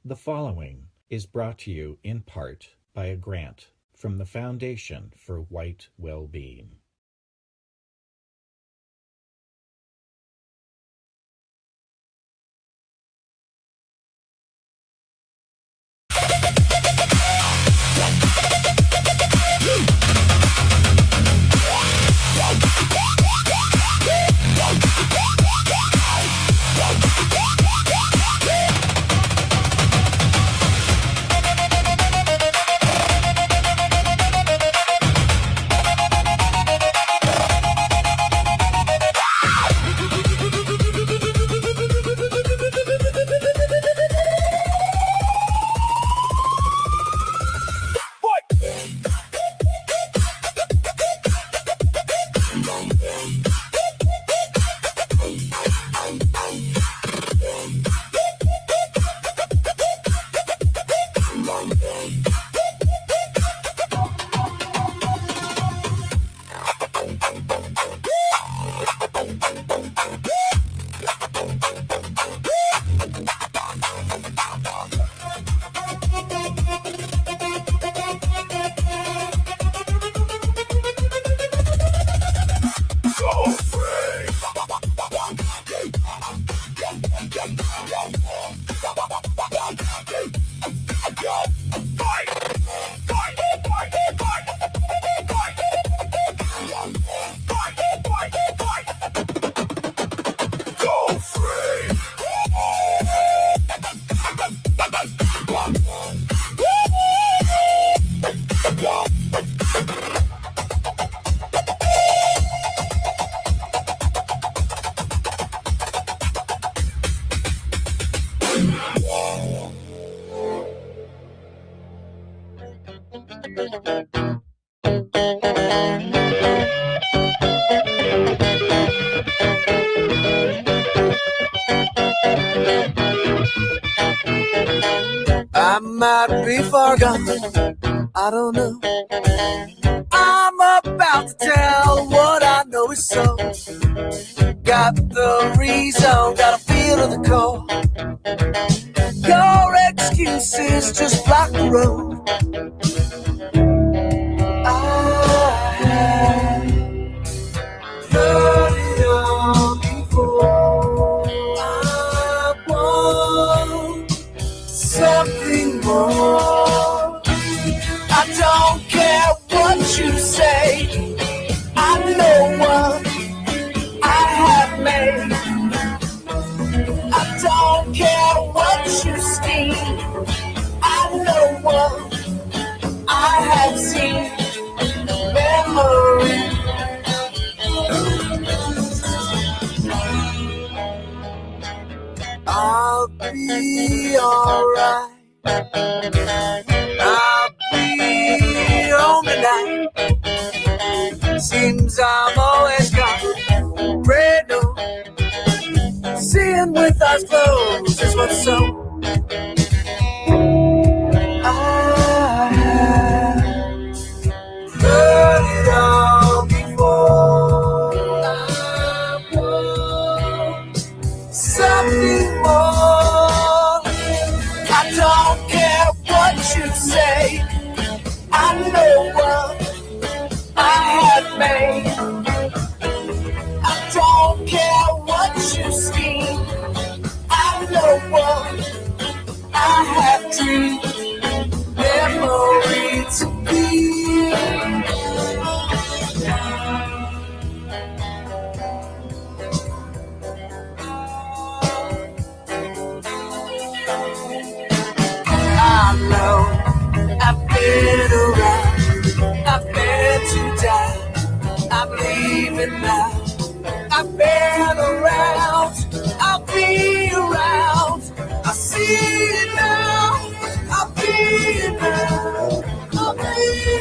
The following is brought to you in part by a grant from the Foundation for White Wellbeing. I might be far gone, I don't know. I'm about to tell what I know is so. Got the reason, got a feel of the call. Your excuses just block the road. I have heard it all before. I want something more. I don't care what you say, I know what I have made. I don't care what you scheme, I know what I have seen. Memory. I'll be alright. I'll be home tonight. Seems I'm always gone. Pray no. Seeing with eyes closed is what's so. I have heard it all before. I want something more. I don't care what you say, I know what I have made. I don't care what you scheme, I know what I have dreamed. Memory to be. I know I've been around, I've been to die, I'm leaving now. I've been around, I'll be around, I see it now, I'll be around, I'll be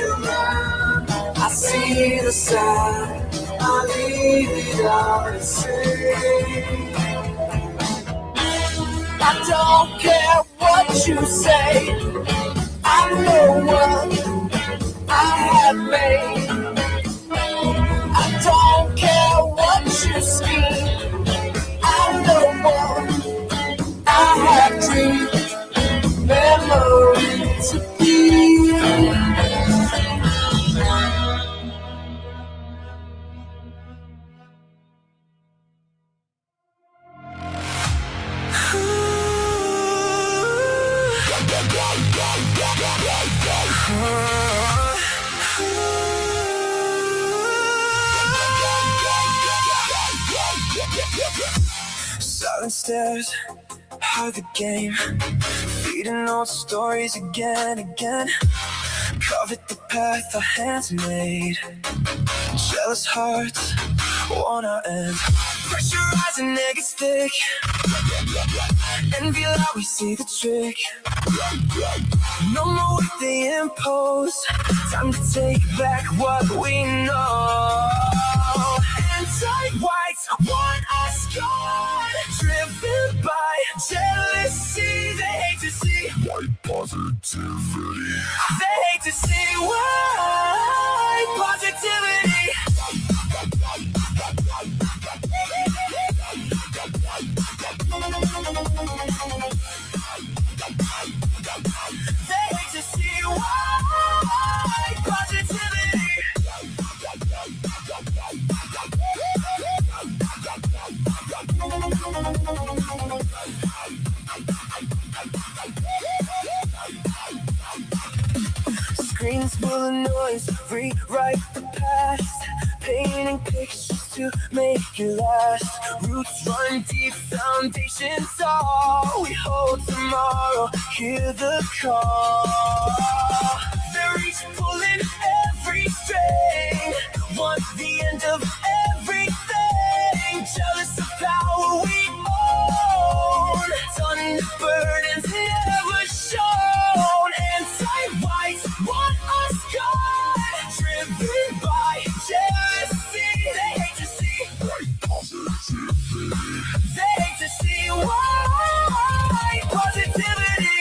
around. I see the sign, I'll leave it all the same. I don't care what you say, I know what I have made. I don't care what you scheme, I know what I have dreamed. Silent stares are the game, feeding old stories again, again. Covet the path our hands made. Jealous hearts wanna end. Pressurizing egg is thick. Envy like we see the trick. No more what they impose. Time to take back what we know. Anti-whites want us gone. Driven by jealousy. They hate to see white positivity. They hate to see white positivity. They hate to see white positivity. Screens full of noise, rewrite the past. Painting pictures to make it last. Roots run deep, foundations tall. We hold tomorrow, hear the call. They're each pulling every string. Want the end of everything. Jealous of power we own. Ton of burdens never shown. Anti-whites want us gone. Driven by jealousy. They hate to see white positivity. They hate to see white positivity.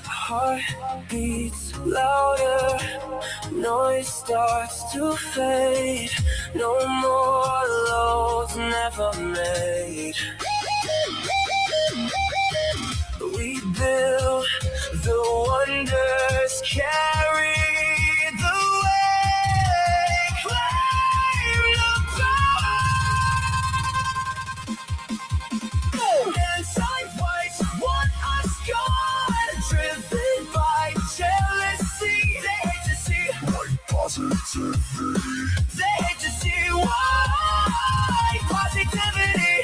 Heart beats louder, noise starts to fade. No more loads never made. We build the wonders, carry the weight, claim the power. Anti-whites want us gone, driven by jealousy. They hate to see white positivity. They hate to see white positivity.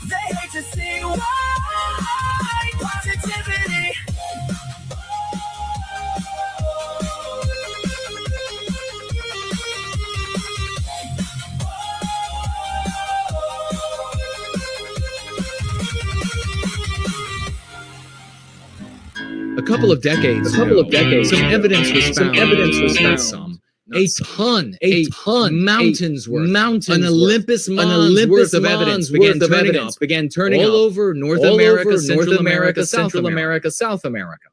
They hate to see white positivity. A couple of decades ago, some evidence was found. A ton, mountains worth, an Olympus worth of evidence began turning up all over North America, Central America, South America,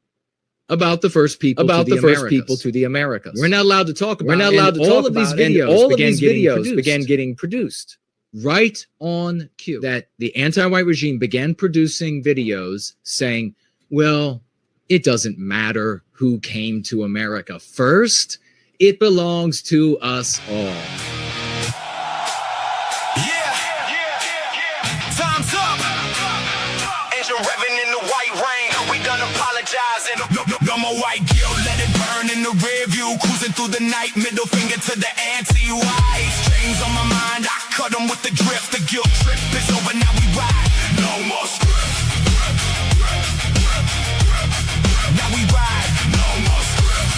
about the first people to the Americas. We're not allowed to talk about it. All of these videos began getting produced right on cue. That the anti-white regime began producing videos saying, well, it doesn't matter who came to America first. It belongs to us all. Time's up. Engine revving in the white rain. We done apologizing. I'm a white girl, let it burn in the rear view. Cruising through the night, middle finger to the anti-white. Chains on my mind, I cut them with the drift. The guilt trip is over, now we ride. No more script. Now we ride. No more script.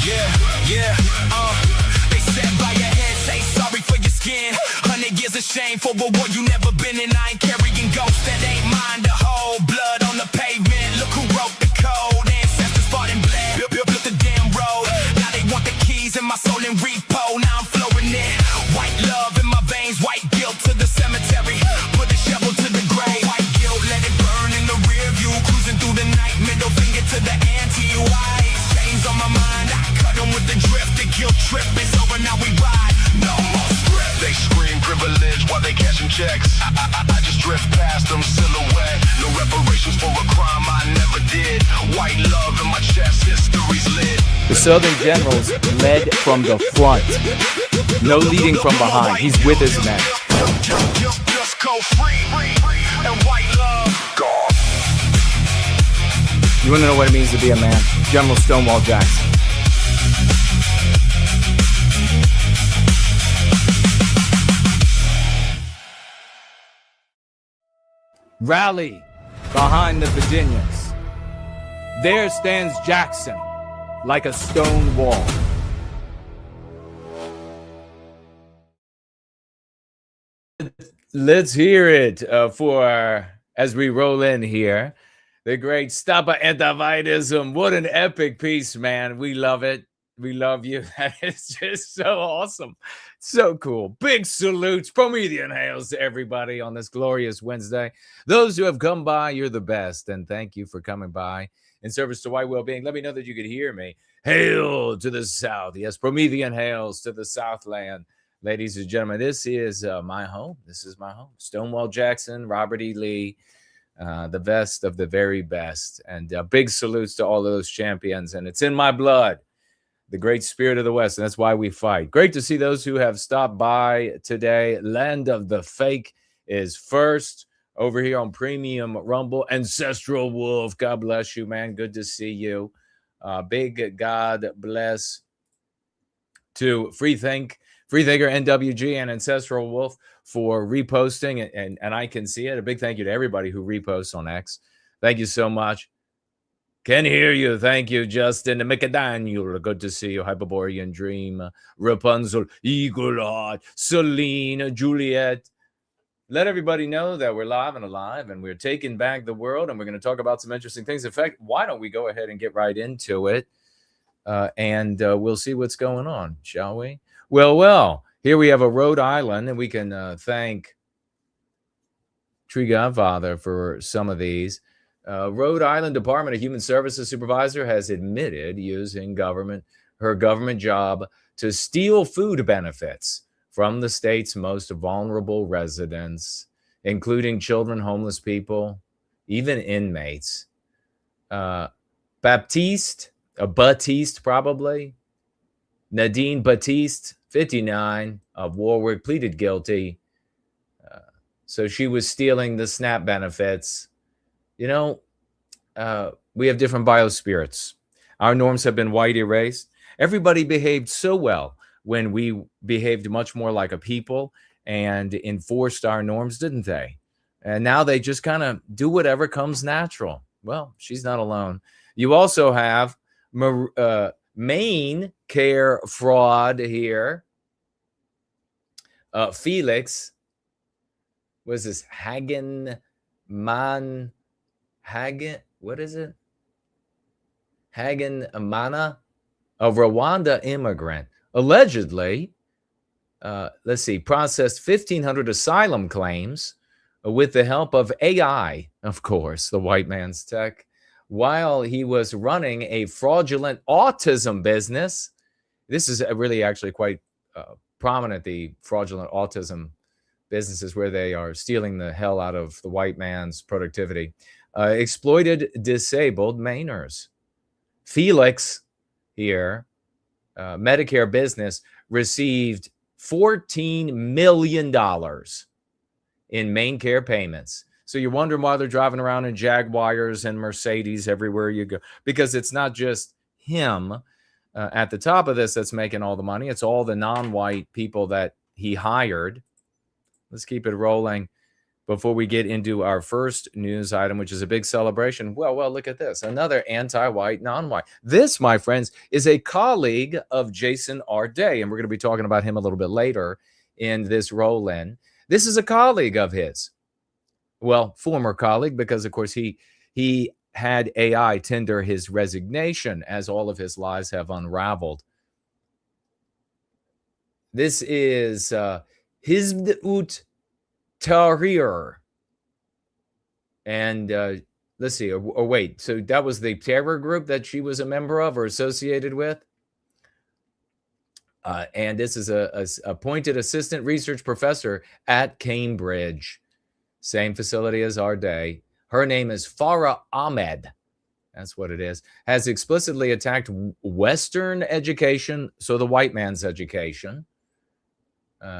Yeah, they said by your head, say sorry for your skin. 100 years a shame for a war you never been in. I ain't carrying ghosts that ain't mine to hold. Blood on the pavement, look who wrote the code. Ancestors fought and bled, built the damn road. Now they want the keys and my soul in repo. Now I'm flowing in, white love in my veins, white guilt to the cemetery. Put a shovel to the grave, white guilt, let it burn in the rear view. Cruising through the night, middle finger to the Antiwhite. Chains on my mind, I cut them with the drift. The guilt trip is over, now we ride. No more script. They scream privilege while they cashing checks. I just drift past them silhouette. No reparations for a crime I never did. White love in my chest, history's lit. The Southern generals led from the front. No leading from behind. He's with his men. Just go free and white love. You want to know what it means to be a man? General Stonewall Jackson. Rally behind the Virginians. There stands Jackson like a stone wall. Let's hear it for, as we roll in here, the great Stop Antiwhitism. What an epic piece, man. We love it. We love you. That is just so awesome. So cool. Big salutes, Promethean hails to everybody on this glorious Wednesday. Those who have come by, you're the best. And thank you for coming by in service to White Wellbeing. Let me know that you could hear me. Hail to the South. Yes, Promethean hails to the Southland. Ladies and gentlemen, this is my home. This is my home. Stonewall Jackson, Robert E. Lee, the best of the very best. And big salutes to all of those champions. And it's in my blood. The great spirit of the West, and that's why we fight. Great to see those who have stopped by today. Land of the Fake is first over here on Premium Rumble. Ancestral Wolf, God bless you, man. Good to see you. Big God bless to Freethinker NWG and Ancestral Wolf for reposting, and I can see it. A big thank you to everybody who reposts on X. Thank you so much. Can hear you. Thank you, Justin. McDaniel. Good to see you. Hyperborean Dream. Rapunzel. Eagle Heart. Celine. Juliet. Let everybody know that we're live and alive and we're taking back the world, and we're going to talk about some interesting things. In fact, why don't we go ahead and get right into it, and we'll see what's going on, shall we? Well, here we have a Rhode Island, and we can thank Tree Godfather for some of these. Rhode Island Department of Human Services supervisor has admitted using her government job to steal food benefits from the state's most vulnerable residents, including children, homeless people, even inmates. Baptiste probably, Nadine Batiste, 59, of Warwick, pleaded guilty. So she was stealing the SNAP benefits. You know, we have different biospirits. Our norms have been white erased. Everybody behaved so well when we behaved much more like a people and enforced our norms, didn't they? And now they just kind of do whatever comes natural. Well, she's not alone. You also have Maine care fraud here. Felix, was this Hagen, what is it? Hagen Amana, a Rwanda immigrant, allegedly, processed 1,500 asylum claims with the help of AI, of course, the white man's tech, while he was running a fraudulent autism business. This is really actually quite prominent, the fraudulent autism businesses where they are stealing the hell out of the white man's productivity. Exploited disabled Mainers. Felix here, Medicare business, received $14 million in Maine care payments. So you're wondering why they're driving around in Jaguars and Mercedes everywhere you go. Because it's not just him at the top of this that's making all the money. It's all the non-white people that he hired. Let's keep it rolling before we get into our first news item, which is a big celebration. Well, look at this. Another anti-white, non-white. This, my friends, is a colleague of Jason R. Day, and we're going to be talking about him a little bit later in this roll-in. This is a colleague of his. Well, former colleague, because of course he had AI tender his resignation as all of his lies have unraveled. This is Hizb ut Tahrir. And let's see, or wait, so that was the terror group that she was a member of or associated with? And this is a appointed assistant research professor at Cambridge, same facility as our day. Her name is Farah Ahmed. That's what it is. Has explicitly attacked Western education, so the white man's education.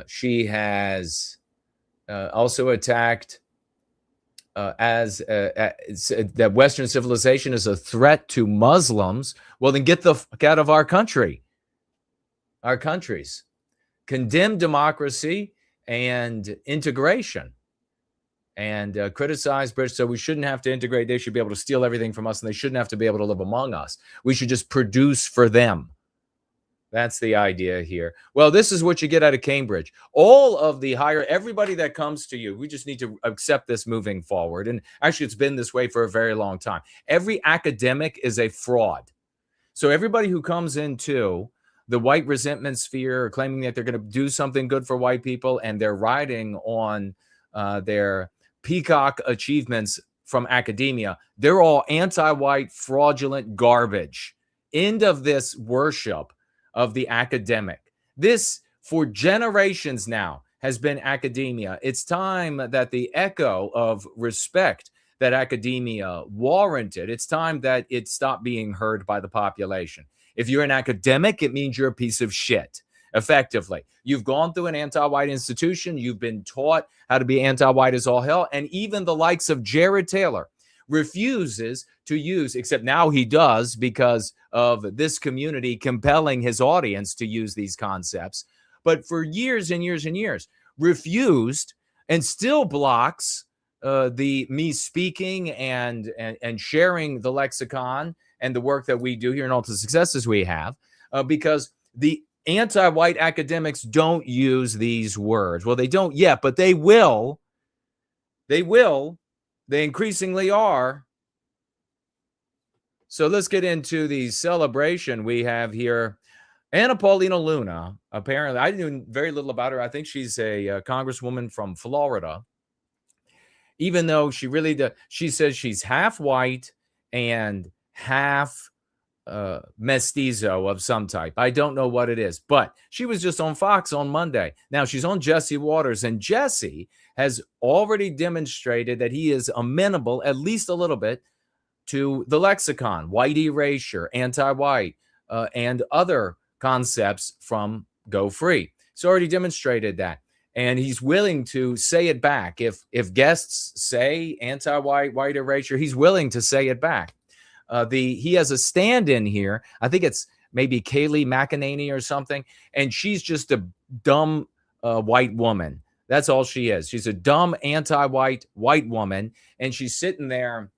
She has also attacked that Western civilization is a threat to Muslims. Well, then get the fuck out of our country. Our countries. Condemn democracy and integration. And criticize British. So we shouldn't have to integrate. They should be able to steal everything from us, and they shouldn't have to be able to live among us. We should just produce for them. That's the idea here. Well, this is what you get out of Cambridge. All of the everybody that comes to you, we just need to accept this moving forward. And actually, it's been this way for a very long time. Every academic is a fraud. So everybody who comes into the white resentment sphere, claiming that they're going to do something good for white people, and they're riding on their peacock achievements from academia, they're all anti-white, fraudulent garbage. End of this worship of the academic. This, for generations now, has been academia. It's time that the echo of respect that academia warranted, it's time that it stopped being heard by the population. If you're an academic, it means you're a piece of shit. Effectively, you've gone through an anti-white institution. You've been taught how to be anti-white as all hell. And even the likes of Jared Taylor refuses to use, except now he does because of this community compelling his audience to use these concepts. But for years and years and years, refused and still blocks me speaking and sharing the lexicon and the work that we do here and all the successes we have, because the anti-white academics don't use these words. Well, they don't yet, but they will. They will. They increasingly are. So let's get into the celebration we have here. Anna Paulina Luna, apparently, I knew very little about her. I think she's a congresswoman from Florida. Even though she really does, she says she's half white and half mestizo of some type. I don't know what it is, but she was just on Fox on Monday. Now she's on Jesse Waters, and Jesse has already demonstrated that he is amenable, at least a little bit, to the lexicon, white erasure, anti-white, and other concepts from Go Free. He's already demonstrated that. And he's willing to say it back. If guests say anti-white, white erasure, he's willing to say it back. He has a stand-in here. I think it's maybe Kayleigh McEnany or something. And she's just a dumb white woman. That's all she is. She's a dumb anti-white white woman. And she's sitting there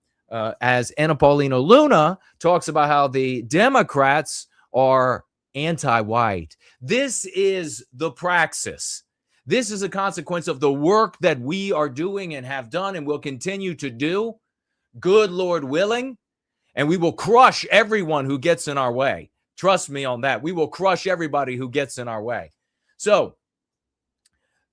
as Anna Paulina Luna talks about how the Democrats are anti-white. This is the praxis. This is a consequence of the work that we are doing and have done and will continue to do, good Lord willing, and we will crush everyone who gets in our way. Trust me on that. We will crush everybody who gets in our way. So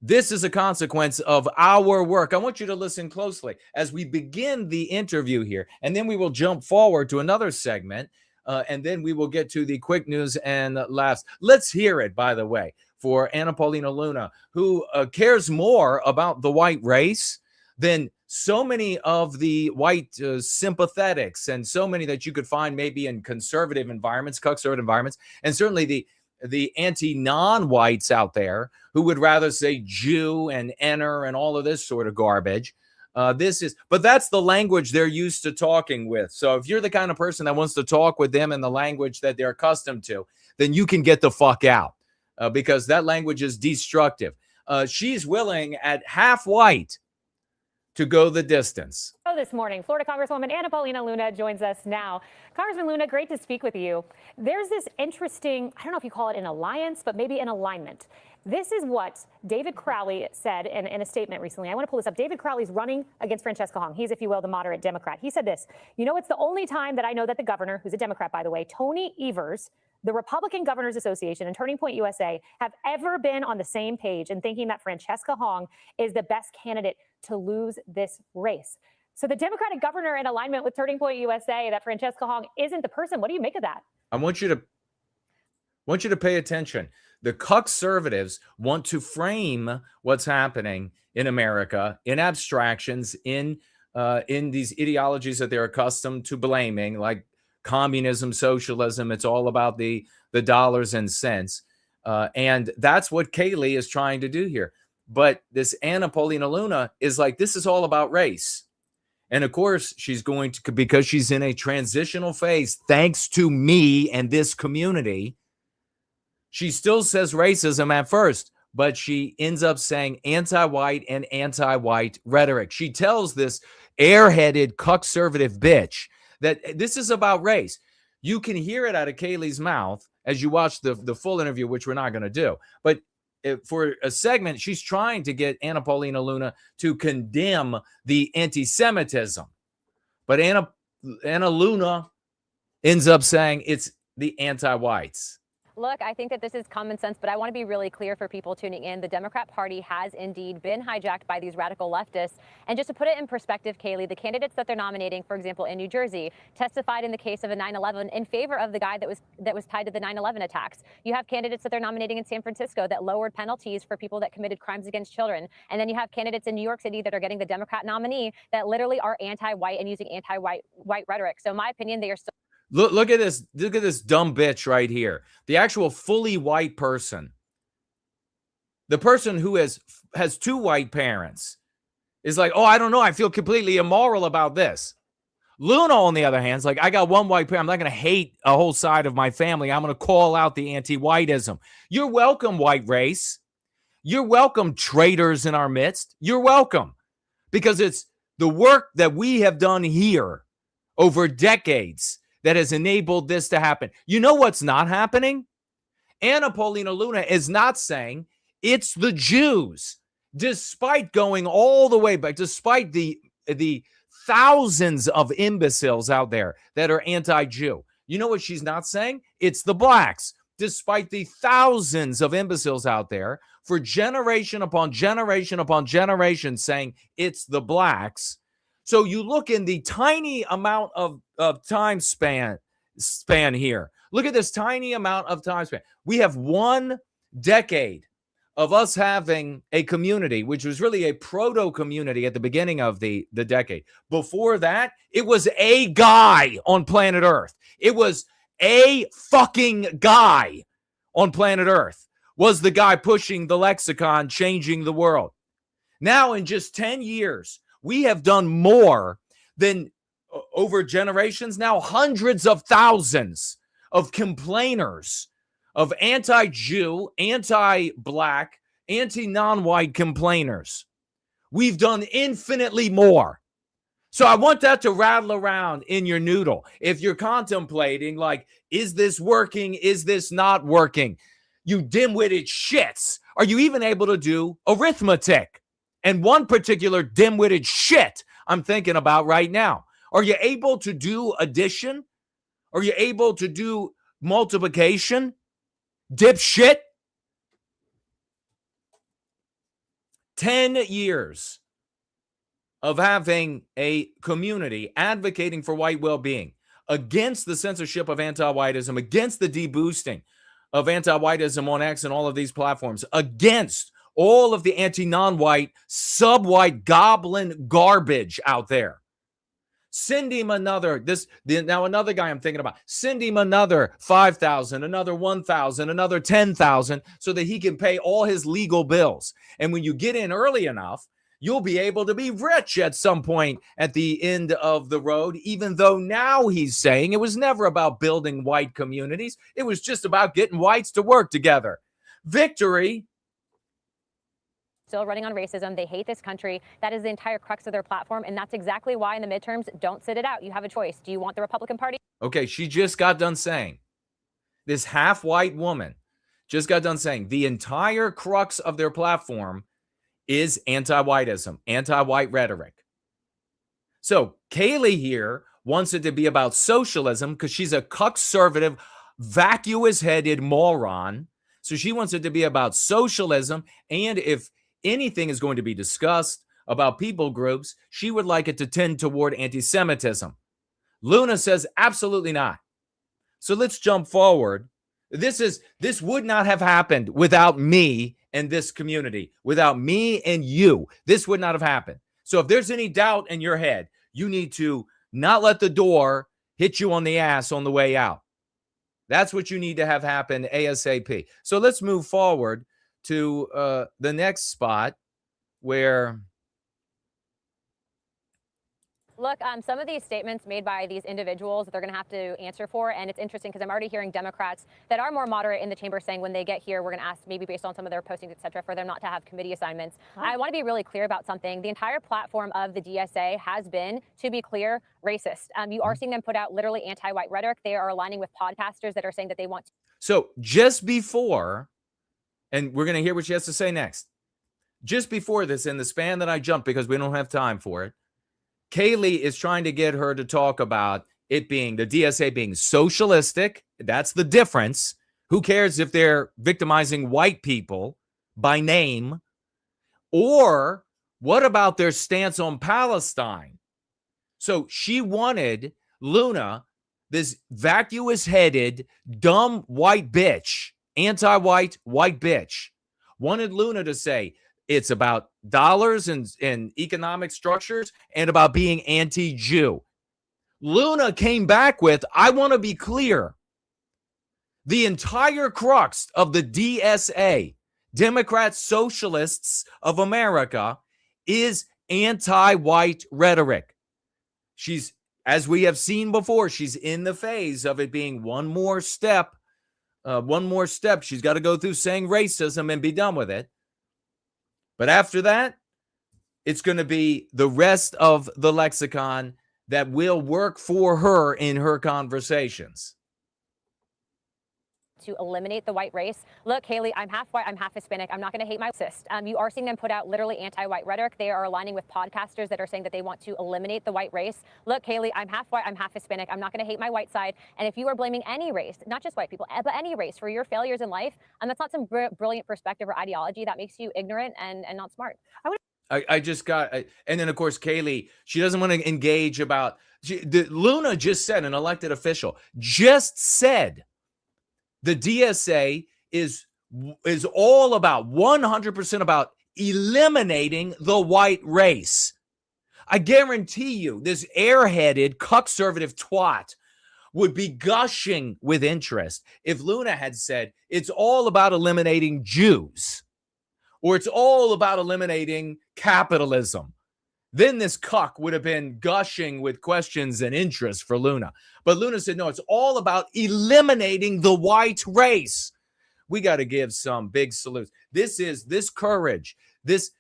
this is a consequence of our work. I want you to listen closely as we begin the interview here, and then we will jump forward to another segment, and then we will get to the quick news and laughs. Let's hear it, by the way, for Anna Paulina Luna, who cares more about the white race than so many of the white sympathetics and so many that you could find maybe in conservative environments, and certainly the anti-non-whites out there who would rather say Jew and Enner and all of this sort of garbage. But that's the language they're used to talking with. So if you're the kind of person that wants to talk with them in the language that they're accustomed to, then you can get the fuck out because that language is destructive. She's willing at half white to go the distance. This morning, Florida Congresswoman Anna Paulina Luna joins us now. Congressman Luna, great to speak with you. There's this interesting, I don't know if you call it an alliance, but maybe an alignment. This is what David Crowley said in a statement recently. I want to pull this up. David Crowley's running against Francesca Hong. He's, if you will, the moderate Democrat. He said this, you know, it's the only time that I know that the governor, who's a Democrat, by the way, Tony Evers, the Republican Governors Association and Turning Point USA have ever been on the same page in thinking that Francesca Hong is the best candidate to lose this race. So the Democratic governor in alignment with Turning Point USA, that Francesca Hong isn't the person. What do you make of that? I want you to pay attention. The conservatives want to frame what's happening in America in abstractions, in these ideologies that they're accustomed to blaming, like communism, socialism. It's all about the dollars and cents. And that's what Kaylee is trying to do here. But this Anna Paulina Luna is like, this is all about race. And of course, she's going to, because she's in a transitional phase, thanks to me and this community, she still says racism at first, but she ends up saying anti-white and anti-white rhetoric. She tells this airheaded, conservative bitch that this is about race. You can hear it out of Kaylee's mouth as you watch the full interview, which we're not going to do. But for a segment, she's trying to get Anna Paulina Luna to condemn the anti-Semitism. But Anna Luna ends up saying it's the anti-whites. Look, I think that this is common sense, but I want to be really clear for people tuning in. The Democrat Party has indeed been hijacked by these radical leftists. And just to put it in perspective, Kaylee, the candidates that they're nominating, for example, in New Jersey, testified in the case of a 9/11 in favor of the guy that was tied to the 9/11 attacks. You have candidates that they're nominating in San Francisco that lowered penalties for people that committed crimes against children. And then you have candidates in New York City that are getting the Democrat nominee that literally are anti-white and using anti-white rhetoric. So in my opinion, they are still. Look at this. Look at this dumb bitch right here. The actual fully white person. The person who has two white parents is like, oh, I don't know. I feel completely immoral about this. Luna, on the other hand, is like, I got one white parent. I'm not going to hate a whole side of my family. I'm going to call out the anti-whiteism. You're welcome, white race. You're welcome, traitors in our midst. You're welcome. Because it's the work that we have done here over decades that has enabled this to happen. You know what's not happening? Anna Paulina Luna is not saying it's the Jews, despite going all the way back, despite the thousands of imbeciles out there that are anti-Jew. You know what she's not saying? It's the blacks, despite the thousands of imbeciles out there for generation upon generation upon generation saying it's the blacks. So you look in the tiny amount of time span here. Look at this tiny amount of time span. We have 1 decade of us having a community, which was really a proto-community at the beginning of the decade. Before that, it was a guy on planet Earth. It was a fucking guy on planet Earth. Was the guy pushing the lexicon, changing the world. Now, in just 10 years, we have done more than over generations now, hundreds of thousands of complainers, of anti-Jew, anti-black, anti-non-white complainers. We've done infinitely more. So I want that to rattle around in your noodle. If you're contemplating, like, is this working? Is this not working? You dim-witted shits. Are you even able to do arithmetic? And one particular dim-witted shit I'm thinking about right now. Are you able to do addition? Are you able to do multiplication? Dipshit. 10 years of having a community advocating for white well-being, against the censorship of anti-whiteism, against the deboosting of anti-whiteism on X and all of these platforms, against all of the anti-non-white, sub-white goblin garbage out there. Send him another, another guy I'm thinking about, send him another 5,000, another 1,000, another 10,000, so that he can pay all his legal bills. And when you get in early enough, you'll be able to be rich at some point at the end of the road, even though now he's saying it was never about building white communities. It was just about getting whites to work together. Victory. Still running on racism. They hate this country. That is the entire crux of their platform. And that's exactly why in the midterms, don't sit it out. You have a choice. Do you want the Republican Party? Okay, she just got done saying, this half-white woman just got done saying the entire crux of their platform is anti-whiteism, anti-white rhetoric. So Kaylee here wants it to be about socialism because she's a conservative, vacuous-headed moron. So she wants it to be about socialism. And if anything is going to be discussed about people groups, she would like it to tend toward anti-Semitism. Luna says absolutely not. So let's jump forward. This would not have happened without me and this community, without me and you. This would not have happened. So if there's any doubt in your head, you need to not let the door hit you on the ass on the way out. That's what you need to have happen ASAP. So let's move forward to the next spot where... Look, some of these statements made by these individuals that they're going to have to answer for, and it's interesting because I'm already hearing Democrats that are more moderate in the chamber saying when they get here, we're going to ask, maybe based on some of their postings, et cetera, for them not to have committee assignments. I want to be really clear about something. The entire platform of the DSA has been, to be clear, racist. You are seeing them put out literally anti-white rhetoric. They are aligning with podcasters that are saying that they want to. So just before, and we're going to hear what she has to say next. Just before this, in the span that I jumped because we don't have time for it, Kaylee is trying to get her to talk about it being the DSA being socialistic. That's the difference. Who cares if they're victimizing white people by name? Or what about their stance on Palestine? So she wanted Luna, this vacuous-headed, dumb white bitch, anti-white white bitch, wanted Luna to say, it's about dollars and economic structures and about being anti-Jew. Luna came back with, I want to be clear. The entire crux of the DSA, Democrat Socialists of America, is anti-white rhetoric. She's, as we have seen before, she's in the phase of it being one more step. She's got to go through saying racism and be done with it. But after that, it's going to be the rest of the lexicon that will work for her in her conversations. To eliminate the white race. Look, Haley, I'm half white, I'm half Hispanic. I'm not going to hate my cyst. You are seeing them put out literally anti-white rhetoric. They are aligning with podcasters that are saying that they want to eliminate the white race. Look, Haley, I'm half white, I'm half Hispanic. I'm not going to hate my white side. And if you are blaming any race, not just white people, but any race for your failures in life, and that's not some brilliant perspective or ideology, that makes you ignorant and not smart. I just got, and then of course, Kaylee, she doesn't want to engage about, Luna just said, an elected official just said, the DSA is all about 100% about eliminating the white race. I guarantee you this airheaded, conservative twat would be gushing with interest if Luna had said it's all about eliminating Jews or it's all about eliminating capitalism. Then this cuck would have been gushing with questions and interest for Luna. But Luna said, no, it's all about eliminating the white race. We got to give some big salutes. This courage, this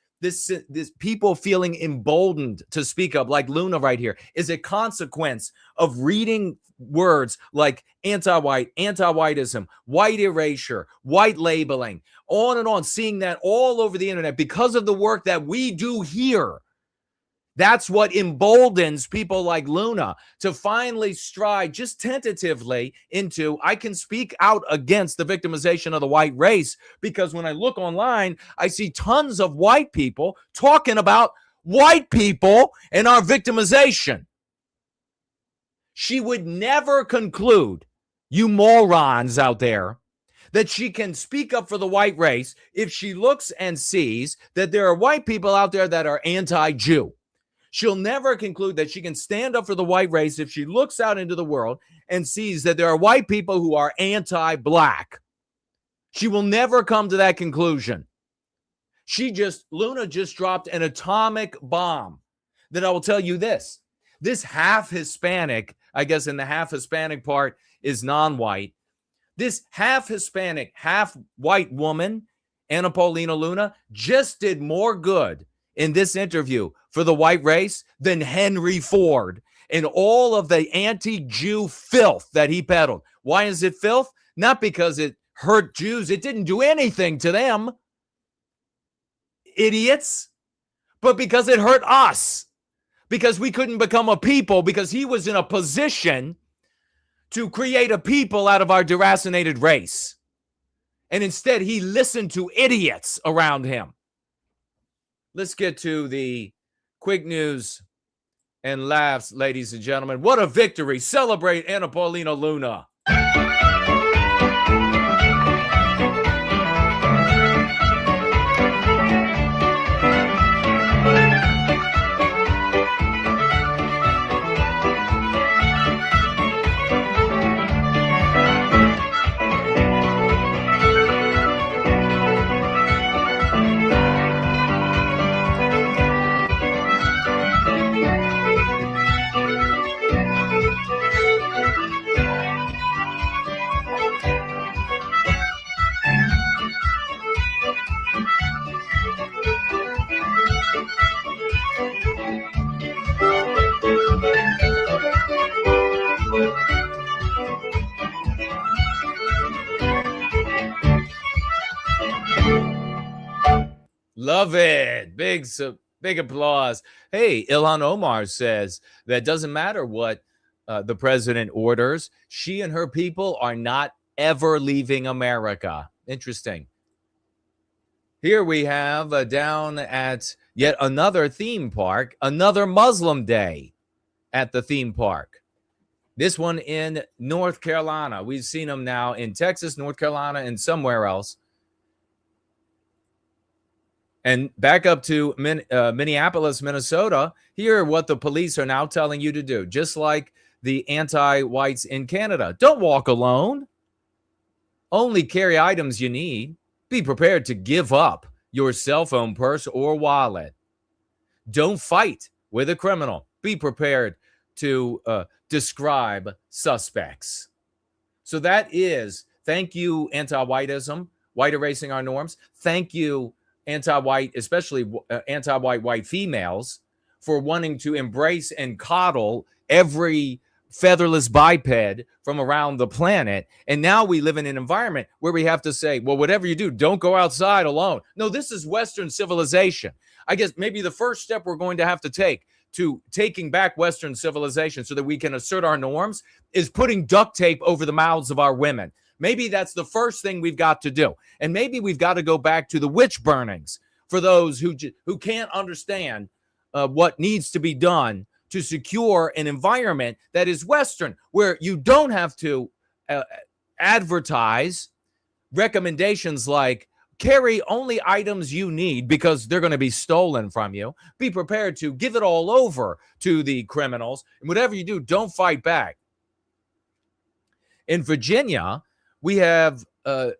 people feeling emboldened to speak up like Luna right here is a consequence of reading words like anti-white, anti-whiteism, white erasure, white labeling, on and on, seeing that all over the internet because of the work that we do here. That's what emboldens people like Luna to finally stride just tentatively into, I can speak out against the victimization of the white race, because when I look online, I see tons of white people talking about white people and our victimization. She would never conclude, you morons out there, that she can speak up for the white race if she looks and sees that there are white people out there that are anti-Jew. She'll never conclude that she can stand up for the white race if she looks out into the world and sees that there are white people who are anti-black. She will never come to that conclusion. Luna just dropped an atomic bomb that I will tell you this half Hispanic, I guess in the half Hispanic part is non-white. This half Hispanic, half white woman, Anna Paulina Luna, just did more good in this interview for the white race than Henry Ford and all of the anti-Jew filth that he peddled. Why is it filth? Not because it hurt Jews. It didn't do anything to them, idiots, but because it hurt us, because we couldn't become a people, because he was in a position to create a people out of our deracinated race. And instead, he listened to idiots around him. Let's get to the quick news and laughs, ladies and gentlemen. What a victory. Celebrate Anna Paulina Luna. Love it. Big applause. Hey, Ilhan Omar says that doesn't matter what the president orders. She and her people are not ever leaving America. Interesting. Here we have down at yet another theme park, another Muslim day at the theme park. This one in North Carolina. We've seen them now in Texas, North Carolina, and somewhere else. And back up to Minneapolis, Minnesota, here are what the police are now telling you to do, just like the anti-whites in Canada. Don't walk alone. Only carry items you need. Be prepared to give up your cell phone, purse, or wallet. Don't fight with a criminal. Be prepared to describe suspects. So that is, thank you, anti-whiteism, white erasing our norms. Thank you, anti-white, especially anti-white white females, for wanting to embrace and coddle every featherless biped from around the planet. And now we live in an environment where we have to say, well, whatever you do, don't go outside alone. No, this is Western civilization. I guess maybe the first step we're going to have to take to taking back Western civilization so that we can assert our norms is putting duct tape over the mouths of our women. Maybe that's the first thing we've got to do. And maybe we've got to go back to the witch burnings for those who can't understand what needs to be done to secure an environment that is Western, where you don't have to advertise recommendations like carry only items you need because they're going to be stolen from you. Be prepared to give it all over to the criminals. And whatever you do, don't fight back. In Virginia, we have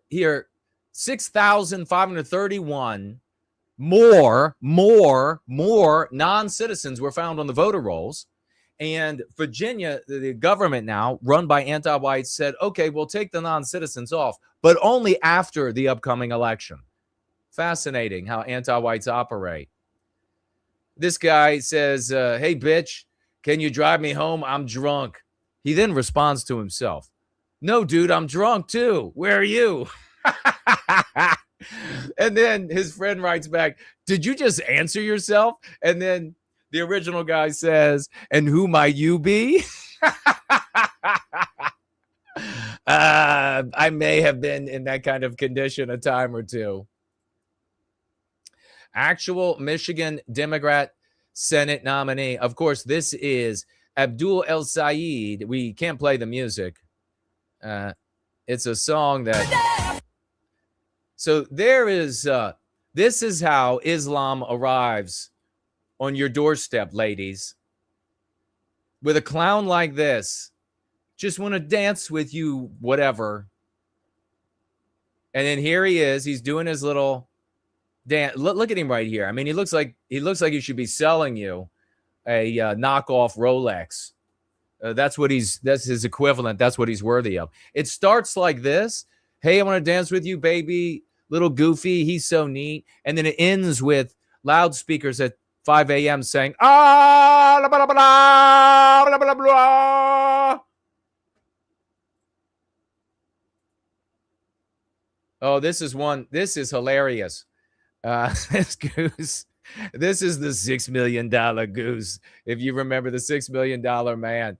here 6,531 more non-citizens were found on the voter rolls. And Virginia, the government now, run by anti-whites, said, okay, we'll take the non-citizens off, but only after the upcoming election. Fascinating how anti-whites operate. This guy says, hey, bitch, can you drive me home? I'm drunk. He then responds to himself, no, dude, I'm drunk too. Where are you? And then his friend writes back, did you just answer yourself? And then the original guy says, and who might you be? I may have been in that kind of condition a time or two. Actual Michigan Democrat Senate nominee. Of course, this is Abdul El Sayed. We can't play the music. It's a song that... So there is, this is how Islam arrives on your doorstep, ladies. With a clown like this, just want to dance with you, whatever. And then here he is. He's doing his little dance. Look at him right here. I mean, he looks like he should be selling you a knockoff Rolex. That's his equivalent. That's what he's worthy of. It starts like this. Hey, I want to dance with you, baby. Little goofy. He's so neat. And then it ends with loudspeakers at 5 a.m. saying, ah, blah, blah, blah, blah, blah, blah. Oh, this is one. This is hilarious. This goose. This is the $6 million goose. If you remember the $6 million man.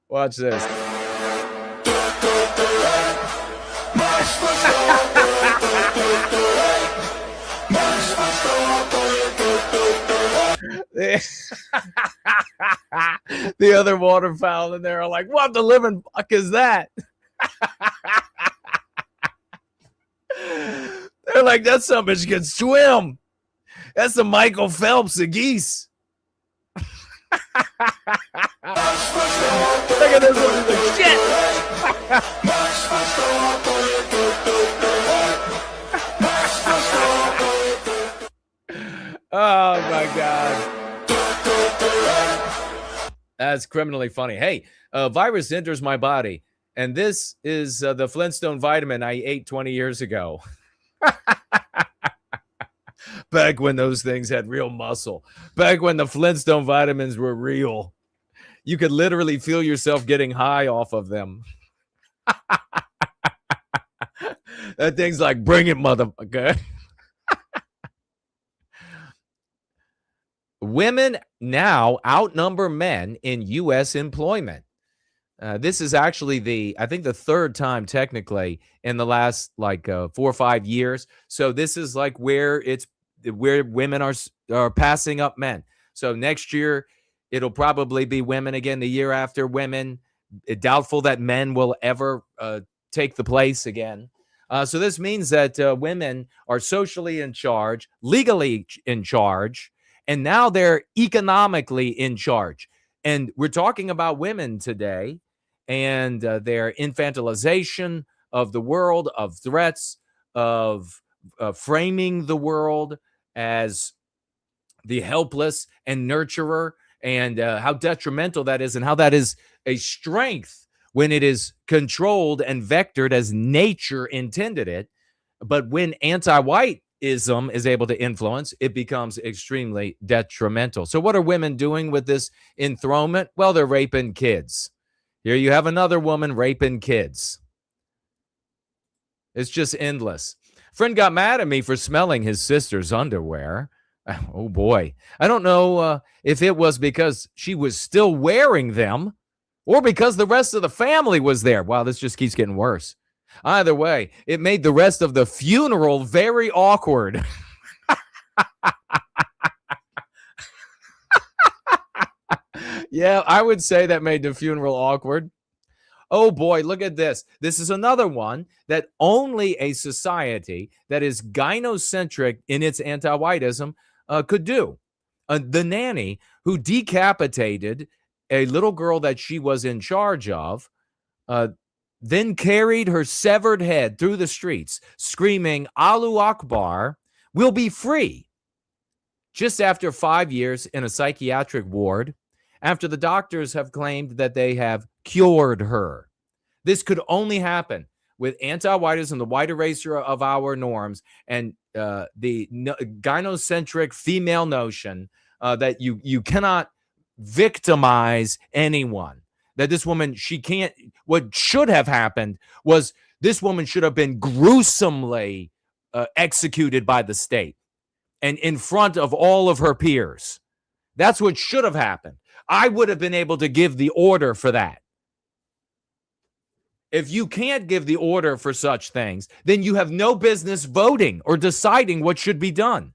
Watch this. The other waterfowl in there are like, what the living fuck is that? They're like, that son bitch can swim. That's the Michael Phelps of geese. Look at this one. He's like, shit. Oh my God. That's criminally funny. Hey, virus enters my body. And this is the Flintstone vitamin I ate 20 years ago. Back when those things had real muscle. Back when the Flintstone vitamins were real. You could literally feel yourself getting high off of them. That thing's like, bring it, motherfucker. Women now outnumber men in U.S. employment. This is actually I think the third time technically in the last 4 or 5 years. So this is like where women are passing up men. So next year it'll probably be women again. The year after, women. Doubtful that men will ever take the place again. So this means that women are socially in charge, legally in charge, and now they're economically in charge. And we're talking about women today and their infantilization of the world, of threats, of framing the world as the helpless and nurturer, and how detrimental that is, and how that is a strength when it is controlled and vectored as nature intended it. But when anti-whiteism is able to influence, it becomes extremely detrimental. So what are women doing with this enthronement? Well, they're raping kids. Here you have another woman raping kids. It's just endless. Friend got mad at me for smelling his sister's underwear. Oh, boy. I don't know if it was because she was still wearing them or because the rest of the family was there. Wow, this just keeps getting worse. Either way, it made the rest of the funeral very awkward. Yeah, I would say that made the funeral awkward. Oh boy, look at this. This is another one that only a society that is gynocentric in its anti-whiteism could do. The nanny who decapitated a little girl that she was in charge of, then carried her severed head through the streets, screaming, Allahu Akbar, will be free. Just after 5 years in a psychiatric ward, after the doctors have claimed that they have cured her. This could only happen with anti-whiteism, the white eraser of our norms, and the gynocentric female notion that you cannot victimize anyone. That this woman, she can't, what should have happened was this woman should have been gruesomely executed by the state and in front of all of her peers. That's what should have happened. I would have been able to give the order for that. If you can't give the order for such things, then you have no business voting or deciding what should be done.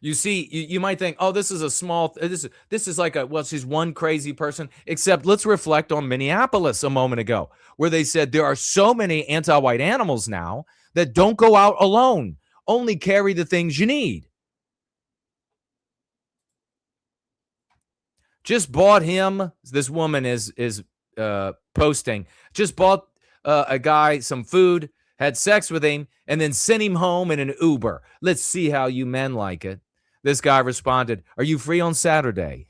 You see, you might think, oh, this is a small, this is like she's one crazy person, except let's reflect on Minneapolis a moment ago, where they said there are so many anti-white animals now that don't go out alone, only carry the things you need. Just bought him, this woman is posting, just bought a guy some food, had sex with him, and then sent him home in an Uber. Let's see how you men like it. This guy responded, are you free on Saturday?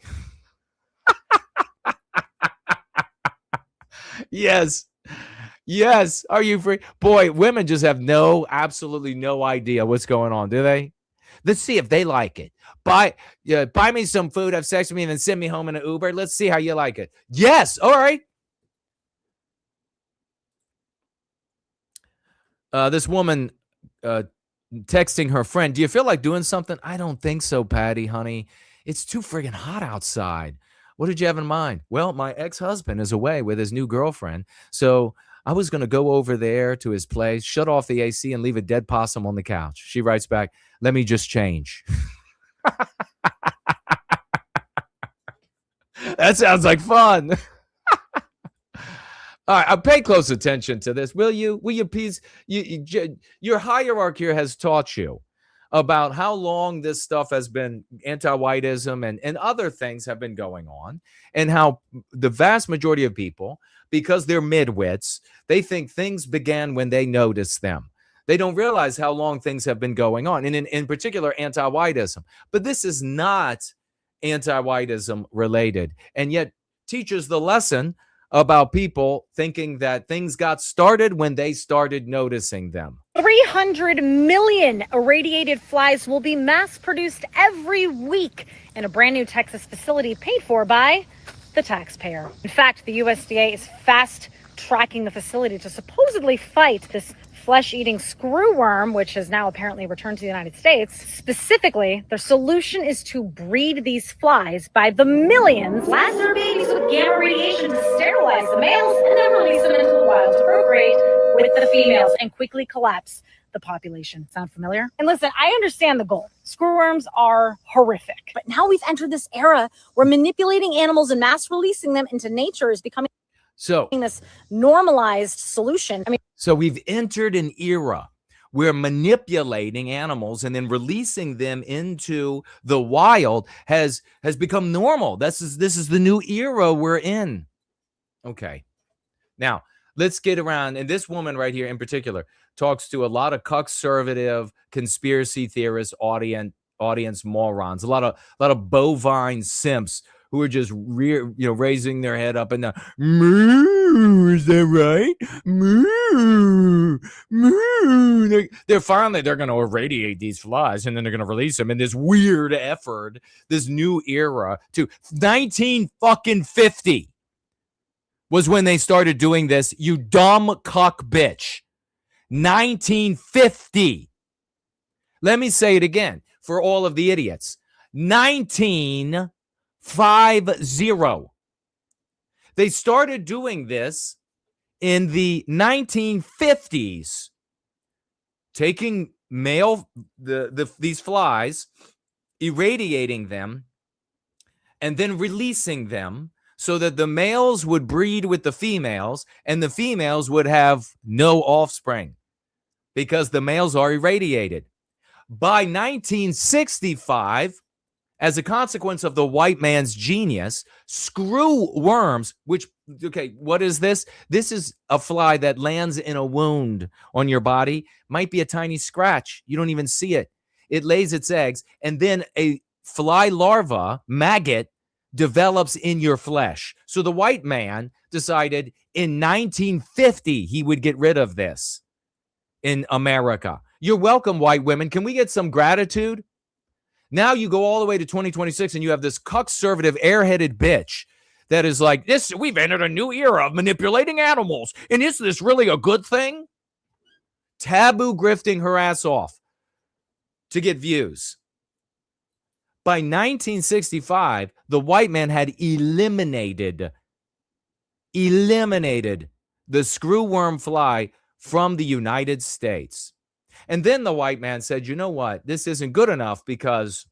Yes. Yes. Are you free? Boy, women just have absolutely no idea what's going on, do they? Let's see if they like it. Buy me some food, have sex with me, and then send me home in an Uber. Let's see how you like it. Yes. All right. This woman texting her friend, do you feel like doing something? I don't think so, Patty, honey. It's too friggin' hot outside. What did you have in mind? Well, my ex-husband is away with his new girlfriend, so I was going to go over there to his place, shut off the AC, and leave a dead possum on the couch. She writes back, let me just change. That sounds like fun. All right, I'll pay close attention to this. Will you please? Your hierarchy has taught you about how long this stuff has been, anti-whiteism and other things have been going on, and how the vast majority of people, because they're midwits, they think things began when they noticed them. They don't realize how long things have been going on, and in particular, anti-whiteism. But this is not anti-whiteism related, and yet teaches the lesson about people thinking that things got started when they started noticing them. 300 million irradiated flies will be mass produced every week in a brand new Texas facility paid for by the taxpayer. In fact, the USDA is fast tracking the facility to supposedly fight this flesh-eating screwworm, which has now apparently returned to the United States. Specifically, their solution is to breed these flies by the millions, blast their babies with gamma radiation to sterilize the males, and then release them into the wild to procreate with the females and quickly collapse the population. Sound familiar? And listen, I understand the goal. Screwworms are horrific. But now we've entered this era where manipulating animals and mass releasing them into nature is becoming this normalized solution. So we've entered an era where manipulating animals and then releasing them into the wild has become normal. This is the new era we're in. Okay. Now, let's get around. And this woman right here in particular talks to a lot of conservative conspiracy theorist audience morons, a lot of bovine simps who are just raising their head up and down. Moo, is that right? Moo, moo. They're going to irradiate these flies, and then they're going to release them in this weird effort, this new era. To 1950 was when they started doing this. You dumb cuck bitch. 1950. Let me say it again for all of the idiots. 1950. They started doing this in the 1950s, taking these flies, irradiating them, and then releasing them so that the males would breed with the females and the females would have no offspring because the males are irradiated. By 1965, as a consequence of the white man's genius, screw worms, what is this? This is a fly that lands in a wound on your body, might be a tiny scratch. You don't even see it. It lays its eggs, and then a fly larva, maggot, develops in your flesh. So the white man decided in 1950 he would get rid of this in America. You're welcome, white women. Can we get some gratitude? Now you go all the way to 2026 and you have this conservative airheaded bitch that is like, we've entered a new era of manipulating animals. And is this really a good thing? Taboo grifting her ass off to get views. By 1965, the white man had eliminated the screwworm fly from the United States. And then the white man said, you know what? This isn't good enough because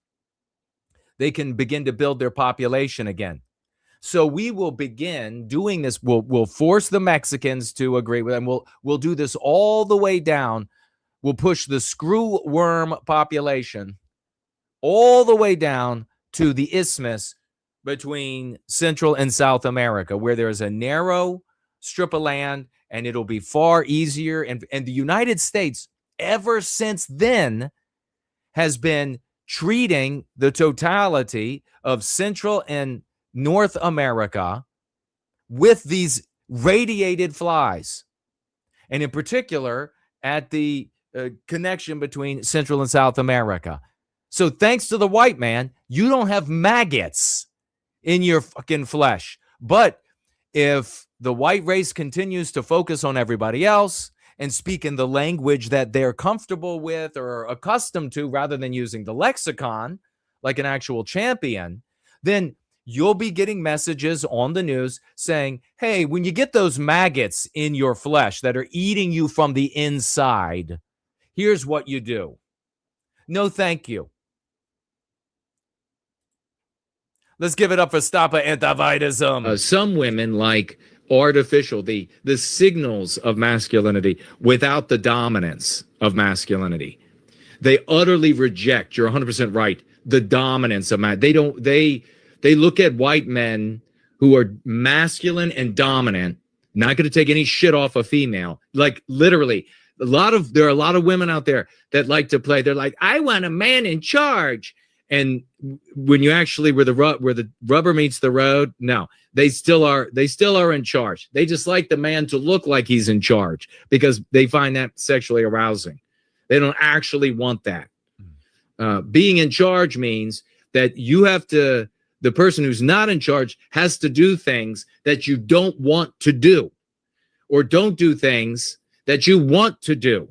they can begin to build their population again. So we will begin doing this. We'll force the Mexicans to agree with them. We'll do this all the way down. We'll push the screwworm population all the way down to the isthmus between Central and South America, where there's a narrow strip of land, and it'll be far easier. And the United States, ever since then, has been treating the totality of Central and North America with these radiated flies, and in particular at the connection between Central and South America. So thanks to the white man, you don't have maggots in your fucking flesh. But if the white race continues to focus on everybody else and speak in the language that they're comfortable with or accustomed to rather than using the lexicon like an actual champion, then you'll be getting messages on the news saying, hey, when you get those maggots in your flesh that are eating you from the inside, here's what you do. No, thank you. Let's give it up for Stop Antiwhitism. Some women like artificial, the signals of masculinity without the dominance of masculinity. They utterly reject, you're 100% right, the dominance of man. They look at white men who are masculine and dominant, not going to take any shit off a female. Like literally, there are a lot of women out there that like to play. They're like, I want a man in charge. And when you actually where the rubber meets the road, no, they still are in charge. They just like the man to look like he's in charge because they find that sexually arousing. They don't actually want that. Being in charge means that the person who's not in charge has to do things that you don't want to do, or don't do things that you want to do.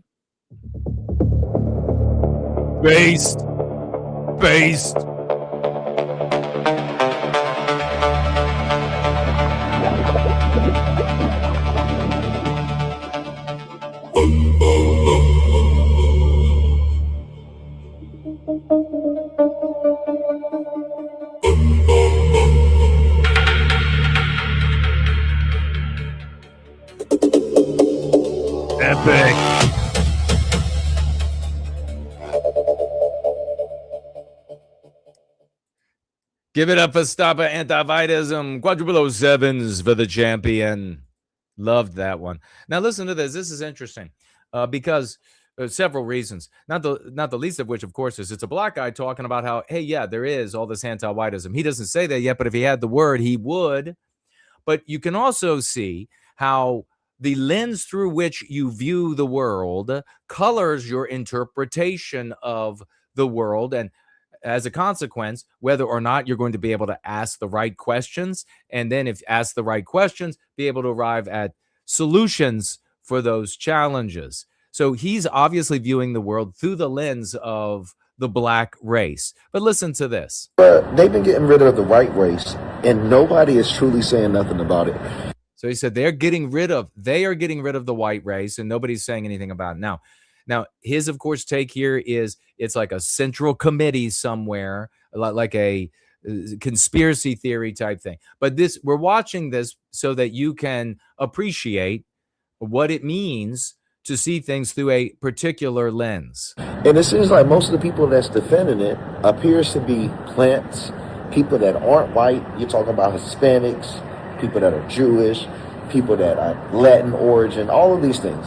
Based. Epic. Give it up for Stop Antiwhitism. Quadruple 07s for the champion. Loved that one. Now listen to this. This is interesting because several reasons. Not the least of which, of course, is it's a black guy talking about how, hey, yeah, there is all this anti-whiteism. He doesn't say that yet, but if he had the word, he would. But you can also see how the lens through which you view the world colors your interpretation of the world, and as a consequence, whether or not you're going to be able to ask the right questions, and then if ask the right questions, be able to arrive at solutions for those challenges. So he's obviously viewing the world through the lens of the black race. But listen to this. They've been getting rid of the white race, and nobody is truly saying nothing about it. So he said they are getting rid of the white race, and nobody's saying anything about it. Now, his, of course, take here is it's like a central committee somewhere, like a conspiracy theory type thing. But we're watching this so that you can appreciate what it means to see things through a particular lens. And it seems like most of the people that's defending it appears to be plants, people that aren't white. You're talking about Hispanics, people that are Jewish, people that are Latin origin, all of these things.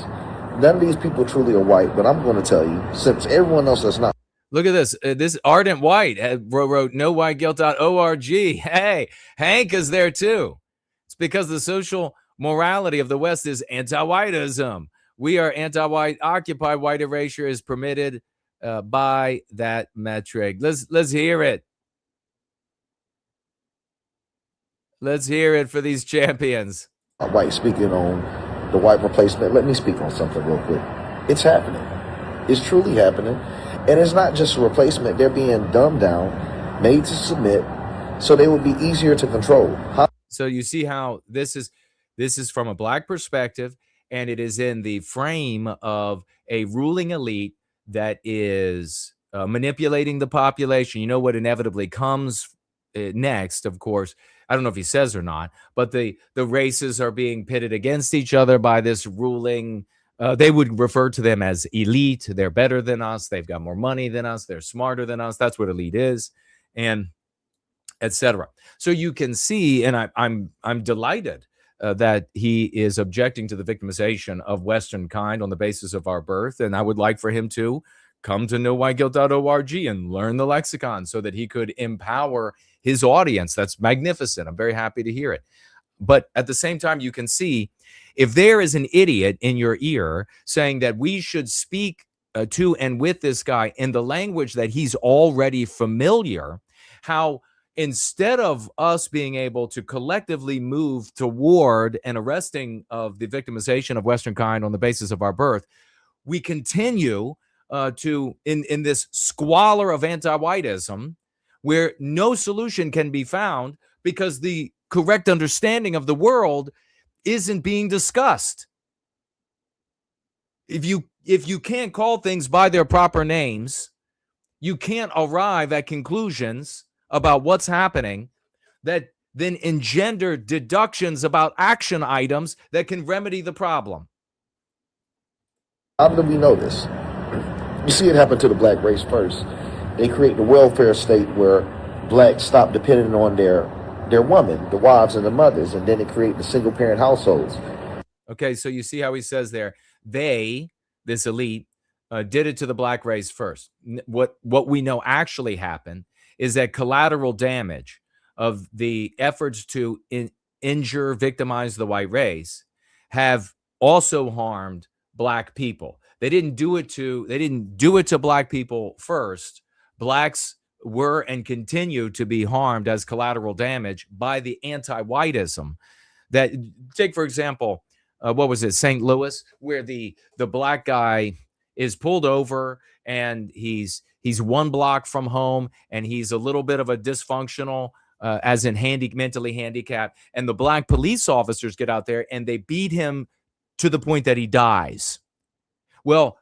None of these people truly are white, but I'm going to tell you, since everyone else is not. Look at this. This Ardent White wrote nowhiteguilt.org. Hey, Hank is there too. It's because the social morality of the West is anti-whiteism. We are anti-white. Occupied white erasure is permitted by that metric. Let's hear it. Let's hear it for these champions. White speaking on the white replacement. Let me speak on something real quick. It's happening. It's truly happening. And it's not just a replacement. They're being dumbed down, made to submit, so they would be easier to control. So you see how this is from a black perspective, and it is in the frame of a ruling elite that is manipulating the population. You know what inevitably comes next, of course. I don't know if he says or not, but the races are being pitted against each other by this ruling. They would refer to them as elite. They're better than us. They've got more money than us. They're smarter than us. That's what elite is, and etc. So you can see, and I'm delighted that he is objecting to the victimization of Western kind on the basis of our birth, and I would like for him to come to nowhiteguilt.org and learn the lexicon so that he could empower his audience. That's magnificent. I'm very happy to hear it. But at the same time, you can see if there is an idiot in your ear saying that we should speak to and with this guy in the language that he's already familiar, how instead of us being able to collectively move toward an arresting of the victimization of Western kind on the basis of our birth, we continue in this squalor of anti-whiteism where no solution can be found because the correct understanding of the world isn't being discussed. If you can't call things by their proper names, you can't arrive at conclusions about what's happening that then engender deductions about action items that can remedy the problem. How do we know this? You see it happen to the black race first. They create the welfare state where blacks stop depending on their women, the wives and the mothers, and then they create the single parent households. Okay, so you see how he says there, they, this elite, did it to the black race first. What we know actually happened is that collateral damage of the efforts to injure, victimize the white race have also harmed black people. They didn't do it to black people first. Blacks were and continue to be harmed as collateral damage by the anti-whiteism that, take for example, what was it, St. Louis, where the black guy is pulled over and he's 1 block from home and he's a little bit of a dysfunctional, as in mentally handicapped, and the black police officers get out there and they beat him to the point that he dies. Well,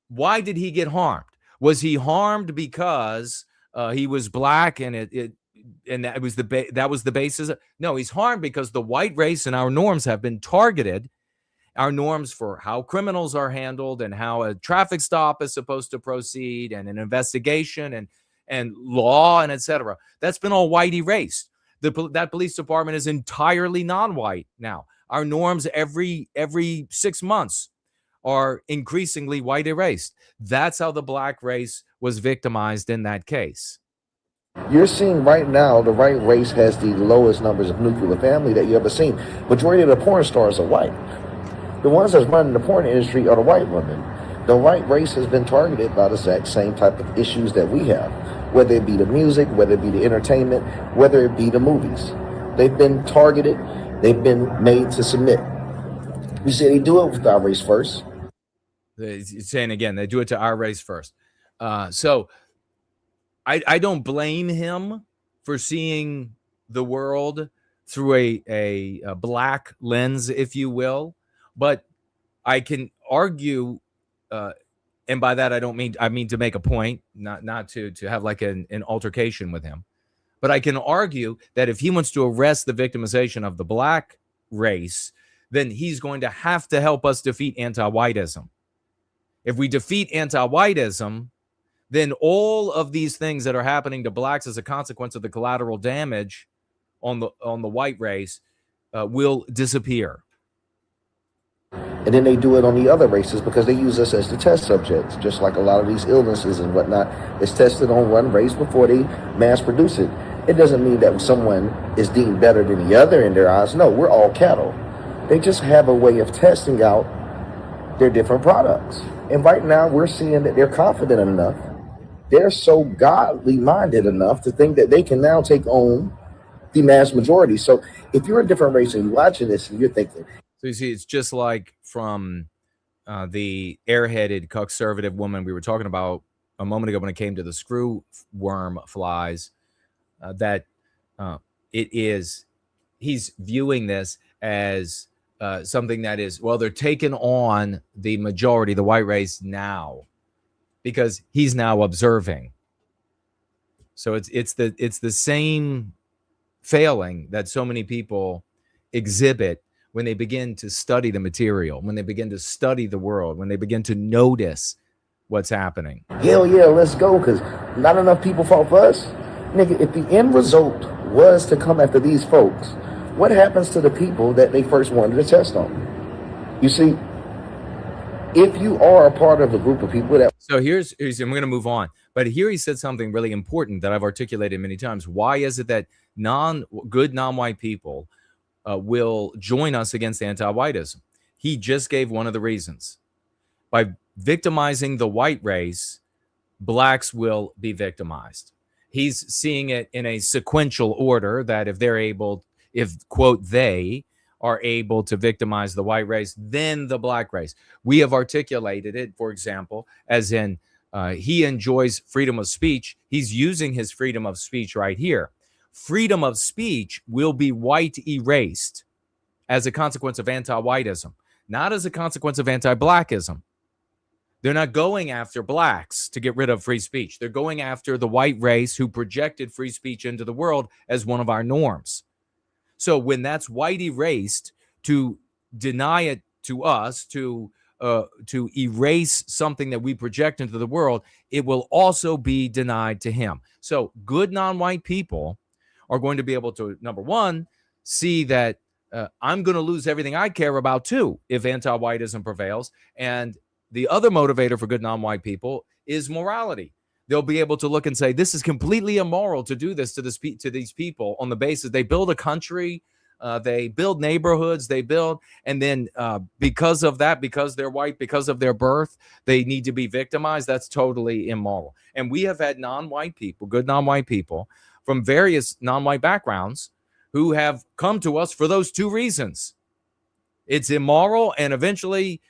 why did he get harmed? Was he harmed because he was black and that was the basis? No, he's harmed because the white race and our norms have been targeted. Our norms for how criminals are handled and how a traffic stop is supposed to proceed and an investigation and law and etc. That's been all white erased. That police department is entirely non-white now. Our norms every 6 months are increasingly white erased. That's how the black race was victimized in that case. You're seeing right now the white race has the lowest numbers of nuclear family that you ever seen. Majority of the porn stars are white. The ones that's running the porn industry are the white women. The white race has been targeted by the exact same type of issues that we have, whether it be the music, whether it be the entertainment, whether it be the movies. They've been targeted. They've been made to submit. You see, they do it with our race first. Saying again, they do it to our race first. So I don't blame him for seeing the world through a black lens, if you will. But I can argue, and by that I mean to make a point, not to have like an altercation with him. But I can argue that if he wants to arrest the victimization of the black race, then he's going to have to help us defeat anti-whiteism. If we defeat anti-whiteism, then all of these things that are happening to blacks as a consequence of the collateral damage on the white race will disappear. And then they do it on the other races because they use us as the test subjects, just like a lot of these illnesses and whatnot. It's tested on one race before they mass produce it. It doesn't mean that someone is deemed better than the other in their eyes. No, we're all cattle. They just have a way of testing out their different products. And right now we're seeing that they're confident enough. They're so godly minded enough to think that they can now take on the mass majority. So if you're a different race and you're watching this and you're thinking. So you see, it's just like from the airheaded conservative woman we were talking about a moment ago when it came to the screw worm flies, that he's viewing this as something that is, well, they're taking on the majority, the white race now, because he's now observing. So it's the same failing that so many people exhibit when they begin to study the material, when they begin to study the world, when they begin to notice what's happening. Hell yeah, let's go, because not enough people fought for us. Nigga, if the end result was to come after these folks, what happens to the people that they first wanted to test on? You see, if you are a part of a group of people that... So here's I'm going to move on. But here he said something really important that I've articulated many times. Why is it that good non-white people will join us against anti-whiteism? He just gave one of the reasons. By victimizing the white race, blacks will be victimized. He's seeing it in a sequential order that if quote, they are able to victimize the white race, then the black race. We have articulated it, for example, as in he enjoys freedom of speech. He's using his freedom of speech right here. Freedom of speech will be white erased as a consequence of anti-whiteism, not as a consequence of anti-blackism. They're not going after blacks to get rid of free speech. They're going after the white race who projected free speech into the world as one of our norms. So when that's white erased, to deny it to us, to erase something that we project into the world, it will also be denied to him. So good non-white people are going to be able to, number one, see that I'm going to lose everything I care about too if anti-whiteism prevails. And the other motivator for good non-white people is morality. They'll be able to look and say, this is completely immoral to do this to these people on the basis they build a country, they build neighborhoods, and then because of that, because they're white, because of their birth, they need to be victimized. That's totally immoral. And we have had non-white people, good non-white people from various non-white backgrounds who have come to us for those two reasons. It's immoral, and eventually,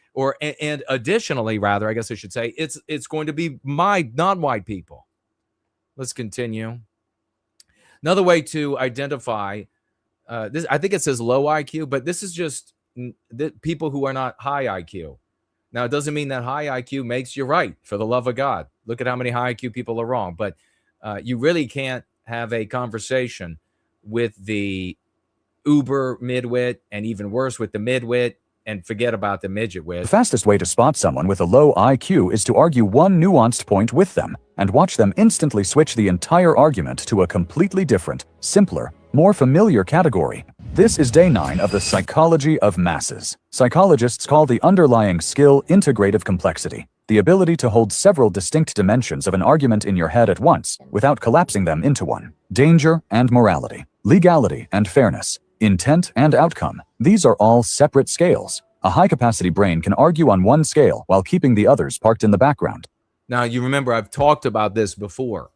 and additionally, rather, I guess I should say, it's going to be my non-white people. Let's continue. Another way to identify this, I think it says low IQ, but this is just people who are not high IQ. Now, it doesn't mean that high IQ makes you right, for the love of God. Look at how many high IQ people are wrong, but you really can't have a conversation with the uber midwit, and even worse with the midwit, and forget about the midget wit. The fastest way to spot someone with a low IQ is to argue one nuanced point with them and watch them instantly switch the entire argument to a completely different, simpler, more familiar category. This is day 9 of the psychology of masses. Psychologists call the underlying skill integrative complexity, the ability to hold several distinct dimensions of an argument in your head at once without collapsing them into one. Danger and morality, legality and fairness, intent and outcome. These are all separate scales. A high-capacity brain can argue on one scale while keeping the others parked in the background. Now, you remember I've talked about this before,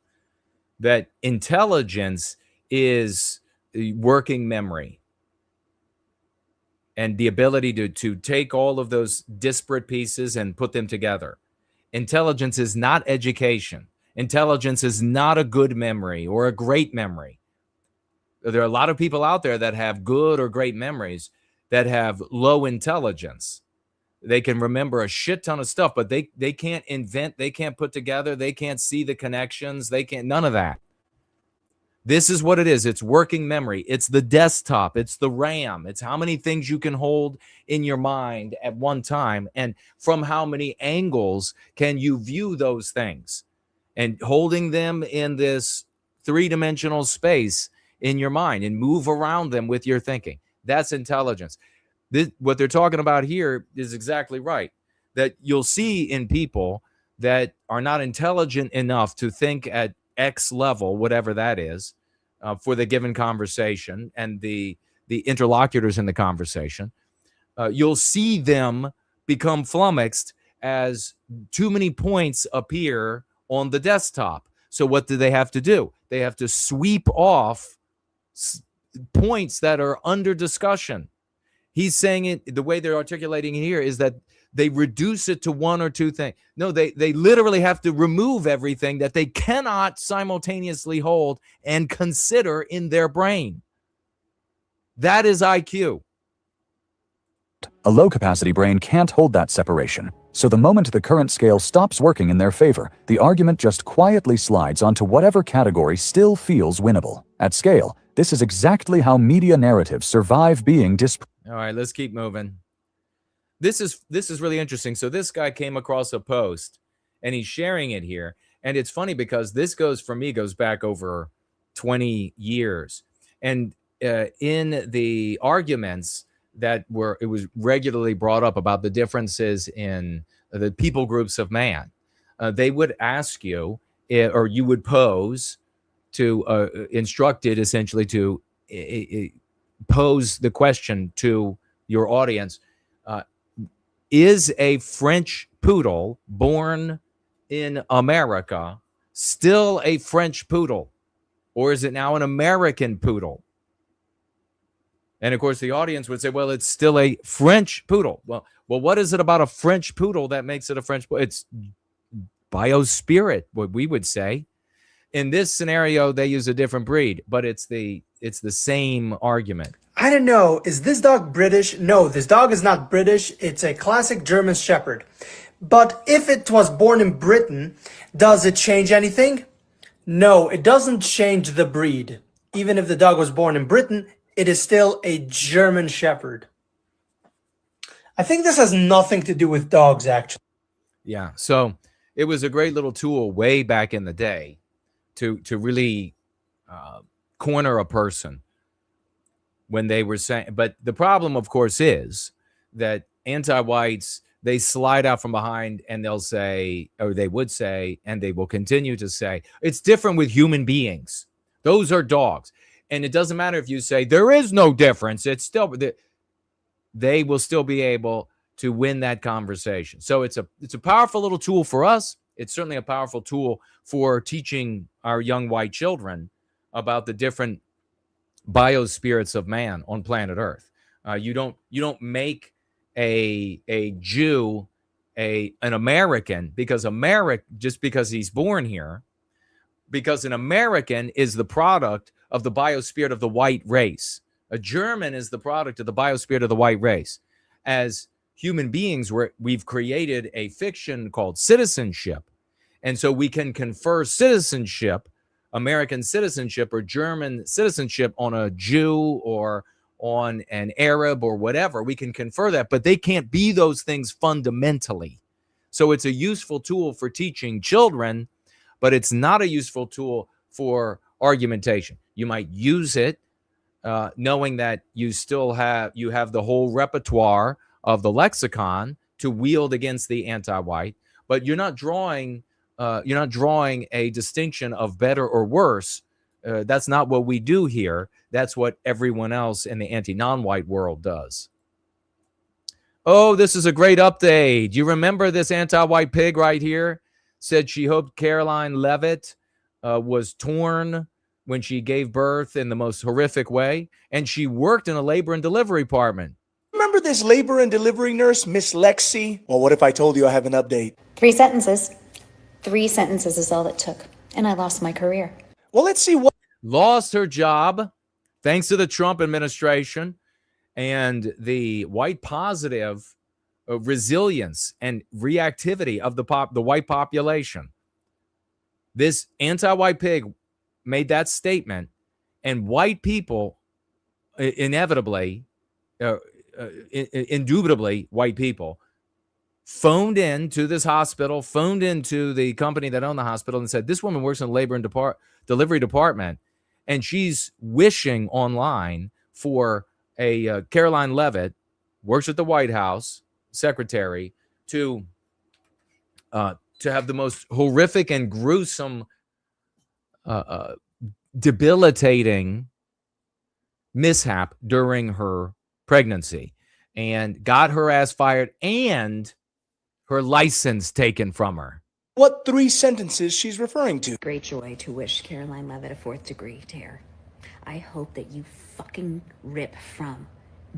that intelligence is working memory and the ability to take all of those disparate pieces and put them together. Intelligence is not education. Intelligence is not a good memory or a great memory. There are a lot of people out there that have good or great memories that have low intelligence. They can remember a shit ton of stuff, but they can't invent, they can't put together, they can't see the connections, none of that. This is what it is. It's working memory. It's the desktop. It's the RAM. It's how many things you can hold in your mind at one time, and from how many angles can you view those things, and holding them in this three-dimensional space in your mind and move around them with your thinking. That's intelligence. What they're talking about here is exactly right. That you'll see in people that are not intelligent enough to think at X level, whatever that is, for the given conversation and the interlocutors in the conversation. You'll see them become flummoxed as too many points appear on the desktop. So what do? They have to sweep off points that are under discussion. He's saying it, the way they're articulating it here is that they reduce it to one or two things. No, they literally have to remove everything that they cannot simultaneously hold and consider in their brain. That is IQ. A low-capacity brain can't hold that separation. So the moment the current scale stops working in their favor, the argument just quietly slides onto whatever category still feels winnable. At scale, this is exactly how media narratives survive being All right, let's keep moving. This is really interesting. So this guy came across a post and he's sharing it here. And it's funny because this goes back over 20 years. And in the arguments it was regularly brought up about the differences in the people groups of man. They would ask you, or you would pose to instructed essentially to pose the question to your audience. Is a French poodle born in America still a French poodle? Or is it now an American poodle? And of course, the audience would say, well, it's still a French poodle. Well, what is it about a French poodle that makes it a French poodle? It's biospirit, what we would say. In this scenario, they use a different breed, but it's the same argument. I don't know. Is this dog British? No, this dog is not British. It's a classic German Shepherd. But if it was born in Britain, does it change anything? No, it doesn't change the breed. Even if the dog was born in Britain, it is still a German Shepherd. I think this has nothing to do with dogs, actually. Yeah, so it was a great little tool way back in the day to really corner a person when they were saying. But the problem, of course, is that anti-whites, they slide out from behind and they'll say, or they would say, and they will continue to say, it's different with human beings. Those are dogs. And it doesn't matter if you say there is no difference. It's still, they will still be able to win that conversation. So it's a powerful little tool for us. It's certainly a powerful tool for teaching our young white children about the different biospirits of man on planet Earth. You don't make a Jew an American just because he's born here, because an American is the product of the biospirit of the white race. A German is the product of the biospirit of the white race. As human beings, we've created a fiction called citizenship. And so we can confer citizenship, American citizenship or German citizenship, on a Jew or on an Arab or whatever. We can confer that, but they can't be those things fundamentally. So it's a useful tool for teaching children, but it's not a useful tool for argumentation. You might use it knowing that you have the whole repertoire of the lexicon to wield against the anti-white, but you're not drawing a distinction of better or worse. That's not what we do here. That's what everyone else in the anti-non-white world does. Oh, this is a great update. You remember this anti-white pig right here? Said she hoped Caroline Levitt was torn when she gave birth in the most horrific way, and she worked in a labor and delivery department. Remember this labor and delivery nurse, Miss Lexi? Well, what if I told you I have an update? 3 sentences. 3 sentences is all it took, and I lost my career. Well, let's see what... Lost her job thanks to the Trump administration and the white positive resilience and reactivity of the white population. This anti-white pig made that statement, and white people indubitably white people phoned into this hospital, phoned into the company that owned the hospital and said, this woman works in the labor and delivery department, and she's wishing online for a Caroline Levitt, works at the White House, secretary, to have the most horrific and gruesome, debilitating mishap during her pregnancy, and got her ass fired and her license taken from her. What 3 sentences she's referring to? Great joy to wish Caroline Levitt a 4th degree tear. I hope that you fucking rip from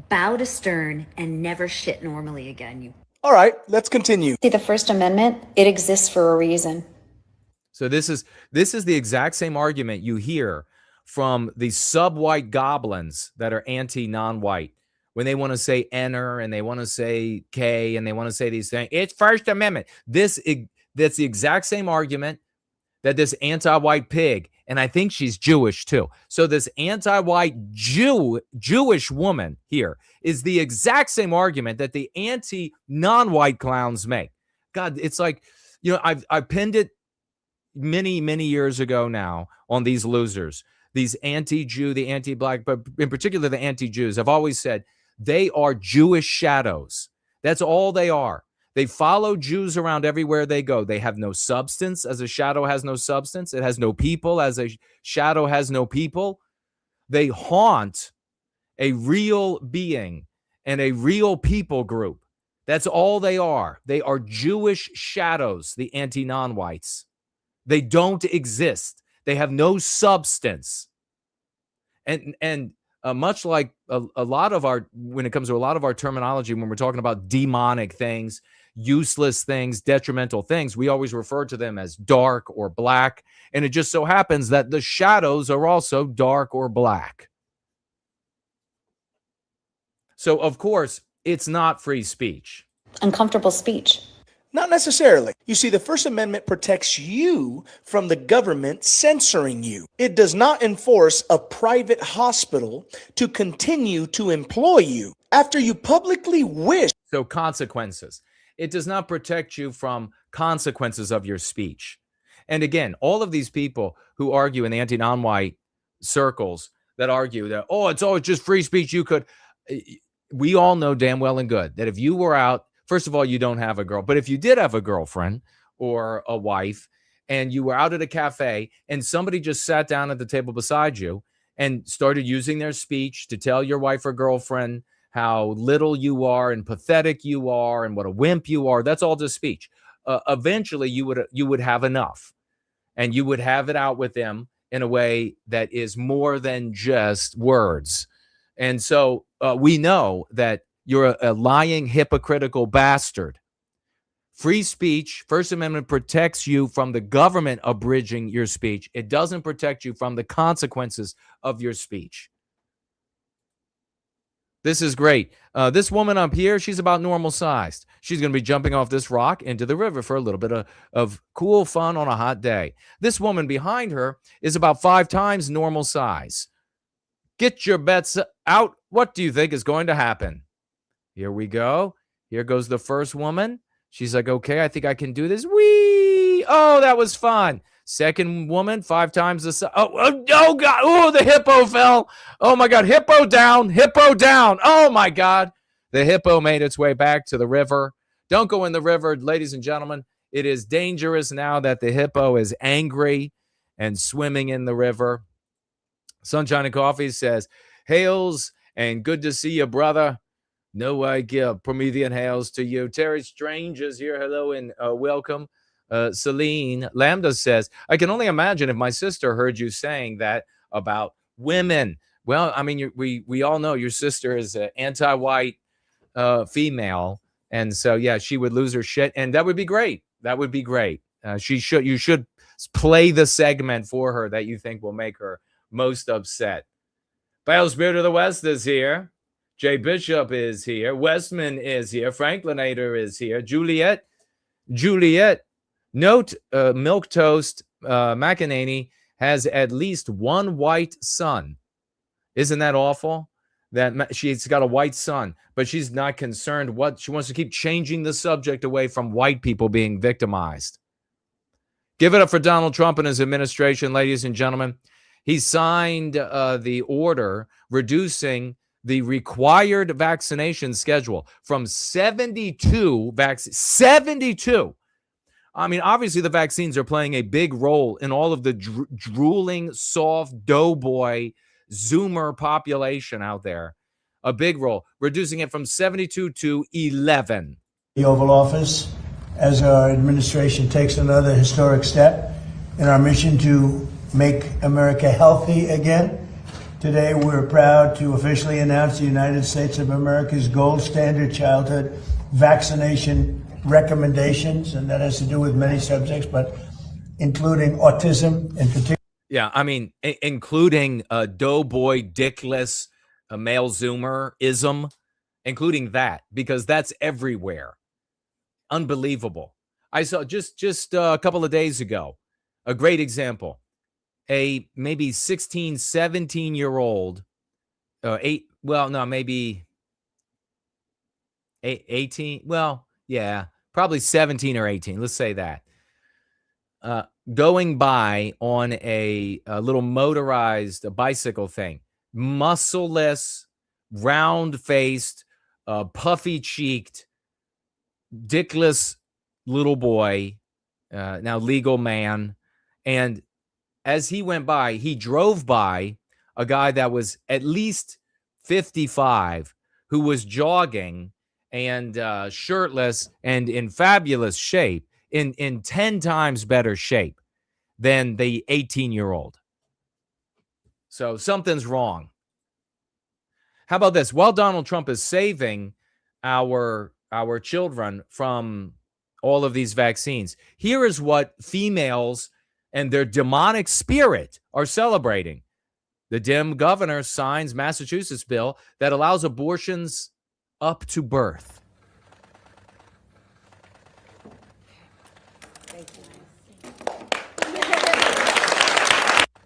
bow to stern and never shit normally again. You. All right, let's continue. See, the First Amendment, it exists for a reason. So this is the exact same argument you hear from the sub-white goblins that are anti-non-white when they want to say N-er and they want to say K and they want to say these things. It's First Amendment. That's the exact same argument that this anti-white pig, and I think she's Jewish too. So this anti-white Jewish woman here is the exact same argument that the anti-non-white clowns make. God, it's like, I pinned it many years ago now on these losers, these anti-Jew, the anti-black, but in particular the anti-Jews. I've always said they are Jewish shadows. That's all they are. They follow Jews around everywhere they go. They have no substance, as a shadow has no substance. It has no people, as a shadow has no people. They haunt a real being and a real people group. That's all they are. They are Jewish shadows, the anti-non-whites. They don't exist. They have no substance. And much like a lot of our, when it comes to a lot of our terminology, when we're talking about demonic things, useless things, detrimental things, we always refer to them as dark or black. And it just so happens that the shadows are also dark or black. So, of course, it's not free speech. Uncomfortable speech. Not necessarily. You see, the First Amendment protects you from the government censoring you. It does not enforce a private hospital to continue to employ you after you publicly wish. So consequences. It does not protect you from consequences of your speech. And again, all of these people who argue in the anti-non-white circles that argue that, oh, it's always just free speech, you could, we all know damn well and good that if you were out, first of all, you don't have a girl. But if you did have a girlfriend or a wife and you were out at a cafe and somebody just sat down at the table beside you and started using their speech to tell your wife or girlfriend how little you are and pathetic you are and what a wimp you are, that's all just speech. Eventually, you would have enough and you would have it out with them in a way that is more than just words. And so we know that you're a lying, hypocritical bastard. Free speech, First Amendment protects you from the government abridging your speech. It doesn't protect you from the consequences of your speech. This is great. This woman up here, she's about normal sized. She's going to be jumping off this rock into the river for a little bit of cool fun on a hot day. This woman behind her is about 5 times normal size. Get your bets out. What do you think is going to happen? Here we go. Here goes the first woman. She's like, okay, I think I can do this. Whee! Oh, that was fun. Second woman, 5 times the size. Oh, God. Oh, the hippo fell. Oh, my God. Hippo down. Hippo down. Oh, my God. The hippo made its way back to the river. Don't go in the river, ladies and gentlemen. It is dangerous now that the hippo is angry and swimming in the river. Sunshine and Coffee says, hails and good to see you, brother. No, I give Promethean hails to you. Terry Strange is here. Hello and welcome. Celine Lambda says, I can only imagine if my sister heard you saying that about women. Well, I mean, we all know your sister is an anti-white female. And so, yeah, she would lose her shit. And that would be great. That would be great. You should play the segment for her that you think will make her most upset. Bale Spirit of the West is here. Jay Bishop is here. Westman is here. Franklinator is here. Juliet. Note, Milk Toast McEnany has at least one white son. Isn't that awful? That she's got a white son, but she's not concerned. What she wants to keep changing the subject away from white people being victimized. Give it up for Donald Trump and his administration, ladies and gentlemen. He signed the order reducing the required vaccination schedule from 72 vaccines. 72. I mean, obviously the vaccines are playing a big role in all of the drooling, soft, doughboy, Zoomer population out there. A big role. Reducing it from 72 to 11. The Oval Office, as our administration takes another historic step in our mission to make America healthy again. Today, we're proud to officially announce the United States of America's gold standard childhood vaccination recommendations, and that has to do with many subjects, but including autism in particular. Yeah, I mean, including doughboy, dickless, male Zoomer-ism, including that, because that's everywhere. Unbelievable. I saw just a couple of days ago, a great example. A maybe 16, 17-year-old, maybe 18. Well, yeah, probably 17 or 18. Let's say that. Going by on a little motorized bicycle thing. Muscleless, round-faced, puffy-cheeked, dickless little boy, now legal man. And as he went by, he drove by a guy that was at least 55 who was jogging and shirtless and in fabulous shape, in 10 times better shape. than the 18-year-old. So something's wrong. How about this? While Donald Trump is saving our children from all of these vaccines, here is what females and their demonic spirit are celebrating. The Dem governor signs Massachusetts bill that allows abortions up to birth.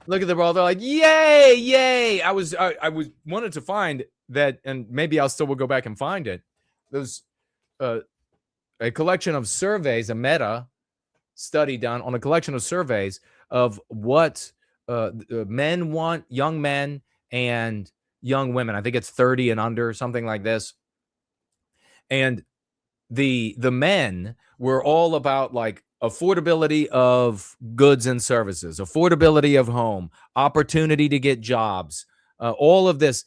Look at the world. They're like, yay, yay. I wanted to find that, and maybe I'll still will go back and find it. There's a collection of surveys, a meta study done on a collection of surveys of what men want, young men and young women. I think it's 30 and under, something like this. And the men were all about like affordability of goods and services, affordability of home, opportunity to get jobs, all of this.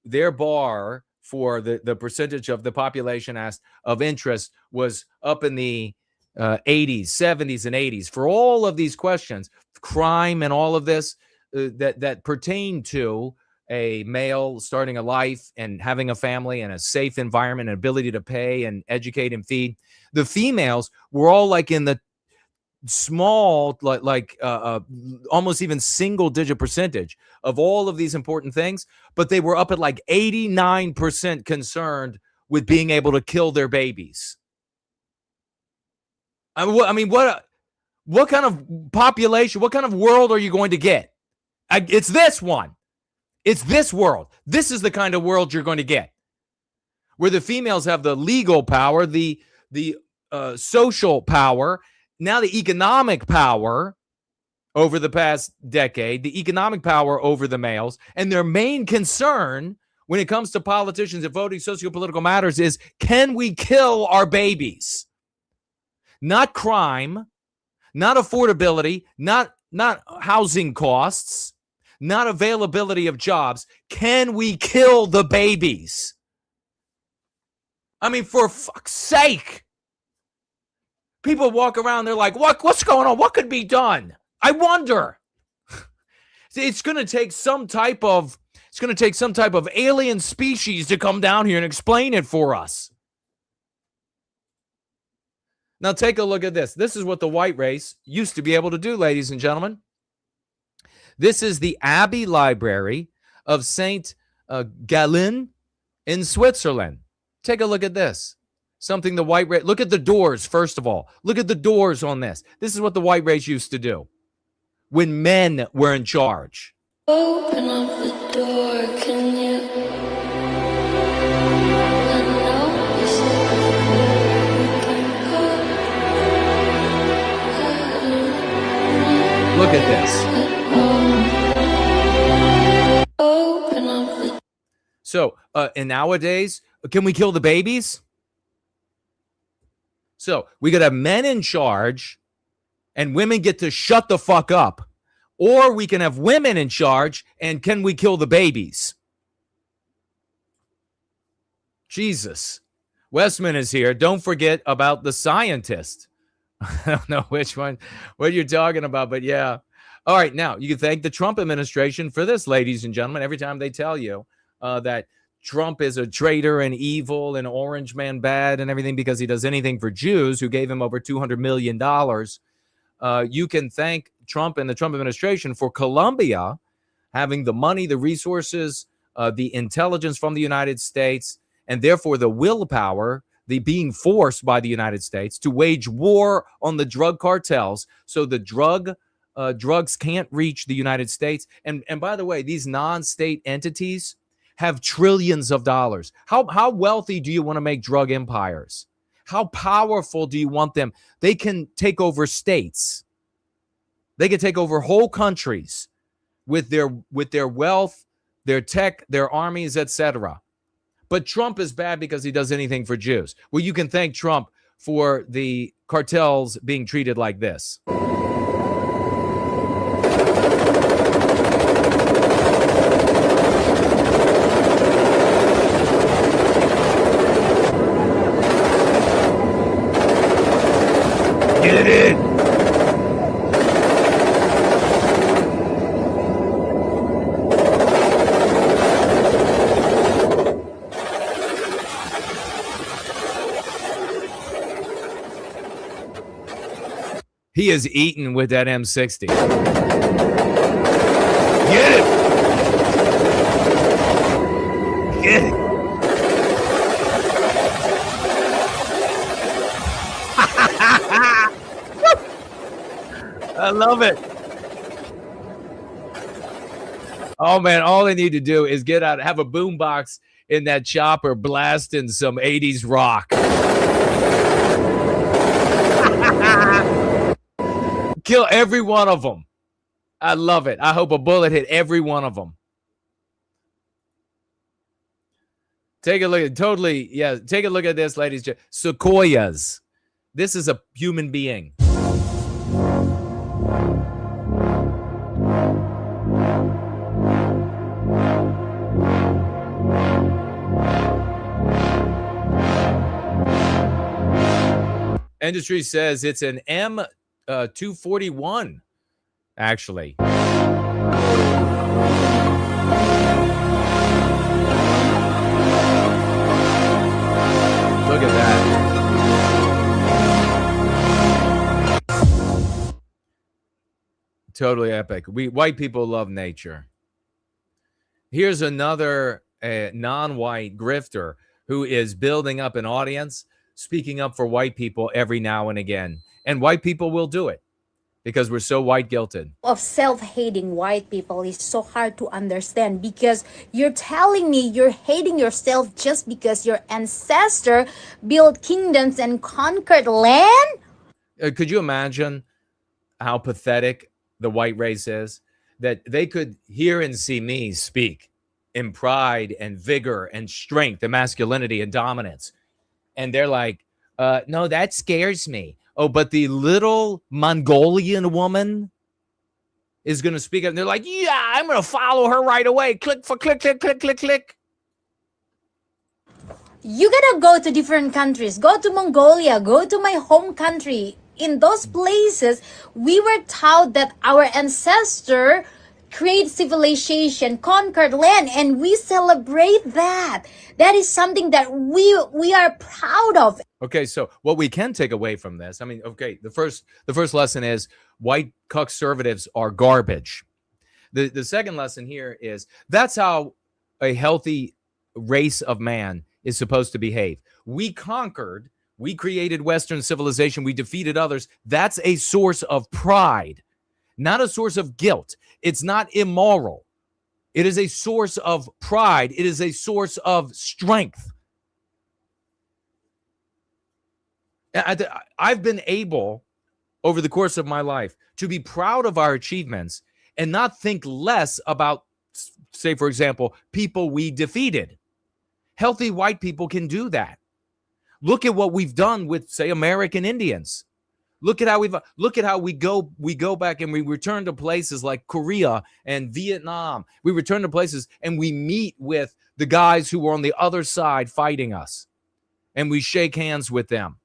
Their bar for the percentage of the population asked of interest was up in the 80s, 70s, and 80s for all of these questions, crime and all of this that pertain to a male starting a life and having a family and a safe environment and ability to pay and educate and feed. The females were all like in the small, almost even single digit percentage of all of these important things, but they were up at like 89% concerned with being able to kill their babies. I mean, what kind of population, what kind of world are you going to get? It's this one. It's this world. This is the kind of world you're going to get, where the females have the legal power, the social power, now the economic power over the past decade, the economic power over the males, and their main concern when it comes to politicians and voting socio-political matters is, can we kill our babies? Not crime, not affordability, not housing costs, not availability of jobs. Can we kill the babies? I mean, for fuck's sake. People walk around, they're like, what's going on? What could be done? I wonder. It's going to take some type of alien species to come down here and explain it for us. Now take a look at this. This is what the white race used to be able to do, ladies and gentlemen. This is the Abbey Library of St. Gallen in Switzerland. Take a look at this. Something the white race, look at the doors, first of all. Look at the doors on this. This is what the white race used to do when men were in charge. Open up the door, can you? Look at this. Open up. So, and nowadays, can we kill the babies? So we could have men in charge and women get to shut the fuck up. Or we can have women in charge and can we kill the babies? Jesus. Westman is here. Don't forget about the scientist. I don't know which one, what you're talking about, but yeah. All right, now you can thank the Trump administration for this, ladies and gentlemen. Every time they tell you that Trump is a traitor and evil and orange man bad and everything because he does anything for Jews who gave him over $200 million, you can thank Trump and the Trump administration for Colombia having the money, the resources, the intelligence from the United States, and therefore the willpower, the being forced by the United States to wage war on the drug cartels so the drugs can't reach the United States. And by the way, these non-state entities have trillions of dollars. How wealthy do you want to make drug empires? How powerful do you want them? They can take over states. They can take over whole countries with their wealth, their tech, their armies, etc. But Trump is bad because he does anything for Jews. Well, you can thank Trump for the cartels being treated like this. Get it in. He is eating with that M60. Get it! Get it! I love it. Oh man, all they need to do is get out, have a boombox in that chopper blasting some 80s rock. Kill every one of them. I love it. I hope a bullet hit every one of them. Take a look at take a look at this, ladies. Sequoias. This is a human being. Industry says it's an M241, actually. Look at that. Totally epic. We white people love nature. Here's another non-white grifter who is building up an audience, speaking up for white people every now and again. And white people will do it because we're so white guilted. Of self-hating white people is so hard to understand, because you're telling me you're hating yourself just because your ancestor built kingdoms and conquered land? Could you imagine how pathetic the white race is? That they could hear and see me speak in pride and vigor and strength and masculinity and dominance. And they're like, no, that scares me. Oh, but the little Mongolian woman is going to speak up. And they're like, yeah, I'm going to follow her right away. Click for click, click, click, click, click. You gotta go to different countries. Go to Mongolia. Go to my home country. In those places, we were taught that our ancestor create civilization, conquered land, and we celebrate that. That is something that we are proud of. Okay, so what we can take away from this, I mean, okay, the first lesson is white conservatives are garbage. The second lesson here is that's how a healthy race of man is supposed to behave. We conquered, we created Western civilization, we defeated others. That's a source of pride, not a source of guilt. It's not immoral. It is a source of pride. It is a source of strength. I've been able, over the course of my life, to be proud of our achievements and not think less about, say, for example, people we defeated. Healthy white people can do that. Look at what we've done with, say, American Indians. Look at how we go back and we return to places like Korea and Vietnam. We return to places and we meet with the guys who were on the other side fighting us, and we shake hands with them.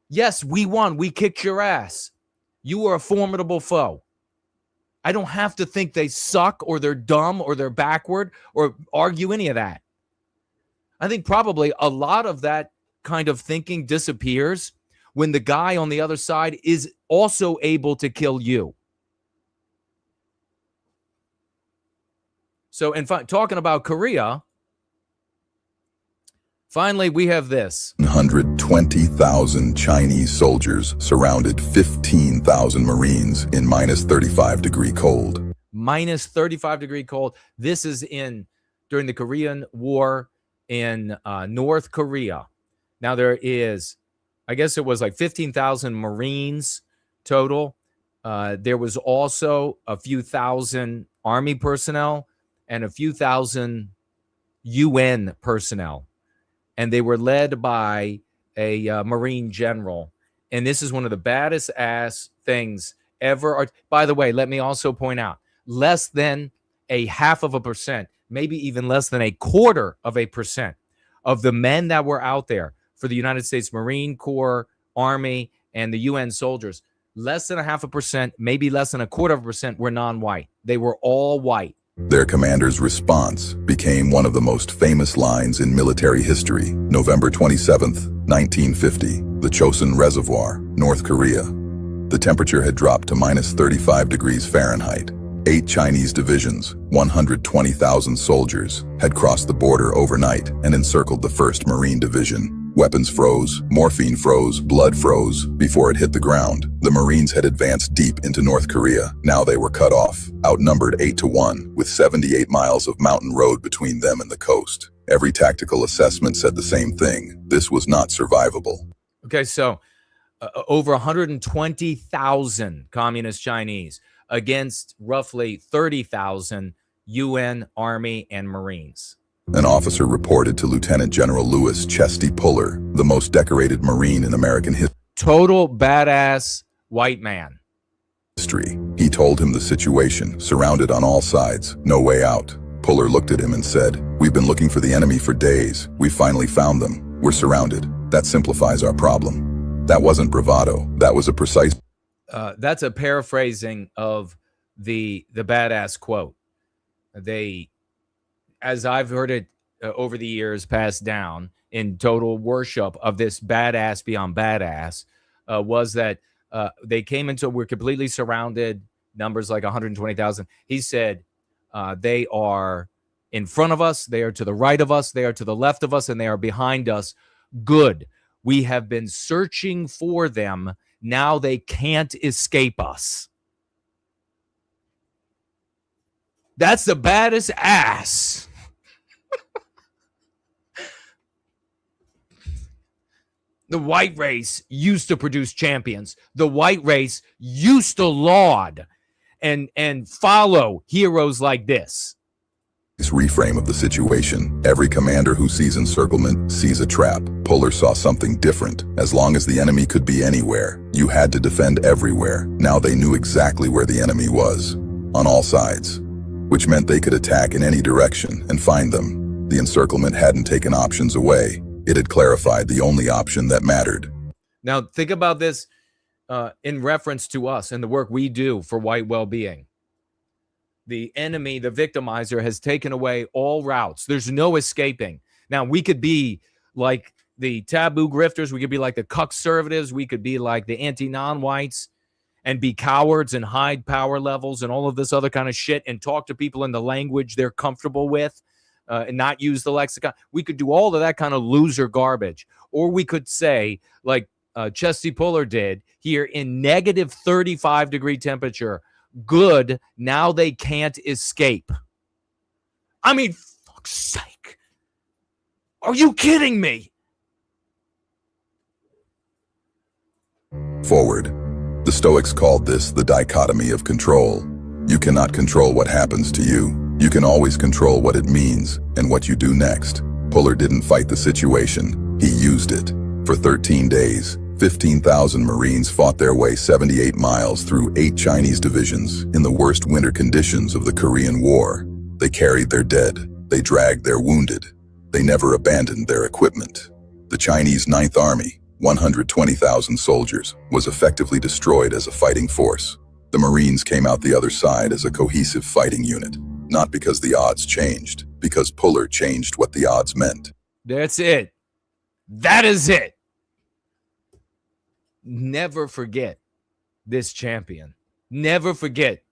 Yes, we won. We kicked your ass. You were a formidable foe. I don't have to think they suck or they're dumb or they're backward or argue any of that. I think probably a lot of that kind of thinking disappears when the guy on the other side is also able to kill you. So, in fact, talking about Korea, finally, we have this. 120,000 Chinese soldiers surrounded 15,000 Marines in minus 35-degree cold. Minus 35-degree cold. This is during the Korean War in North Korea. Now, there is, I guess it was like 15,000 Marines total. There was also a few thousand Army personnel and a few thousand UN personnel. And they were led by a Marine general. And this is one of the baddest ass things ever. By the way, let me also point out, less than 0.5%, maybe even less than 0.25% of the men that were out there for the United States Marine Corps, Army, and the UN soldiers, less than 0.5%, maybe less than 0.25% were non-white. They were all white. Their commander's response became one of the most famous lines in military history. November 27th, 1950, the Chosin Reservoir, North Korea. The temperature had dropped to minus 35 degrees Fahrenheit. 8 Chinese divisions, 120,000 soldiers, had crossed the border overnight and encircled the 1st Marine Division. Weapons froze, morphine froze, blood froze. Before it hit the ground, the Marines had advanced deep into North Korea. Now they were cut off, outnumbered 8-1, with 78 miles of mountain road between them and the coast. Every tactical assessment said the same thing. This was not survivable. Okay, so over 120,000 communist Chinese against roughly 30,000 UN, Army, and Marines. An officer reported to Lieutenant General Louis Chesty Puller, the most decorated Marine in American history. Total badass white man. He told him the situation, surrounded on all sides, no way out. Puller looked at him and said, "We've been looking for the enemy for days. We finally found them. We're surrounded. That simplifies our problem." That wasn't bravado. That was a precise... That's a paraphrasing of the badass quote. They, as I've heard it over the years passed down in total worship of this badass beyond badass, was that they came into, we're completely surrounded, numbers like 120,000. He said, they are in front of us, they are to the right of us, they are to the left of us, and they are behind us. Good. We have been searching for them. Now they can't escape us. That's the baddest ass. The white race used to produce champions. The white race used to laud and follow heroes like this. Reframe of the situation. Every commander who sees encirclement sees a trap. Puller saw something different. As long as the enemy could be anywhere, you had to defend everywhere. Now they knew exactly where the enemy was, on all sides, which meant they could attack in any direction and find them. The encirclement hadn't taken options away. It had clarified the only option that mattered. Now think about this in reference to us and the work we do for White Wellbeing. The enemy, the victimizer, has taken away all routes. There's no escaping. Now, we could be like the taboo grifters. We could be like the conservatives. We could be like the anti-non-whites and be cowards and hide power levels and all of this other kind of shit and talk to people in the language they're comfortable with and not use the lexicon. We could do all of that kind of loser garbage. Or we could say, like Chesty Puller did here in negative 35-degree temperature, good, now they can't escape. I mean, fuck's sake. Are you kidding me? Forward. The Stoics called this the dichotomy of control. You cannot control what happens to you. You can always control what it means and what you do next. Puller didn't fight the situation. He used it. For 13 days, 15,000 Marines fought their way 78 miles through 8 Chinese divisions in the worst winter conditions of the Korean War. They carried their dead. They dragged their wounded. They never abandoned their equipment. The Chinese 9th Army, 120,000 soldiers, was effectively destroyed as a fighting force. The Marines came out the other side as a cohesive fighting unit, not because the odds changed, because Puller changed what the odds meant. That's it. That is it. Never forget this champion. Never forget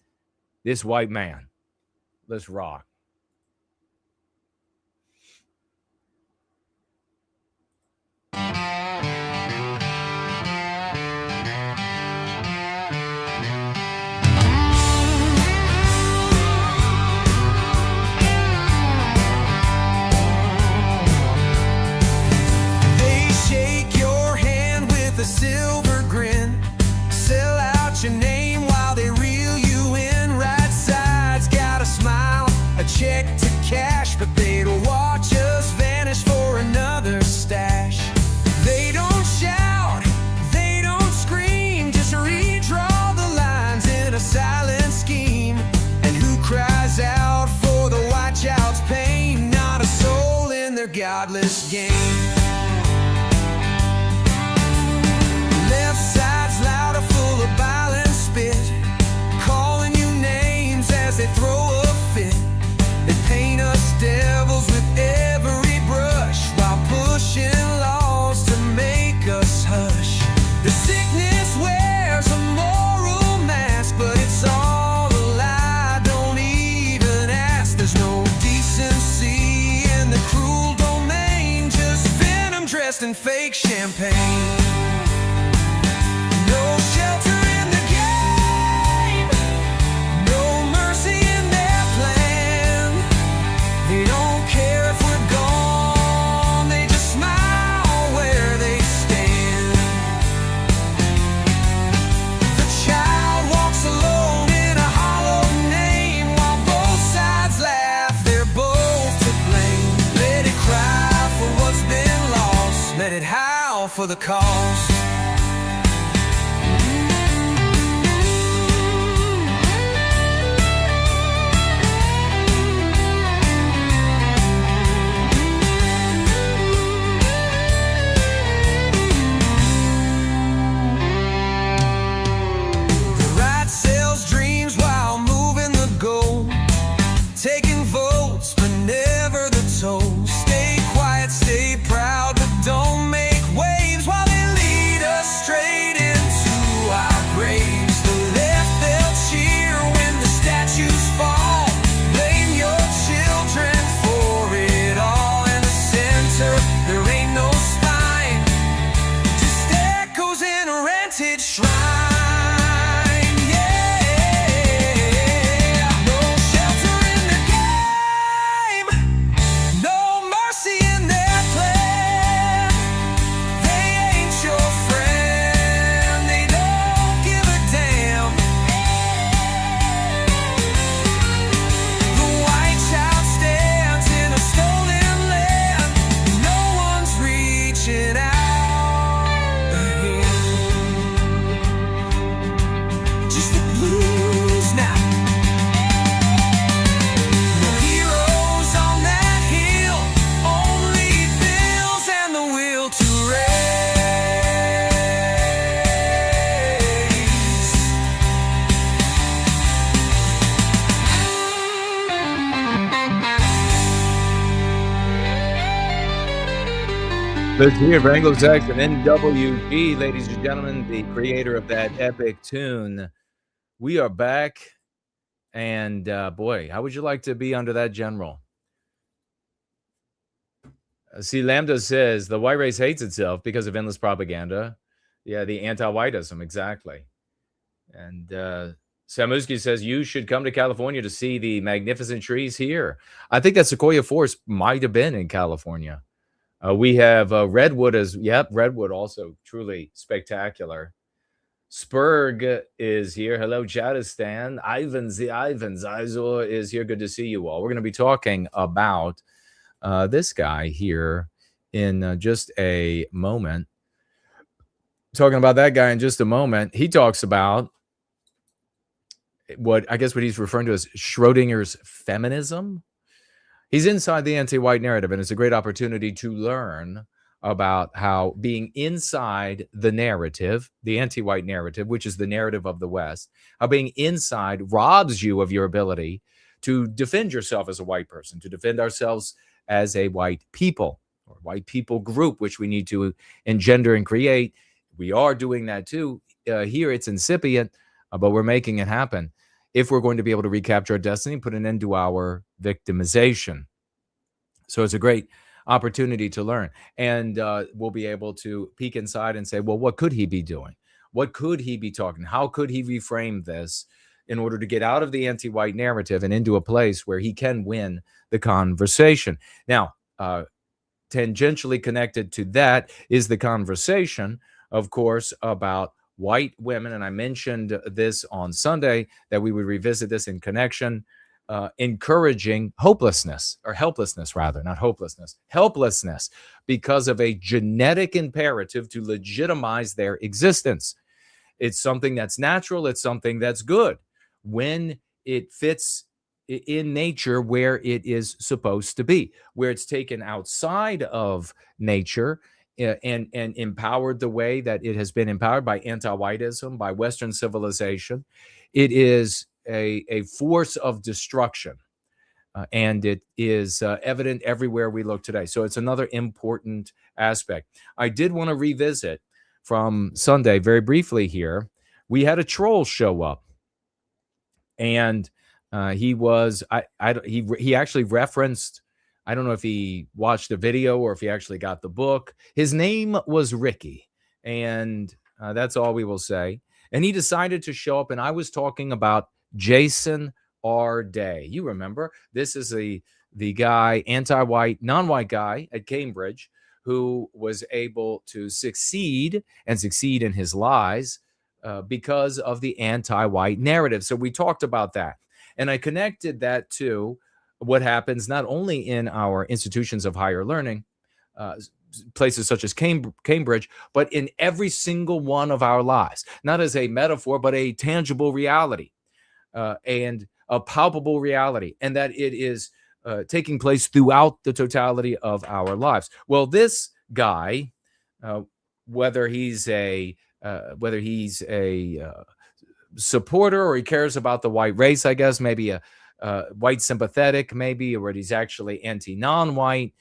this white man. Let's rock. They shake your hand with a silver grin, sell out your name while they reel you in. Right side's got a smile, a check to cash, but they don't watch us vanish for another stash. They don't shout, they don't scream, just redraw the lines in a silent scheme. And who cries out for the white child's pain? Not a soul in their godless game. Left side's louder, full of bile and spit, calling you names as they throw a fit. They paint us devils with every brush while pushing laws to make us hush. The sickness wears a more and fake champagne. No shelter in the game, no mercy in their plan. They don't care if we're gone, they just smile where they stand. The child walks alone in a hollow name, while both sides laugh, they're both to blame. Let it cry for what's been lost, let it howl for the cost. The right sells dreams while moving the goal, taking votes but never the toll. Stay quiet, stay proud, but don't make waves while they lead us straight into our graves. The left, they'll cheer when the statues fall. Blame your children for it all. In the center, there ain't no spine, just echoes in a rented shrine. Yeah, no shelter in the game, no mercy in their plan. They ain't your friend, they don't give a damn. The white child stands in a stolen land, no one's reaching out a hand. Just the blues now. No heroes on that hill, only bills and the will to Let's hear for Anglo-Saxon NWG, ladies and gentlemen, the creator of that epic tune. We are back, and boy, how would you like to be under that general? See, Lambda says the white race hates itself because of endless propaganda. Yeah, the anti-whiteism, exactly. And Samuski says you should come to California to see the magnificent trees here. I think that Sequoia Forest might have been in California. We have Redwood as, yep, Redwood also truly spectacular. Spurg is here. Hello, Jadistan. Ivans, the Ivans. Izor is here. Good to see you all. We're going to be talking about this guy here in just a moment. Talking about that guy in just a moment. He talks about what he's referring to as Schrodinger's feminism. He's inside the anti-white narrative, and it's a great opportunity to learn about how being inside the narrative, the anti-white narrative, which is the narrative of the West, how being inside robs you of your ability to defend yourself as a white person, to defend ourselves as a white people or white people group, which we need to engender and create. We are doing that too. Here it's incipient, but we're making it happen if we're going to be able to recapture our destiny, put an end to our victimization. So it's a great opportunity to learn. And we'll be able to peek inside and say, well, what could he be doing? What could he be talking? How could he reframe this in order to get out of the anti-white narrative and into a place where he can win the conversation? Now, tangentially connected to that is the conversation, of course, about white women. And I mentioned this on Sunday, that we would revisit this in connection, encouraging helplessness, because of a genetic imperative to legitimize their existence. It's something that's natural. It's something that's good when it fits in nature where it is supposed to be. Where it's taken outside of nature and empowered the way that it has been empowered by anti-whiteism, by Western civilization, it is a force of destruction. And it is evident everywhere we look today. So it's another important aspect. I did want to revisit from Sunday very briefly here. We had a troll show up, and he actually referenced I don't know if he watched the video or if he actually got the book. His name was Ricky, and that's all we will say. And he decided to show up, and I was talking about Jason R. Day. You remember, this is the guy, anti-white, non-white guy at Cambridge, who was able to succeed in his lies because of the anti-white narrative. So we talked about that. And I connected that to what happens not only in our institutions of higher learning, places such as Cambridge, but in every single one of our lives, not as a metaphor, but a tangible reality and a palpable reality, and that it is taking place throughout the totality of our lives. Well, this guy, whether he's a supporter or he cares about the white race, I guess, maybe a white sympathetic, maybe, or he's actually anti-non-white,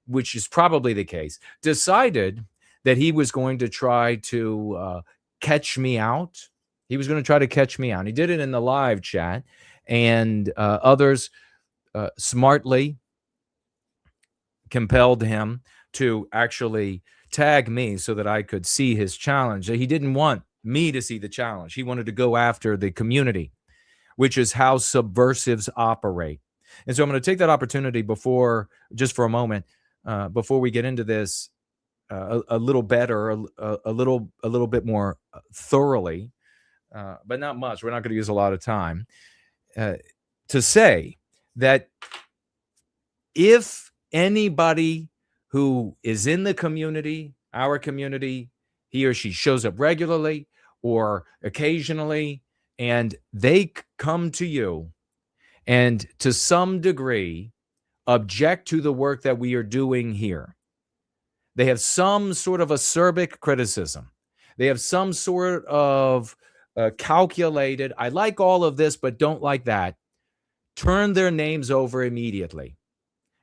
which is probably the case, decided that he was going to try to catch me out. He was going to try to catch me out. He did it in the live chat, and others smartly compelled him to actually tag me so that I could see his challenge. He didn't want me to see the challenge. He wanted to go after the community, which is how subversives operate. And so I'm going to take that opportunity just for a moment, before we get into this a little better, a little bit more thoroughly, but not much. We're not going to use a lot of time to say that if anybody who is in the community, our community, he or she shows up regularly or occasionally, and they come to you and to some degree object to the work that we are doing here. They have some sort of acerbic criticism. They have some sort of calculated, I like all of this, but don't like that. Turn their names over immediately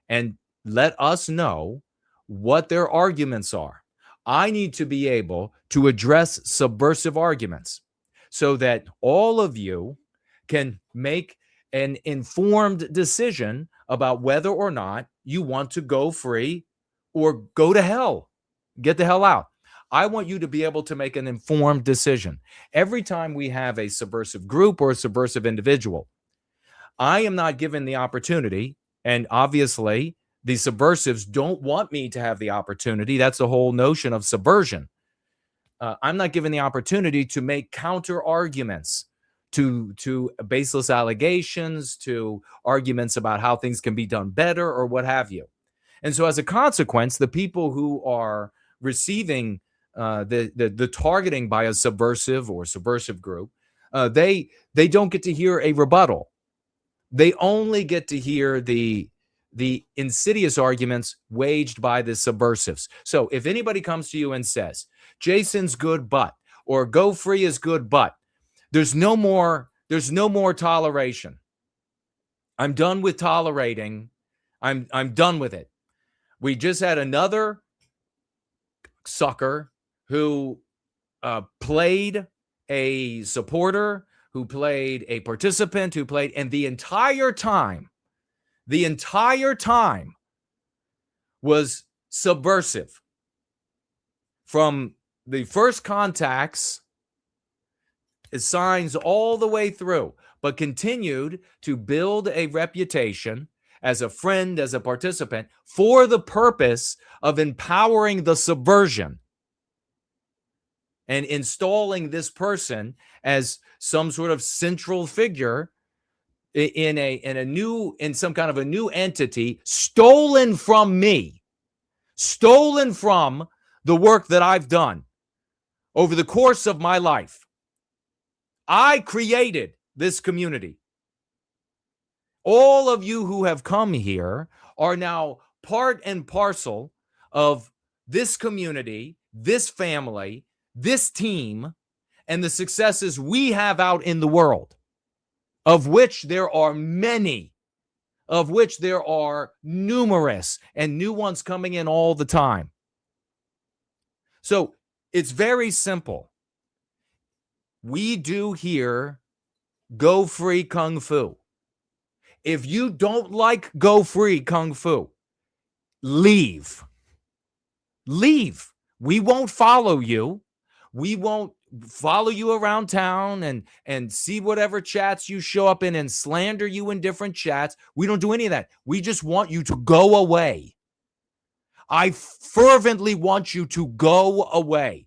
and let us know what their arguments are. I need to be able to address subversive arguments so that all of you can make an informed decision about whether or not you want to go free or go to hell, get the hell out. I want you to be able to make an informed decision. Every time we have a subversive group or a subversive individual, I am not given the opportunity, and obviously the subversives don't want me to have the opportunity. That's the whole notion of subversion. I'm not given the opportunity to make counter arguments to baseless allegations, to arguments about how things can be done better or what have you. And so as a consequence, the people who are receiving the targeting by a subversive or subversive group, they don't get to hear a rebuttal. They only get to hear the insidious arguments waged by the subversives. So if anybody comes to you and says, Jason's good, but, or Go Free is good, but, there's no more toleration. I'm done with tolerating. I'm done with it. We just had another sucker who played a supporter, who played a participant, and the entire time was subversive. From the first contacts, signs all the way through, but continued to build a reputation as a friend, as a participant, for the purpose of empowering the subversion and installing this person as some sort of central figure in some kind of a new entity, stolen from me, stolen from the work that I've done over the course of my life. I created this community. All of you who have come here are now part and parcel of this community, this family, this team, and the successes we have out in the world, of which there are many, of which there are numerous, and new ones coming in all the time. So it's very simple. We do here Go Free Kung Fu. If you don't like Go Free Kung Fu, leave. Leave. We won't follow you. We won't follow you around town and see whatever chats you show up in and slander you in different chats. We don't do any of that. We just want you to go away. I fervently want you to go away.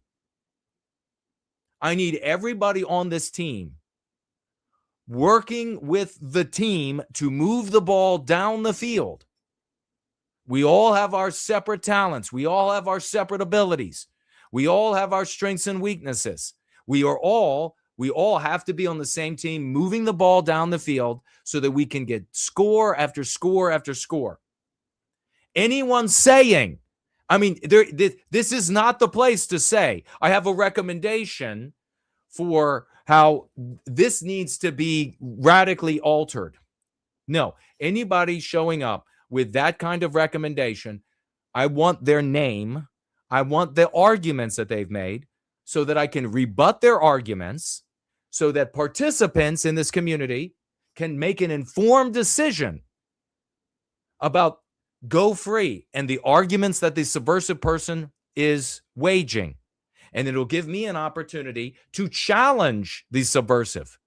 I need everybody on this team working with the team to move the ball down the field. We all have our separate talents. We all have our separate abilities. We all have our strengths and weaknesses. We all have to be on the same team, moving the ball down the field so that we can get score after score after score. Anyone saying, I mean, this is not the place to say, I have a recommendation for how this needs to be radically altered. No, anybody showing up with that kind of recommendation, I want their name. I want the arguments that they've made so that I can rebut their arguments so that participants in this community can make an informed decision about Go Free and the arguments that the subversive person is waging. And it'll give me an opportunity to challenge the subversive.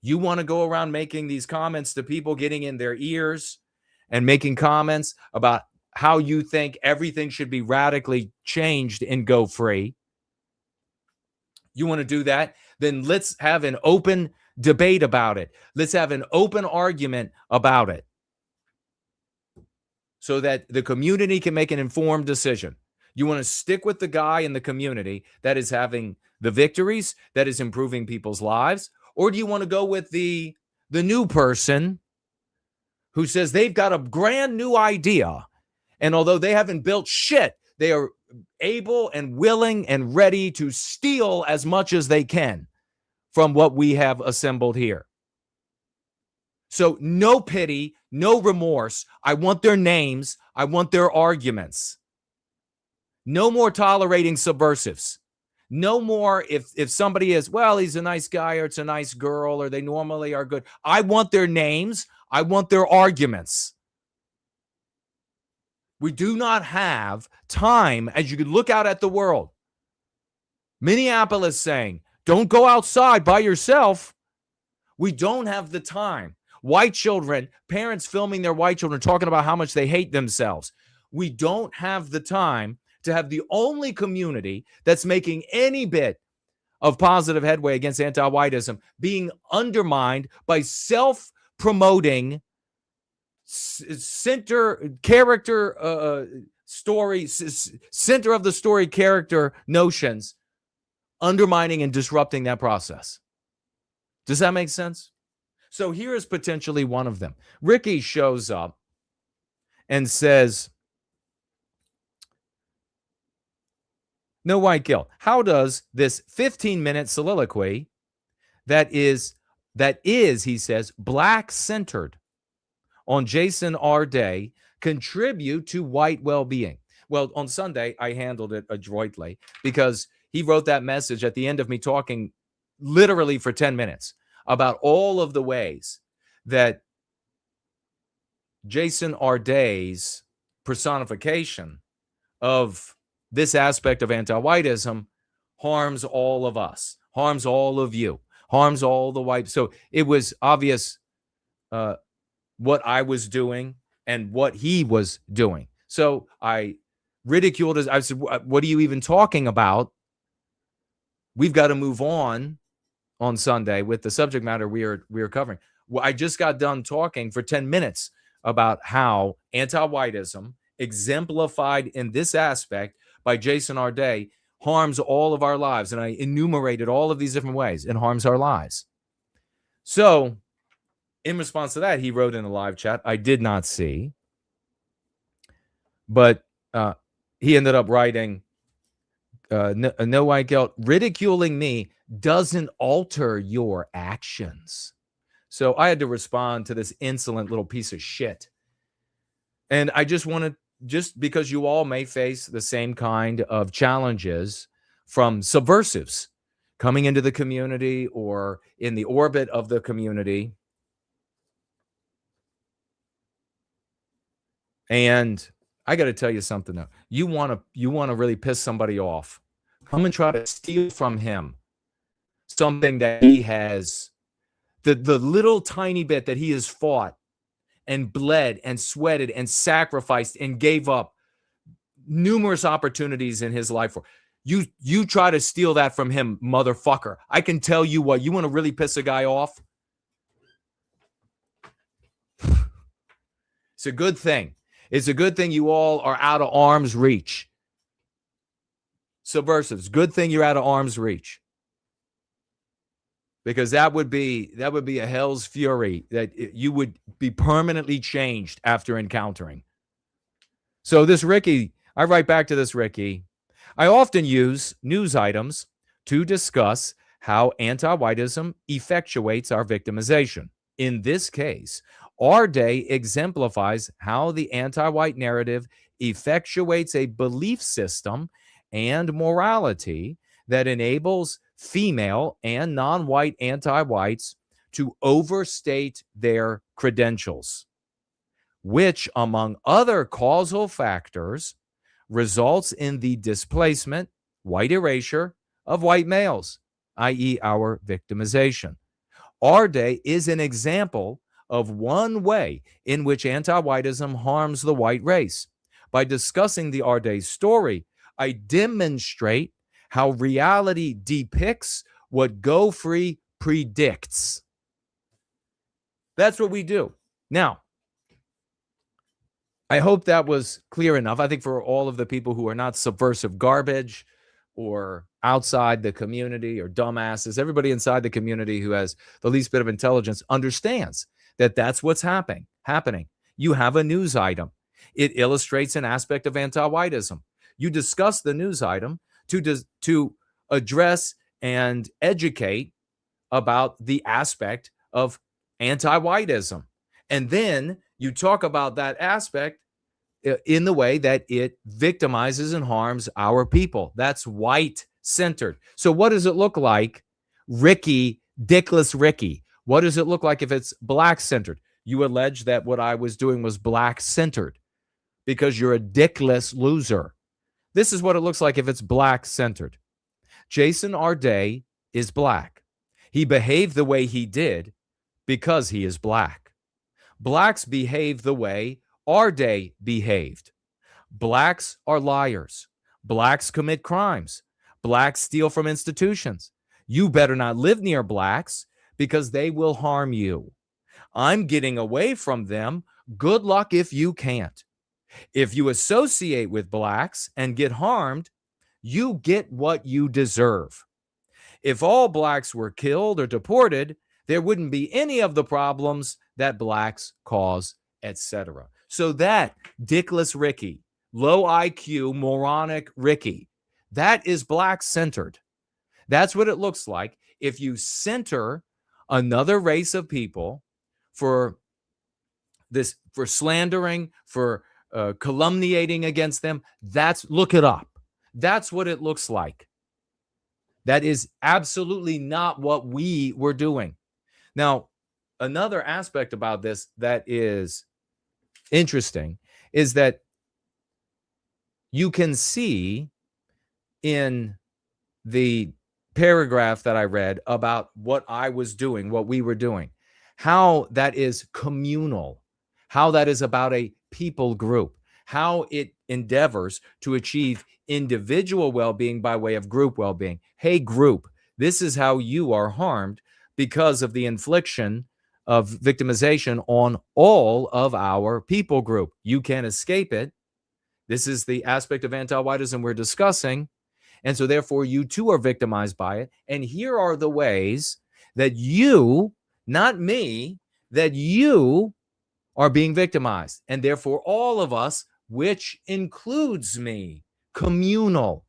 You want to go around making these comments to people, getting in their ears and making comments about how you think everything should be radically changed in Go Free. You want to do that? Then let's have an open debate about it. Let's have an open argument about it so that the community can make an informed decision. You want to stick with the guy in the community that is having the victories, that is improving people's lives? Or do you want to go with the new person who says they've got a brand new idea, and although they haven't built shit, they are able and willing and ready to steal as much as they can from what we have assembled here? So no pity, no remorse. I want their names. I want their arguments. No more tolerating subversives. No more if somebody is, well, he's a nice guy or it's a nice girl or they normally are good. I want their names. I want their arguments. We do not have time, as you could look out at the world. Minneapolis saying, don't go outside by yourself. We don't have the time. White children, parents filming their white children talking about how much they hate themselves. We don't have the time to have the only community that's making any bit of positive headway against anti-whiteism being undermined by self-promoting center of the story character notions, undermining and disrupting that process. Does that make sense? So here is potentially one of them. Ricky shows up and says, no white guilt. How does this 15-minute soliloquy that is, he says, black-centered on Jason R. Day contribute to white well-being? Well, on Sunday, I handled it adroitly because he wrote that message at the end of me talking literally for 10 minutes about all of the ways that Jason R. Day's personification of this aspect of anti-whiteism harms all of us, harms all of you, harms all the white. So it was obvious what I was doing and what he was doing. So I ridiculed it. I said, what are you even talking about? We've got to move on Sunday with the subject matter we are covering. Well, I just got done talking for 10 minutes about how anti-whiteism, exemplified in this aspect by Jason R. Day, harms all of our lives. And I enumerated all of these different ways it harms our lives. So in response to that, he wrote in a live chat, I did not see, but he ended up writing, no white guilt, ridiculing me doesn't alter your actions. So I had to respond to this insolent little piece of shit. And I just wanted, just because you all may face the same kind of challenges from subversives coming into the community or in the orbit of the community, And I got to tell you something though. You want to really piss somebody off. Come and try to steal from him something that he has, the little tiny bit that he has fought and bled and sweated and sacrificed and gave up numerous opportunities in his life for. You try to steal that from him, motherfucker. I can tell you what, you want to really piss a guy off? It's a good thing. It's a good thing you all are out of arm's reach. Subversives, good thing you're out of arm's reach. Because that would be a hell's fury that you would be permanently changed after encountering. So this Ricky, I write back to this Ricky. I often use news items to discuss how anti-whiteism effectuates our victimization. In this case, our day exemplifies how the anti-white narrative effectuates a belief system and morality that enables female and non-white anti-whites to overstate their credentials, which, among other causal factors, results in the displacement, white erasure of white males, i.e. our victimization. Our day is an example of one way in which anti-whiteism harms the white race. By discussing the Our Day story, I demonstrate how reality depicts what Go Free predicts. That's what we do. Now, I hope that was clear enough. I think for all of the people who are not subversive garbage or outside the community or dumbasses, everybody inside the community who has the least bit of intelligence understands that that's what's happening. You have a news item. It illustrates an aspect of anti-whiteism. You discuss the news item to address and educate about the aspect of anti-whiteism. And then you talk about that aspect in the way that it victimizes and harms our people. That's white-centered. So what does it look like, Ricky, dickless Ricky? What does it look like if it's black-centered? You allege that what I was doing was black-centered because you're a dickless loser. This is what it looks like if it's black-centered. Jason Arday is black. He behaved the way he did because he is black. Blacks behave the way Arday behaved. Blacks are liars. Blacks commit crimes. Blacks steal from institutions. You better not live near blacks because they will harm you. I'm getting away from them. Good luck if you can't. If you associate with blacks and get harmed, you get what you deserve. If all blacks were killed or deported, there wouldn't be any of the problems that blacks cause, etc. So that dickless Ricky, low IQ, moronic Ricky, that is black-centered. That's what it looks like if you center another race of people for slandering, for calumniating against them. Look it up. That's what it looks like. That is absolutely not what we were doing. Now, another aspect about this that is interesting is that you can see in the paragraph that I read about what I was doing, what we were doing, how that is communal, how that is about a people group, how it endeavors to achieve individual well-being by way of group well-being. Hey, group, this is how you are harmed because of the infliction of victimization on all of our people group. You can't escape it. This is the aspect of anti-whiteism we're discussing. And so therefore you too are victimized by it. And here are the ways that you, not me, that you are being victimized. And therefore all of us, which includes me, communal.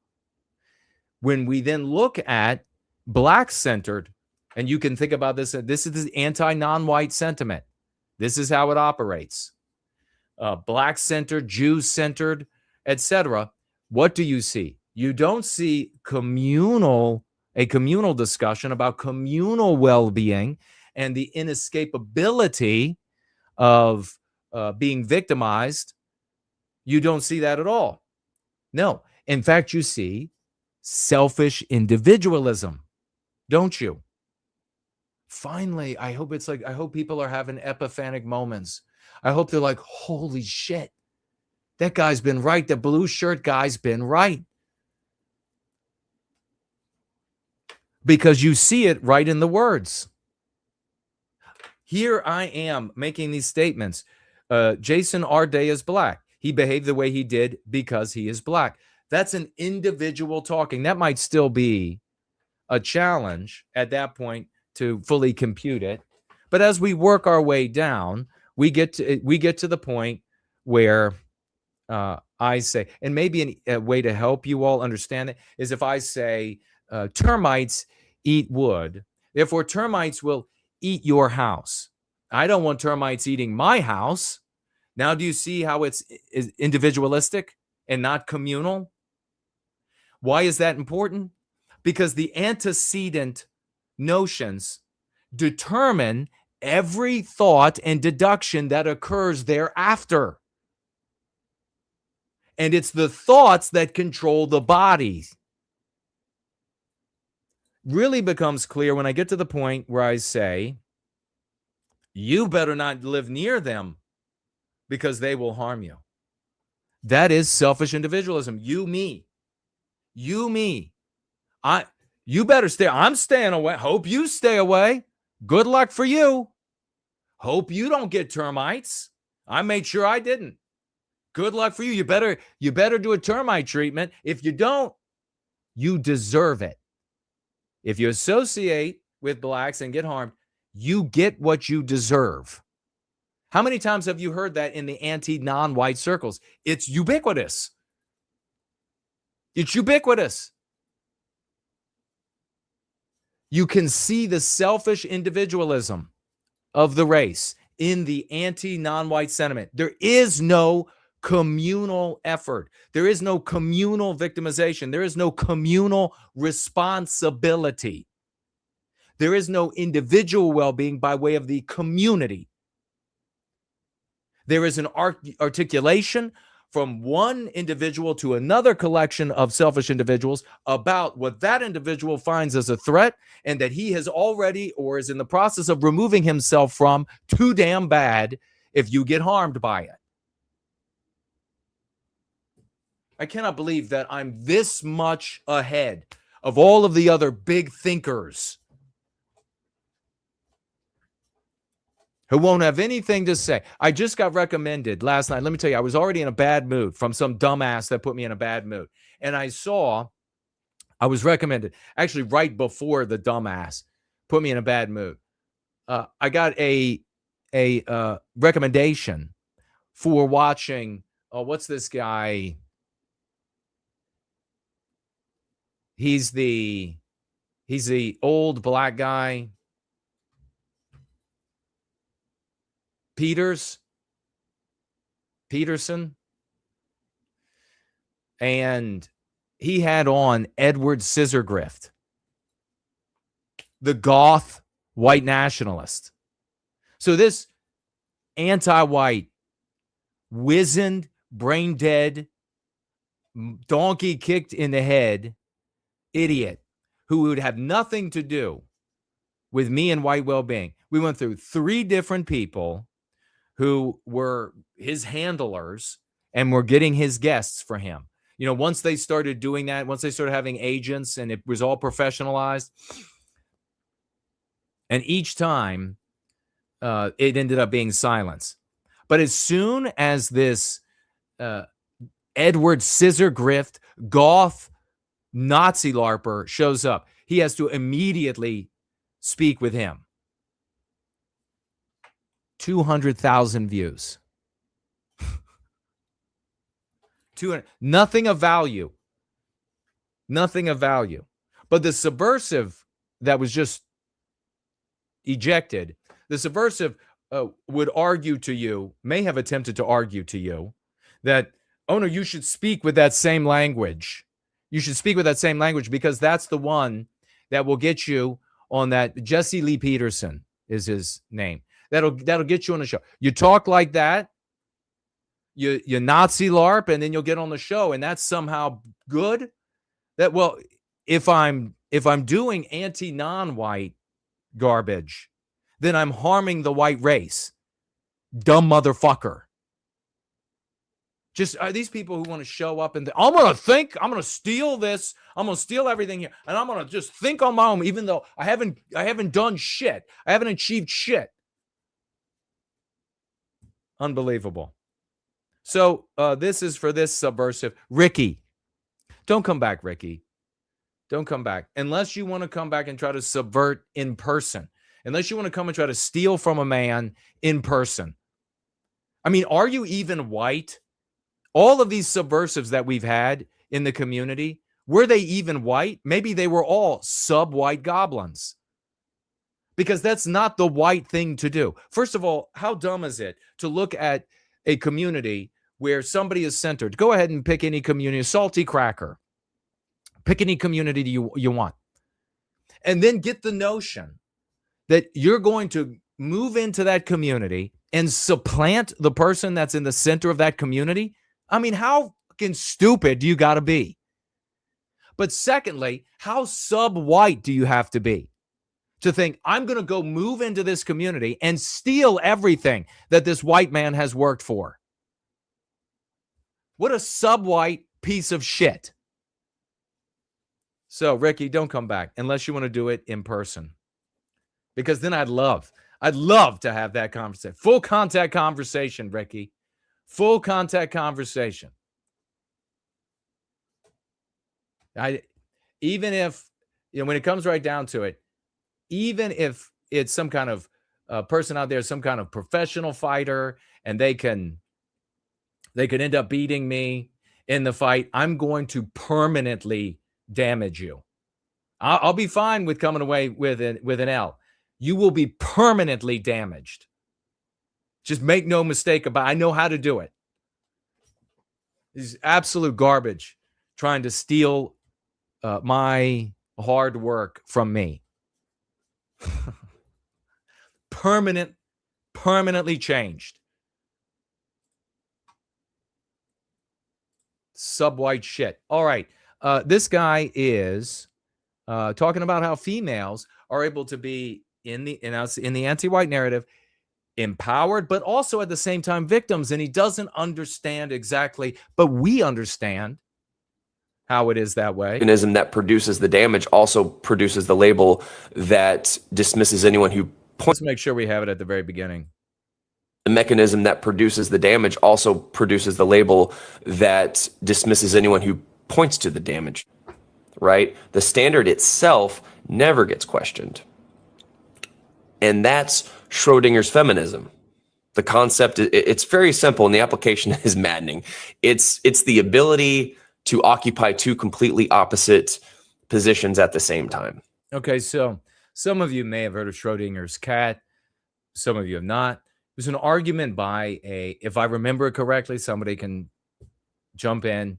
When we then look at black-centered, and you can think about this, this is the anti-non-white sentiment. This is how it operates. Black-centered, Jew-centered, etc. What do you see? You don't see a communal discussion about communal well-being and the inescapability of being victimized You don't see that at all. No. In fact, you see selfish individualism, don't you? Finally, I hope people are having epiphanic moments. I hope they're like, holy shit, that guy's been right. The blue shirt guy's been right. Because you see it right in the words. Here I am making these statements. Jason Arday is black. He behaved the way he did because he is black. That's an individual talking. That might still be a challenge at that point to fully compute it. But as we work our way down, we get to the point where I say, and maybe a way to help you all understand it is if I say termites eat wood, therefore termites will eat your house. I don't want termites eating my house. Now, do you see how it's individualistic and not communal? Why is that important? Because the antecedent notions determine every thought and deduction that occurs thereafter. And it's the thoughts that control the body. Really becomes clear when I get to the point where I say, you better not live near them because they will harm you. That is selfish individualism. You, me. You, me. You better stay. I'm staying away. Hope you stay away. Good luck for you. Hope you don't get termites. I made sure I didn't. Good luck for you. You better do a termite treatment. If you don't, you deserve it. If you associate with blacks and get harmed, you get what you deserve. How many times have you heard that in the anti-non-white circles? It's ubiquitous. It's ubiquitous. You can see the selfish individualism of the race in the anti-non-white sentiment. There is no communal effort. There is no communal victimization. There is no communal responsibility. There is no individual well-being by way of the community. There is an articulation from one individual to another collection of selfish individuals about what that individual finds as a threat and that he has already or is in the process of removing himself from too damn bad if you get harmed by it. I cannot believe that I'm this much ahead of all of the other big thinkers who won't have anything to say. I just got recommended last night. Let me tell you, I was already in a bad mood from some dumbass that put me in a bad mood. And I was recommended, actually right before the dumbass put me in a bad mood. I got a recommendation for watching, what's this guy? He's the old black guy. Peterson, and he had on Edward Scissorgrift, the goth white nationalist. So this anti-white, wizened, brain dead, donkey kicked in the head idiot who would have nothing to do with me and White Wellbeing. We went through 3 different people who were his handlers and were getting his guests for him. You know, once they started doing that, once they started having agents and it was all professionalized, and each time it ended up being silence. But as soon as this Edward Scissorgrift, goth, Nazi LARPer shows up, he has to immediately speak with him. 200,000 views. 200, nothing of value. Nothing of value. But the subversive that was just ejected, the subversive would argue to you, may have attempted to argue to you, that, oh no, you should speak with that same language. You should speak with that same language because that's the one that will get you on that. Jesse Lee Peterson is his name. That'll get you on the show. You talk like that, you Nazi LARP, and then you'll get on the show, and that's somehow good. That, well, if I'm doing anti-non-white garbage, then I'm harming the white race. Dumb motherfucker. Just these people who want to show up and I'm going to steal this. I'm going to steal everything here. And I'm going to just think on my own, even though I haven't done shit. I haven't achieved shit. Unbelievable. So this is for this subversive. Ricky, don't come back, Ricky. Don't come back. Unless you want to come back and try to subvert in person. Unless you want to come and try to steal from a man in person. I mean, are you even white? All of these subversives that we've had in the community, were they even white? Maybe they were all sub-white goblins. Because that's not the white thing to do. First of all, how dumb is it to look at a community where somebody is centered? Go ahead and pick any community, Salty Cracker. Pick any community you want. And then get the notion that you're going to move into that community and supplant the person that's in the center of that community. I mean, how fucking stupid do you got to be? But secondly, how sub-white do you have to be to think I'm going to go move into this community and steal everything that this white man has worked for? What a sub-white piece of shit. So, Ricky, don't come back unless you want to do it in person. Because then I'd love to have that conversation. Full contact conversation, Ricky. Full contact conversation. Even if, when it comes right down to it, even if it's some kind of person out there, some kind of professional fighter, and they can end up beating me in the fight, I'm going to permanently damage you. I'll be fine with coming away with an L. You will be permanently damaged. Just make no mistake about it. I know how to do it. This is absolute garbage trying to steal my hard work from me. Permanently changed. Sub-white shit. All right. This guy is talking about how females are able to be in the anti-white narrative empowered, but also at the same time victims. And he doesn't understand exactly, but we understand how it is that way. The mechanism that produces the damage also produces the label that dismisses anyone who points. Let's make sure we have it at the very beginning. The mechanism that produces the damage also produces the label that dismisses anyone who points to the damage, right? The standard itself never gets questioned. And that's Schrodinger's feminism. The concept, it's very simple, and the application is maddening. It's the ability to occupy two completely opposite positions at the same time. Okay, so some of you may have heard of Schrodinger's cat. Some of you have not. It was an argument by if I remember it correctly, somebody can jump in,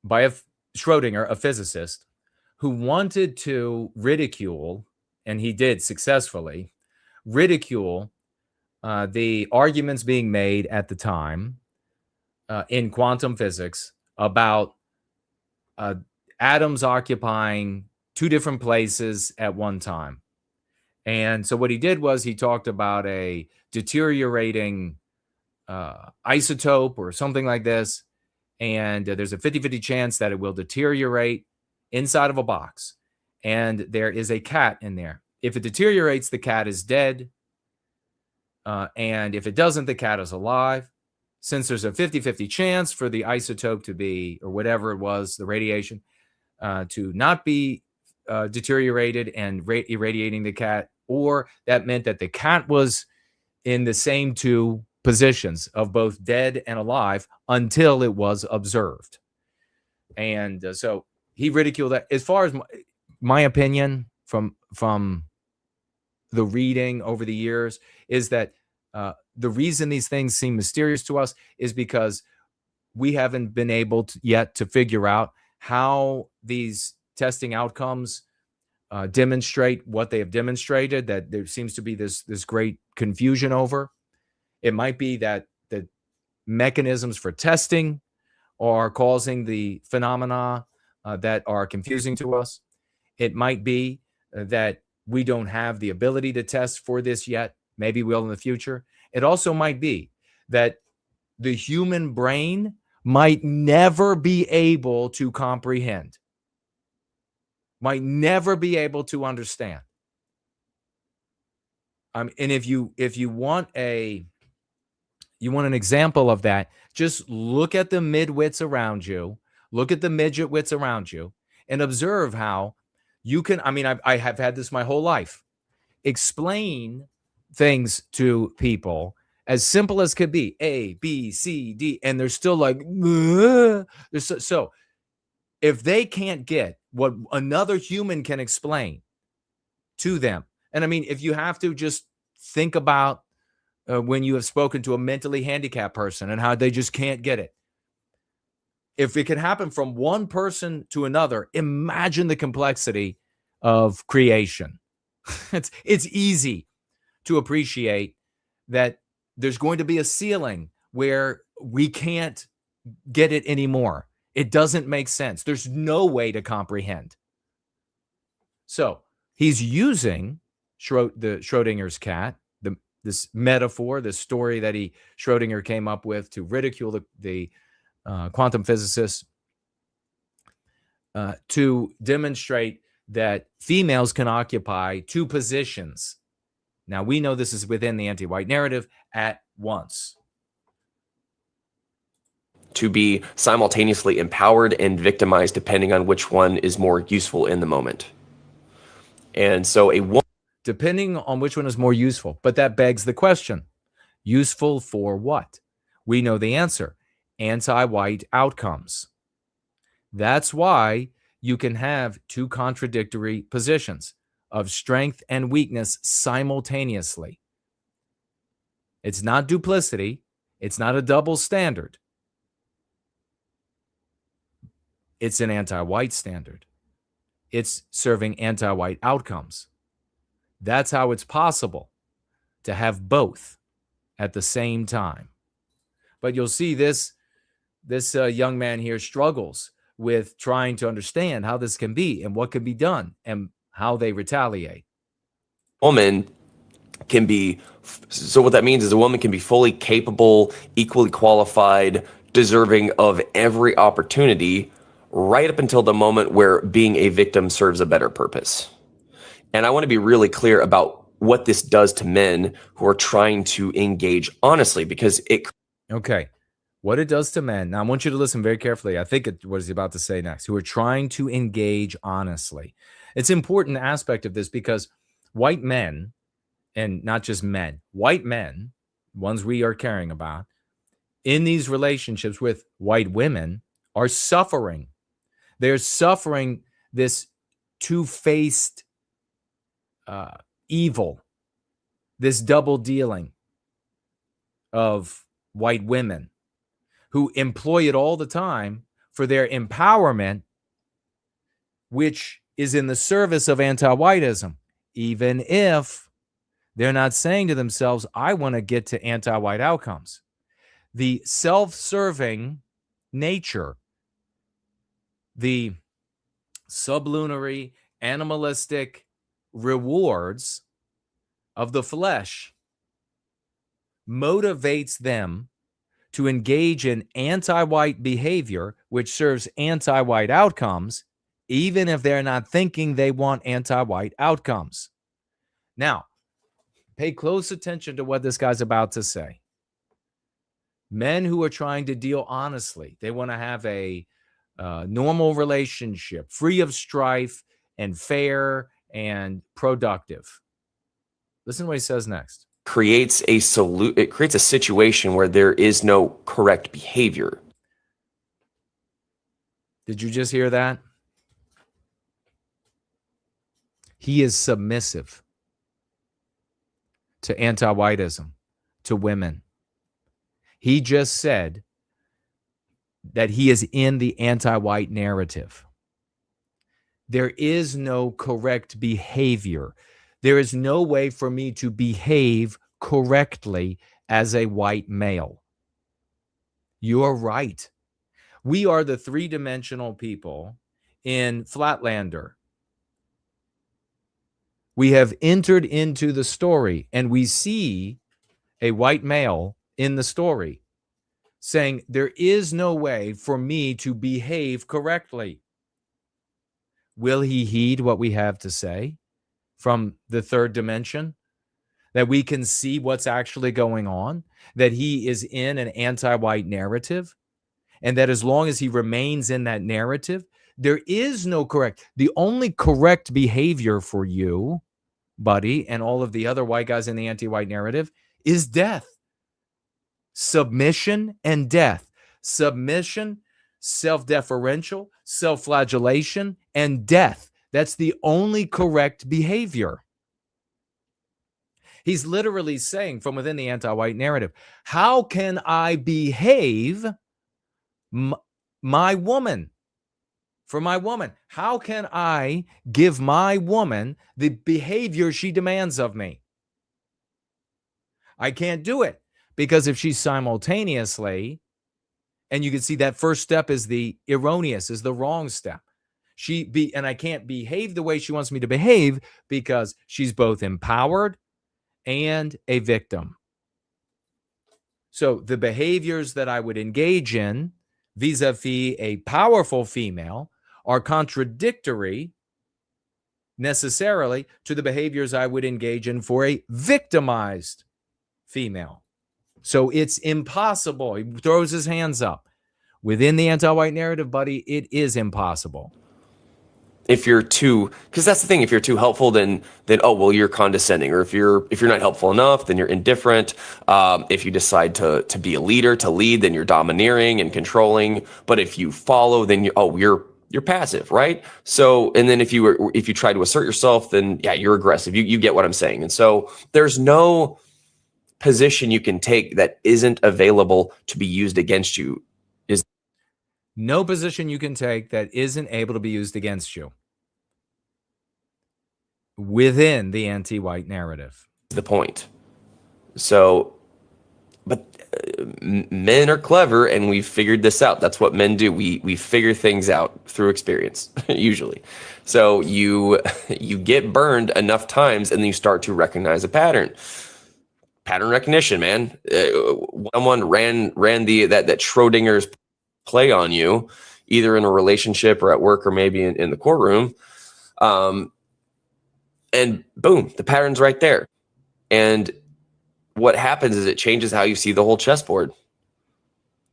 by Schrodinger, a physicist, who wanted to ridicule, and he did successfully, ridicule the arguments being made at the time in quantum physics about atoms occupying two different places at one time. And so what he did was he talked about a deteriorating isotope or something like this. And there's a 50-50 chance that it will deteriorate inside of a box. And there is a cat in there. If it deteriorates, the cat is dead. And if it doesn't, the cat is alive. Since there's a 50-50 chance for the isotope to be, or whatever it was, the radiation, to not be deteriorated and irradiating the cat, or that meant that the cat was in the same two positions of both dead and alive until it was observed. And so he ridiculed that. As far as my opinion from the reading over the years is that the reason these things seem mysterious to us is because we haven't been able yet to figure out how these testing outcomes demonstrate what they have demonstrated, that there seems to be this great confusion over. It might be that mechanisms for testing are causing the phenomena that are confusing to us. It might be that we don't have the ability to test for this yet. Maybe we'll in the future. It also might be that the human brain might never be able to comprehend, might never be able to understand. And if you want an example of that, just look at the midwits around you, look at the midget wits around you, and observe how you can, I have had this my whole life, explain things to people as simple as could be, A, B, C, D, and they're still like, so if they can't get what another human can explain to them, and if you have to, just think about when you have spoken to a mentally handicapped person and how they just can't get it. If it can happen from one person to another, imagine the complexity of creation. It's easy to appreciate that there's going to be a ceiling where we can't get it anymore. It doesn't make sense. There's no way to comprehend. So he's using the Schrodinger's cat, this metaphor, this story that Schrodinger came up with to ridicule the quantum physicists, to demonstrate that females can occupy two positions. Now, we know this is within the anti-white narrative at once. To be simultaneously empowered and victimized, depending on which one is more useful in the moment. And so depending on which one is more useful. But that begs the question, useful for what? We know the answer, anti-white outcomes. That's why you can have two contradictory positions of strength and weakness simultaneously. It's not duplicity. It's not a double standard. It's an anti-white standard. It's serving anti-white outcomes. That's how it's possible to have both at the same time. But you'll see this young man here struggles with trying to understand how this can be and what can be done and how they retaliate. Woman can be, so what that means is a woman can be fully capable, equally qualified, deserving of every opportunity right up until the moment where being a victim serves a better purpose. And I want to be really clear about what this does to men who are trying to engage honestly, because Okay. What it does to men. Now, I want you to listen very carefully. I think what he's about to say next, who are trying to engage honestly. It's an important aspect of this because white men, and not just men, white men, ones we are caring about, in these relationships with white women are suffering. They're suffering this two-faced evil, this double dealing of white women who employ it all the time for their empowerment, which is in the service of anti-whiteism, even if they're not saying to themselves, I want to get to anti-white outcomes. The self-serving nature, the sublunary, animalistic rewards of the flesh motivates them to engage in anti-white behavior, which serves anti-white outcomes, even if they're not thinking they want anti-white outcomes. Now, pay close attention to what this guy's about to say. Men who are trying to deal honestly, they want to have a normal relationship, free of strife and fair and productive. Listen to what he says next. It creates a situation where there is no correct behavior. Did you just hear that? He is submissive to anti-whiteism, to women. He just said that he is in the anti-white narrative. There is no correct behavior. There is no way for me to behave correctly as a white male. You are right. We are the three-dimensional people in Flatlander. We have entered into the story, and we see a white male in the story saying, there is no way for me to behave correctly. Will he heed what we have to say from the third dimension? That we can see what's actually going on? That he is in an anti-white narrative? And that as long as he remains in that narrative, there is no correct. The only correct behavior for you, buddy, and all of the other white guys in the anti-white narrative is death. Submission and death. Submission, self-deferential, self-flagellation, and death. That's the only correct behavior. He's literally saying from within the anti-white narrative, how can I behave my woman? For my woman, how can I give my woman the behavior she demands of me? I can't do it because if she's simultaneously, and you can see that first step is the erroneous, is the wrong step. And I can't behave the way she wants me to behave because she's both empowered and a victim. So the behaviors that I would engage in vis-a-vis a powerful female are contradictory necessarily to the behaviors I would engage in for a victimized female. So it's impossible. He throws his hands up. Within the anti-white narrative, buddy, it is impossible. If you're too, because that's the thing, if you're too helpful, then oh well, you're condescending, or if you're not helpful enough, then you're indifferent. If you decide to be a leader, to lead, then you're domineering and controlling. But if you follow, then you're passive, right? So, and then if you try to assert yourself, then yeah, you're aggressive. You get what I'm saying. And so there's no position you can take that isn't available to be used against you. No position you can take that isn't able to be used against you within the anti-white narrative. The point. So, but men are clever, and we've figured this out. That's what men do. We figure things out through experience, usually. So you get burned enough times, and then you start to recognize a pattern. Pattern recognition, man. Someone ran that Schrodinger's play on you, either in a relationship or at work or maybe in the courtroom. And boom, the pattern's right there. And what happens is it changes how you see the whole chessboard.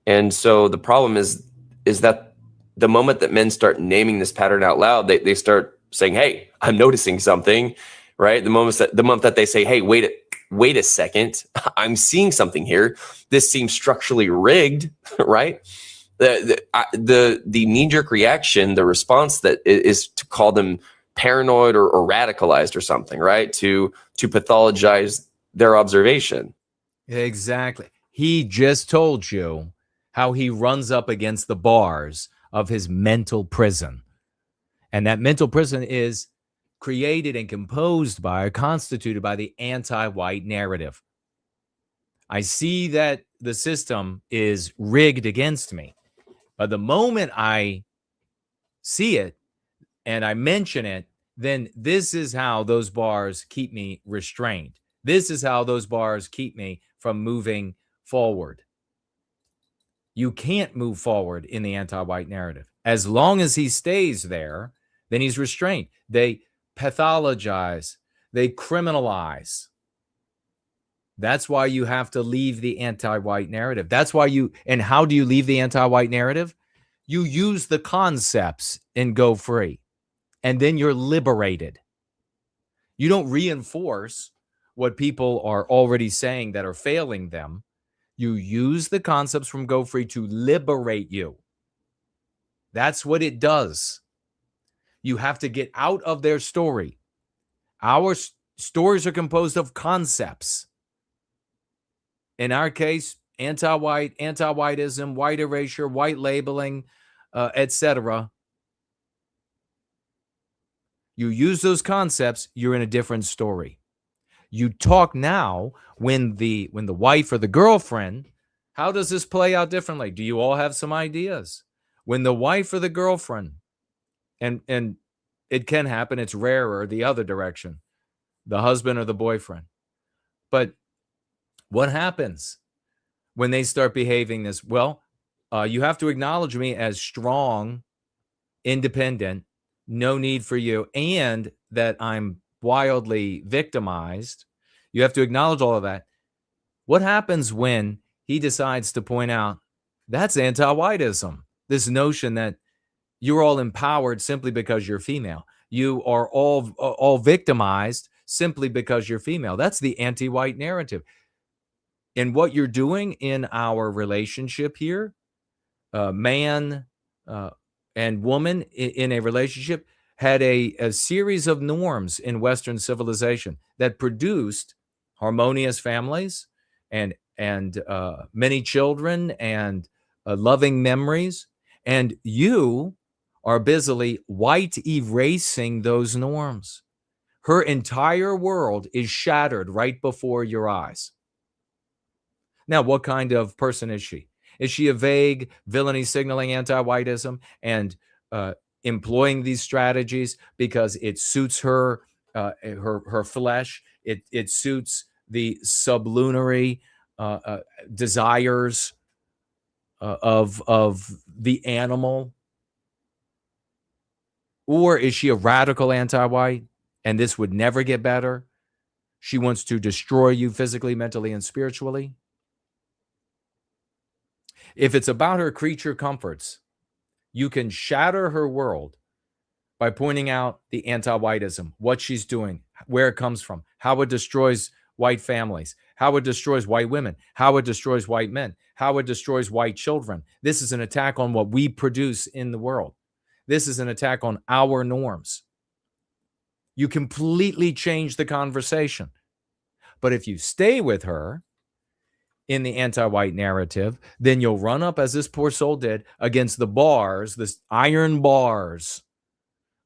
And so the problem is that the moment that men start naming this pattern out loud, they start saying, hey, I'm noticing something, right? The moment that they say, hey, wait a second, I'm seeing something here. This seems structurally rigged, right? The knee-jerk reaction, the response that is to call them paranoid or radicalized or something, right? To pathologize their observation. Exactly. He just told you how he runs up against the bars of his mental prison. And that mental prison is created and composed by or constituted by the anti-white narrative. I see that the system is rigged against me. But the moment I see it and I mention it, then this is how those bars keep me restrained. This is how those bars keep me from moving forward. You can't move forward in the anti-white narrative. As long as he stays there, then he's restrained. They pathologize. They criminalize. That's why you have to leave the anti-white narrative. That's why and how do you leave the anti-white narrative? You use the concepts and go free. And then you're liberated. You don't reinforce what people are already saying that are failing them. You use the concepts from Go Free to liberate you. That's what it does. You have to get out of their story. Our stories are composed of concepts. In our case, anti-white, anti-whiteism, white erasure, white labeling, etc. You use those concepts, you're in a different story. You talk now when the wife or the girlfriend How does this play out differently? Do you all have some ideas? When the wife or the girlfriend, and it can happen, it's rarer the other direction, the husband or the boyfriend. But what happens when they start behaving this? Well, you have to acknowledge me as strong, independent, no need for you, and that I'm wildly victimized. You have to acknowledge all of that. What happens when he decides to point out that's anti-whiteism, this notion that you're all empowered simply because you're female. You are all victimized simply because you're female. That's the anti-white narrative. And what you're doing in our relationship here, man and woman in a relationship, had a series of norms in Western civilization that produced harmonious families and many children and loving memories. And you are busily white erasing those norms. Her entire world is shattered right before your eyes. Now, what kind of person is she? Is she a vague, villainy signaling anti-whiteism and employing these strategies because it suits her flesh? It suits the sublunary desires of the animal? Or is she a radical anti-white and this would never get better? She wants to destroy you physically, mentally, and spiritually. If it's about her creature comforts, you can shatter her world by pointing out the anti-whiteism, what she's doing, where it comes from, how it destroys white families, how it destroys white women, how it destroys white men, how it destroys white children. This is an attack on what we produce in the world. This is an attack on our norms. You completely change the conversation. But if you stay with her in the anti-white narrative, then you'll run up, as this poor soul did, against the bars, this iron bars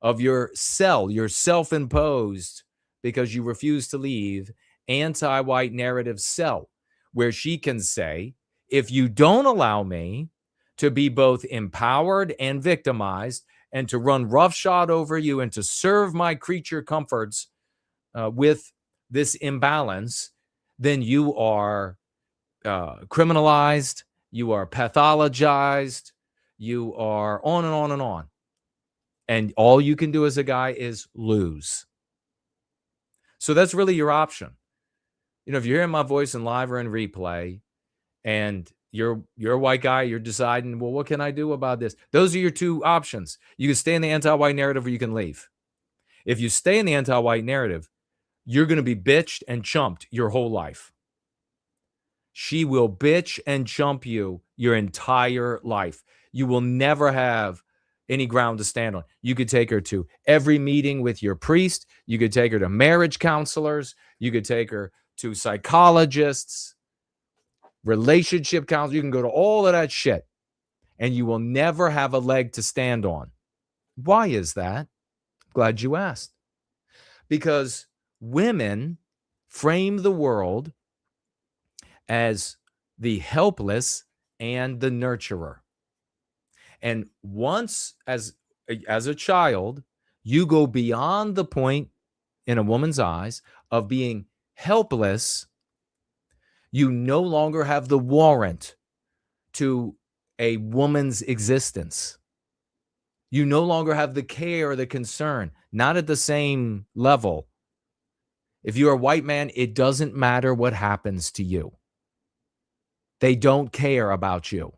of your cell, your self-imposed, because you refuse to leave, anti-white narrative cell, where she can say, if you don't allow me to be both empowered and victimized and to run roughshod over you and to serve my creature comforts with this imbalance, then you are criminalized, you are pathologized, you are on and on and on. And all you can do as a guy is lose. So that's really your option. You know, if you're hearing my voice in live or in replay and you're a white guy, you're deciding, well, what can I do about this? Those are your two options. You can stay in the anti-white narrative or you can leave. If you stay in the anti-white narrative, you're going to be bitched and chumped your whole life. She will bitch and chump you your entire life. You will never have any ground to stand on. You could take her to every meeting with your priest. You could take her to marriage counselors. You could take her to psychologists, relationship counselors. You can go to all of that shit, and you will never have a leg to stand on. Why is that? Glad you asked. Because women frame the world as the helpless and the nurturer. And once, as a child, you go beyond the point in a woman's eyes of being helpless, you no longer have the warrant to a woman's existence. You no longer have the care or the concern, not at the same level. If you're a white man, it doesn't matter what happens to you. They don't care about you.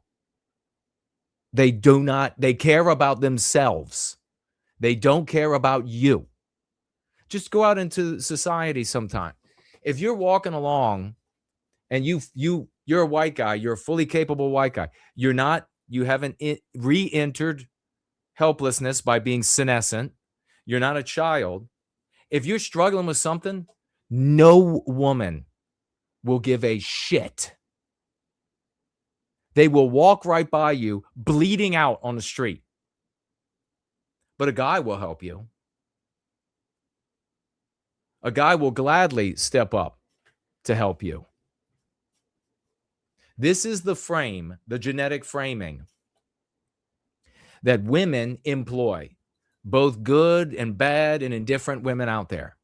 They care about themselves. They don't care about you. Just go out into society sometime. If you're walking along and you're a white guy, you're a fully capable white guy. You haven't re-entered helplessness by being senescent. You're not a child. If you're struggling with something, no woman will give a shit. They will walk right by you, bleeding out on the street. But a guy will help you. A guy will gladly step up to help you. This is the frame, the genetic framing that women employ, both good and bad and indifferent women out there.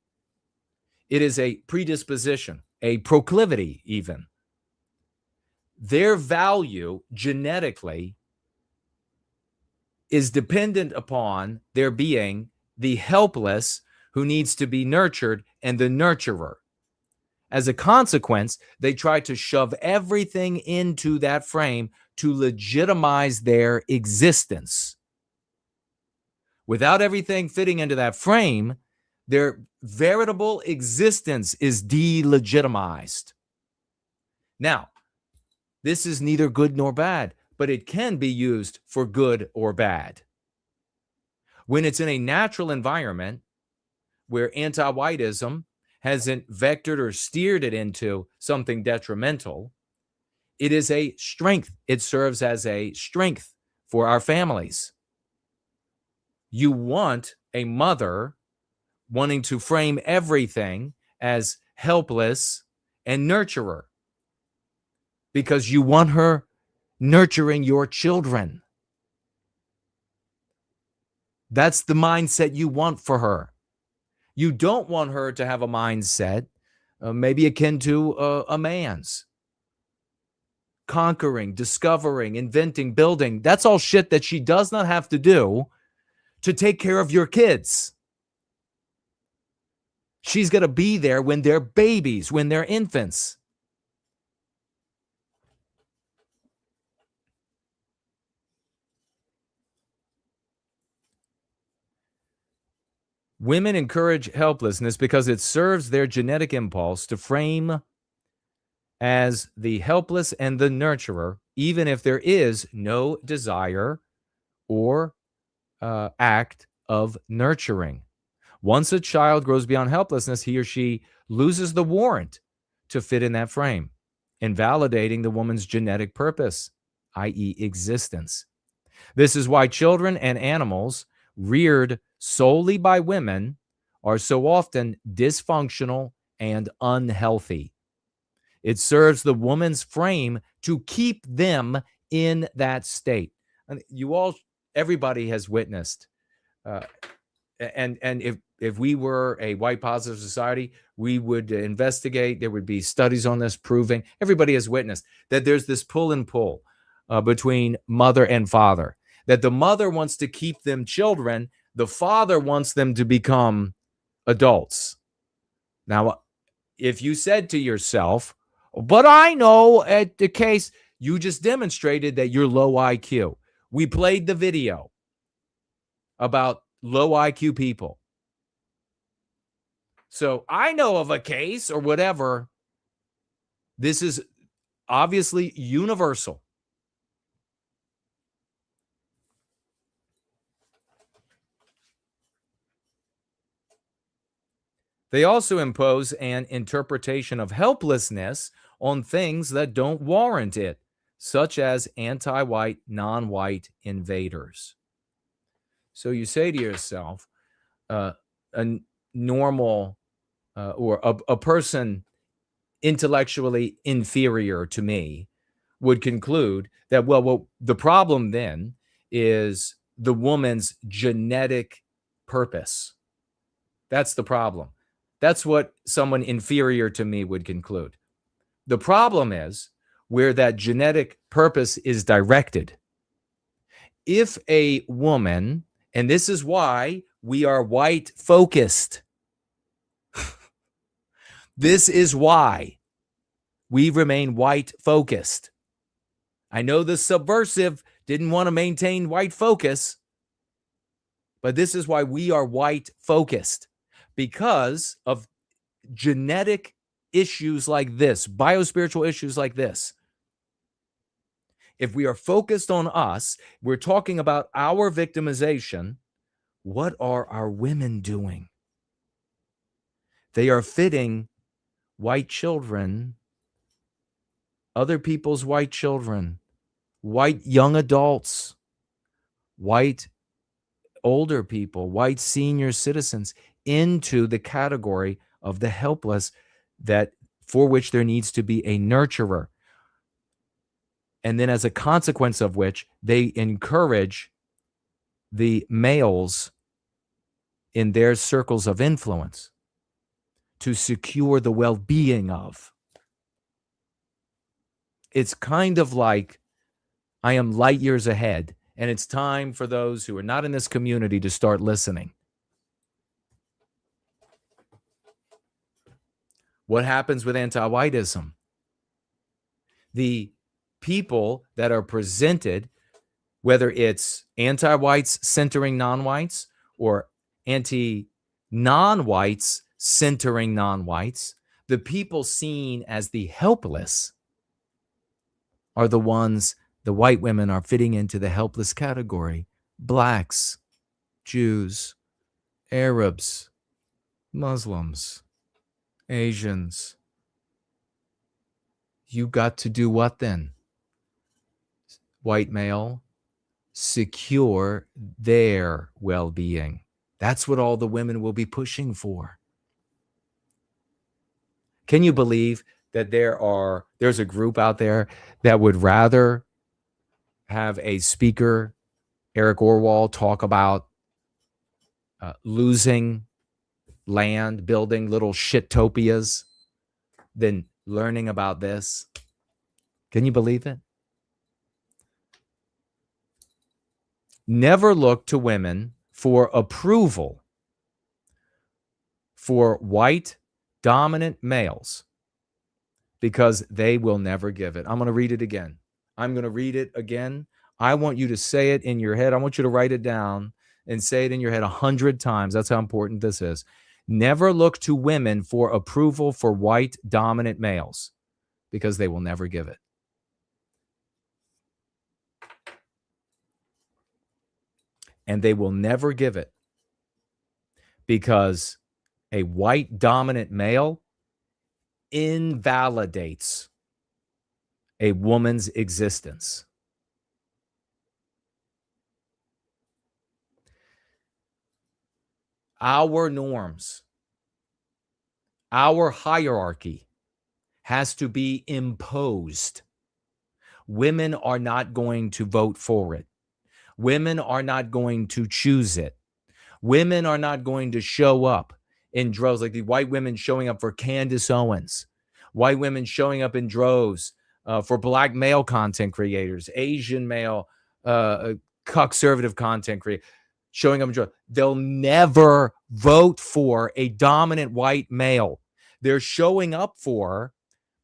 It is a predisposition, a proclivity even. Their value genetically is dependent upon their being the helpless who needs to be nurtured and the nurturer. As a consequence, they try to shove everything into that frame to legitimize their existence. Without everything fitting into that frame, their veritable existence is delegitimized. Now, this is neither good nor bad, but it can be used for good or bad. When it's in a natural environment where anti-whiteism hasn't vectored or steered it into something detrimental, it is a strength. It serves as a strength for our families. You want a mother wanting to frame everything as helpless and nurturer because you want her nurturing your children. That's the mindset you want for her. You don't want her to have a mindset maybe akin to a man's. Conquering, discovering, inventing, building. That's all shit that she does not have to do to take care of your kids. She's going to be there when they're babies, when they're infants. Women encourage helplessness because it serves their genetic impulse to frame as the helpless and the nurturer, even if there is no desire or act of nurturing. Once a child grows beyond helplessness, he or she loses the warrant to fit in that frame, invalidating the woman's genetic purpose, i.e., existence. This is why children and animals reared solely by women are so often dysfunctional and unhealthy. It serves the woman's frame to keep them in that state. And everybody has witnessed, and if we were a white positive society, we would investigate. There would be studies on this proving, everybody has witnessed that there's this pull and pull between mother and father, that the mother wants to keep them children, the father wants them to become adults. Now, if you said to yourself, but I know at the case, you just demonstrated that you're low IQ. We played the video about low IQ people. So I know of a case or whatever. This is obviously universal. They also impose an interpretation of helplessness on things that don't warrant it, such as anti-white, non-white invaders. So you say to yourself, a normal or a person intellectually inferior to me would conclude that, well, the problem then is the woman's genetic purpose. That's the problem. That's what someone inferior to me would conclude. The problem is where that genetic purpose is directed. If a woman, and this is why we are white focused. This is why we remain white focused. I know the subversive didn't want to maintain white focus, but this is why we are white focused, because of genetic issues like this, biospiritual issues like this. If we are focused on us, we're talking about our victimization. What are our women doing? They are fitting white children, other people's white children, white young adults, white older people, white senior citizens into the category of the helpless, that for which there needs to be a nurturer. And then as a consequence of which, they encourage the males in their circles of influence to secure the well-being of. It's kind of like I am light years ahead, and it's time for those who are not in this community to start listening. What happens with anti-whiteism? The people that are presented, whether it's anti-whites centering non-whites or anti-non-whites centering non-whites, the people seen as the helpless are the ones the white women are fitting into the helpless category. Blacks, Jews, Arabs, Muslims, Asians. You got to do what then? White male, secure their well-being. That's what all the women will be pushing for. Can you believe that there's a group out there that would rather have a speaker, Eric Orwell, talk about losing land, building little shitopias than learning about this? Can you believe it? Never look to women for approval for white dominant males, because they will never give it. I'm going to read it again. I'm going to read it again. I want you to say it in your head. I want you to write it down and say it in your head 100 times. That's how important this is. Never look to women for approval for white dominant males, because they will never give it. And they will never give it because a white dominant male invalidates a woman's existence. Our norms, our hierarchy has to be imposed. Women are not going to vote for it. Women are not going to choose it. Women are not going to show up in droves, like the white women showing up for Candace Owens, white women showing up in droves for black male content creators, Asian male conservative content creators showing up in droves. They'll never vote for a dominant white male. They're showing up for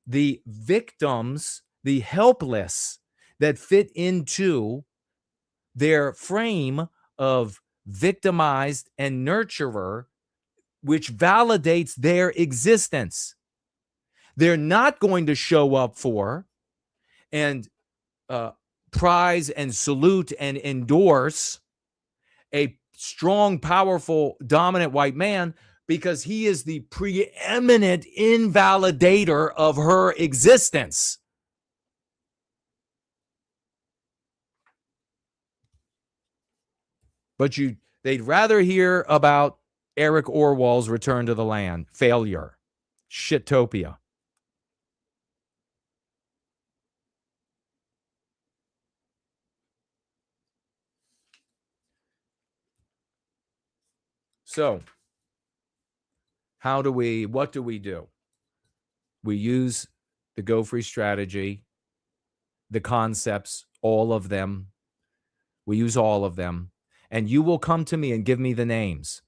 the victims, the helpless that fit into their frame of victimized and nurturer, which validates their existence. They're not going to show up for and prize and salute and endorse a strong, powerful, dominant white man because he is the preeminent invalidator of her existence. But they'd rather hear about Eric Orwell's return to the land, failure, shitopia. So, what do we do? We use the Go Free strategy, the concepts, all of them. We use all of them. And you will come to me and give me the names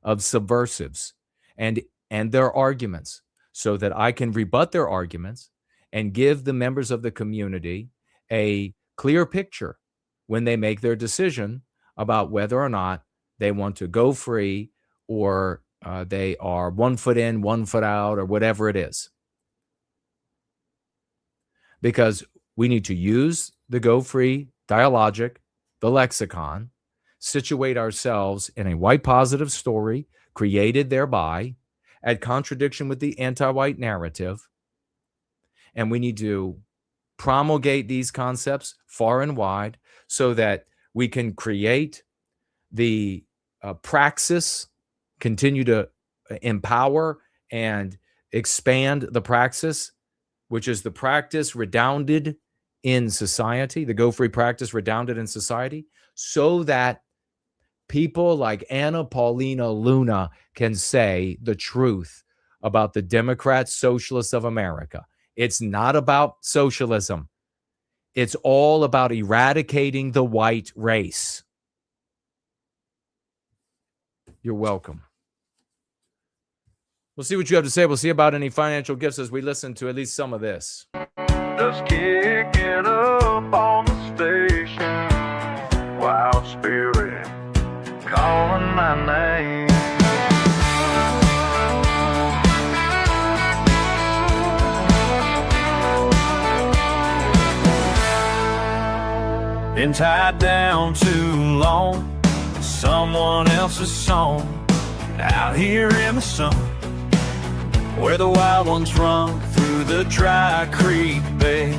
of subversives and their arguments so that I can rebut their arguments and give the members of the community a clear picture when they make their decision about whether or not they want to go free or they are 1 foot in, 1 foot out, or whatever it is. Because we need to use the Go Free dialogic, the lexicon, situate ourselves in a white positive story created thereby at contradiction with the anti-white narrative. And we need to promulgate these concepts far and wide so that we can create the praxis, continue to empower and expand the praxis, which is the practice redounded in society, the go free practice redounded in society, so that people like Anna Paulina Luna can say the truth about the Democrats, Socialists of America. It's not about socialism. It's all about eradicating the white race. You're welcome. We'll see what you have to say. We'll see about any financial gifts as we listen to at least some of this. Just kicking up on the station. Wild spirit calling my name. Been tied down too long, someone else's song, out here in the sun, where the wild ones run through the dry creek bed.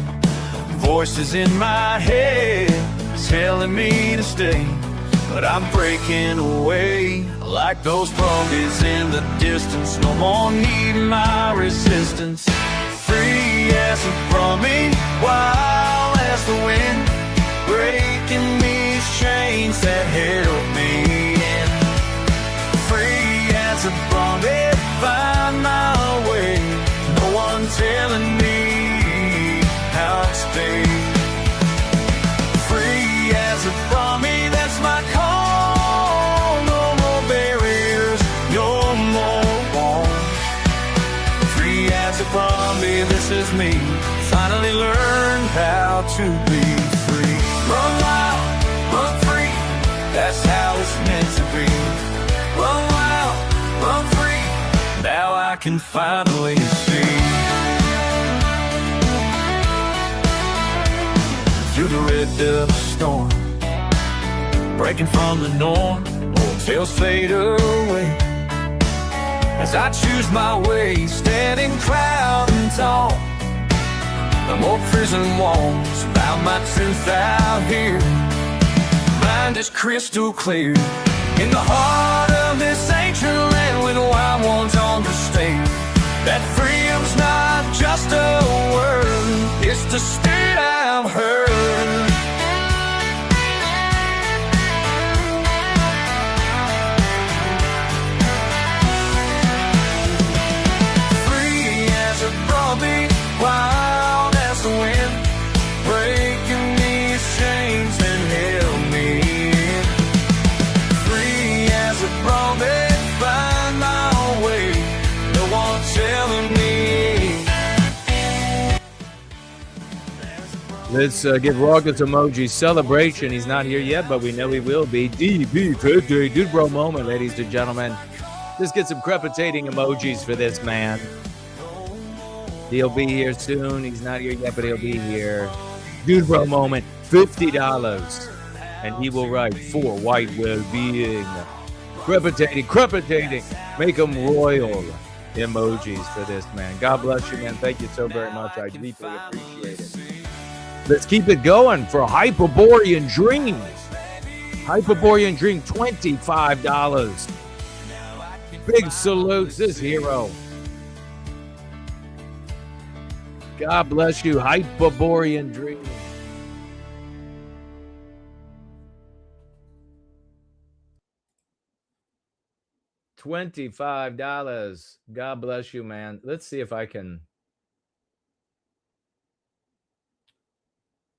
Voices in my head telling me to stay, but I'm breaking away like those ponies in the distance. No more needing my resistance. Free as a from me, wild as the wind, breaking these chains that held me in. Free as a bummy, find my way. No one telling me how to stay. Free as a bummy, that's my call. No more barriers, no more walls. Free as a bummy, this is me. Finally learned how to be free. Run wild, run free, that's how it's meant to be. Run wild, run free, now I can finally see. Through the red dust storm, breaking from the norm, tails fade away. As I choose my way, standing proud and tall. No more prison walls bound my truth out here. Mind is crystal clear. In the heart of this ancient land with wild ones on the state, that freedom's not just a word, it's the state I've heard. Free as a bumblebee, wild as the wind, breaking these chains that held me in. Free as a bumblebee, find my way, no one telling me. Let's give Raucous emoji celebration. He's not here yet, but we know he will be. DB50, dude bro moment, ladies and gentlemen. Just get some crepitating emojis for this man. He'll be here soon. He's not here yet, but he'll be here. Dude bro moment, $50. And he will write for White Wellbeing. Crepitating. Make him royal emojis for this man. God bless you, man. Thank you so very much. I deeply appreciate it. Let's keep it going for Hyperborean Dreams. Hyperborean Dream, $25. Big salutes this hero. God bless you, Hyperborean Dream. $25. God bless you, man. Let's see if I can.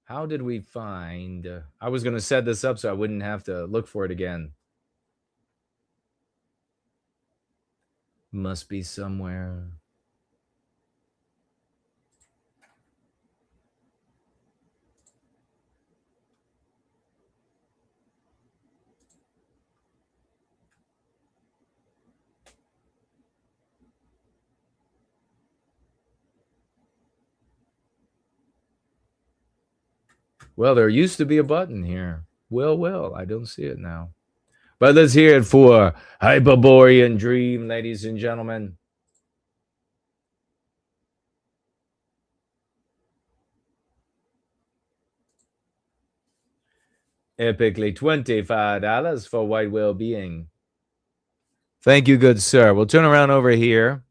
How did we find? I was going to set this up so I wouldn't have to look for it again. Must be somewhere. Well, there used to be a button here. Well, I don't see it now. But let's hear it for Hyperborean Dream, ladies and gentlemen. Epically $25 for White Wellbeing. Thank you, good sir. We'll turn around over here.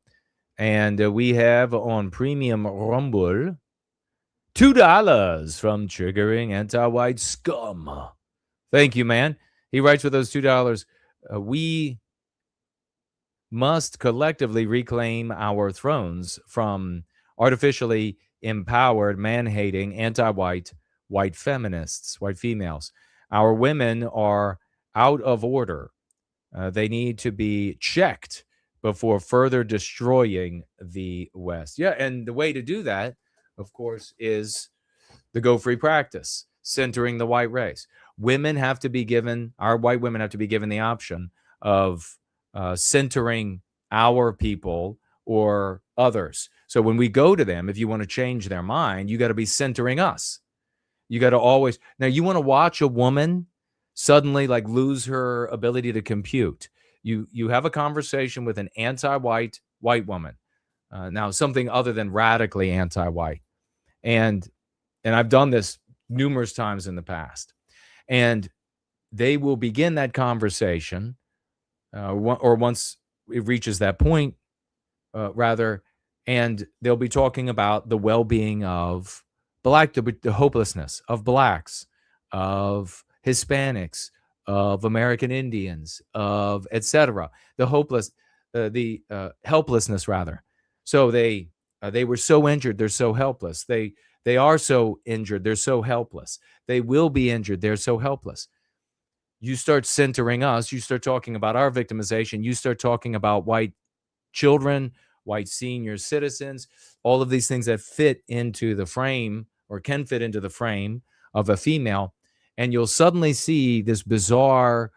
And we have on Premium Rumble $2 from Triggering Anti-White Scum. Thank you, man. He writes with those $2, we must collectively reclaim our thrones from artificially empowered, man-hating, anti-white, white feminists, white females. Our women are out of order. They need to be checked before further destroying the West. Yeah, and the way to do that, of course, is the Go Free practice, centering the white race. Women have to be given, our white women have to be given the option of centering our people or others. So when we go to them, if you want to change their mind, you got to be centering us. You got to always, now you want to watch a woman suddenly like lose her ability to compute. You have a conversation with an anti-white white woman. Now something other than radically anti-white. And I've done this numerous times in the past. And they will begin that conversation, or once it reaches that point, and they'll be talking about the well-being of the hopelessness of blacks, of Hispanics, of American Indians, of etc. The helplessness rather. So they were so injured, they're so helpless. They are so injured, they're so helpless. They will be injured, they're so helpless. You start centering us, you start talking about our victimization, you start talking about white children, white senior citizens, all of these things that fit into the frame or can fit into the frame of a female, and you'll suddenly see this bizarre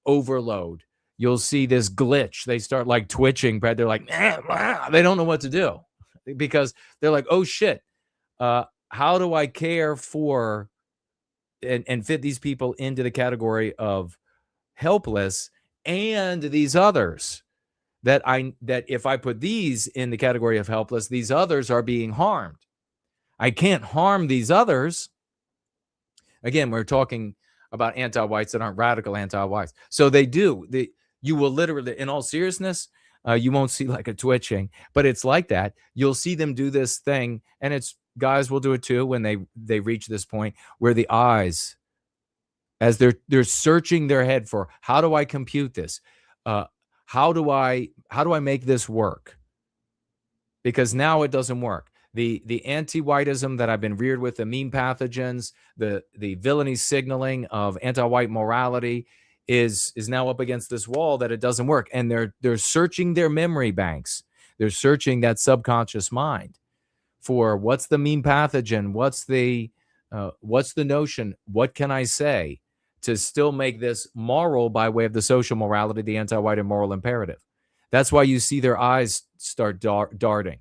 overload. You'll see this glitch. They start like twitching, Brad. They're like, they don't know what to do because they're like, oh shit, how do I care for and fit these people into the category of helpless and these others that if I put these in the category of helpless, these others are being harmed. I can't harm these others. Again, we're talking about anti-whites that aren't radical anti-whites. So they do. You will literally, in all seriousness, you won't see like a twitching, but it's like that. You'll see them do this thing, and it's guys will do it too when they reach this point where the eyes, as they're searching their head for, how do I compute this? How do I make this work? Because now it doesn't work. The anti-whiteism that I've been reared with, the meme pathogens, the villainy signaling of anti-white morality is now up against this wall that it doesn't work. And they're searching their memory banks. They're searching that subconscious mind for what's the meme pathogen, what's the notion, what can I say to still make this moral by way of the social morality, the anti-white and moral imperative. That's why you see their eyes start darting.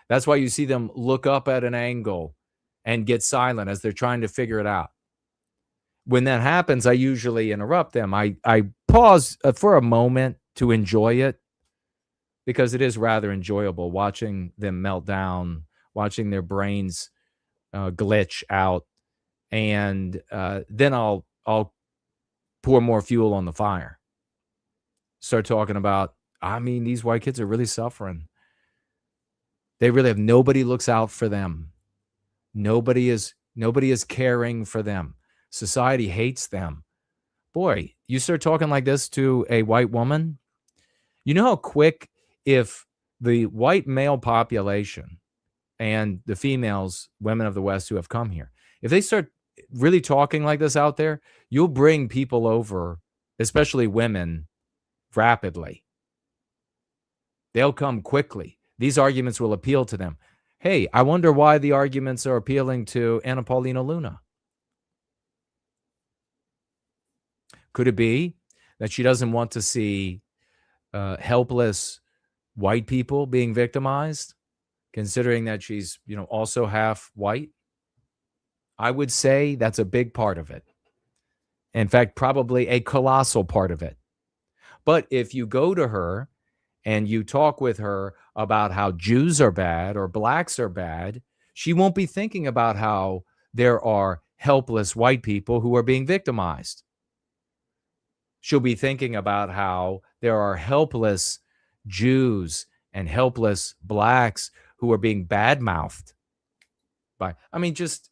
That's why you see them look up at an angle and get silent as they're trying to figure it out. When that happens, I usually interrupt them. I pause for a moment to enjoy it because it is rather enjoyable watching them melt down, watching their brains glitch out. And then I'll pour more fuel on the fire. Start talking about, these white kids are really suffering. They really have nobody looks out for them. Nobody is caring for them. Society hates them. Boy, you start talking like this to a white woman, you know how quick, if the white male population and the females, women of the West who have come here, if they start really talking like this out there, you'll bring people over, especially women, rapidly. They'll come quickly. These arguments will appeal to them. Hey, I wonder why the arguments are appealing to Anna Paulina Luna. Could it be that she doesn't want to see helpless white people being victimized, considering that she's, also half white? I would say that's a big part of it. In fact, probably a colossal part of it. But if you go to her and you talk with her about how Jews are bad or blacks are bad, she won't be thinking about how there are helpless white people who are being victimized. She'll be thinking about how there are helpless Jews and helpless blacks who are being bad-mouthed. by, I mean, just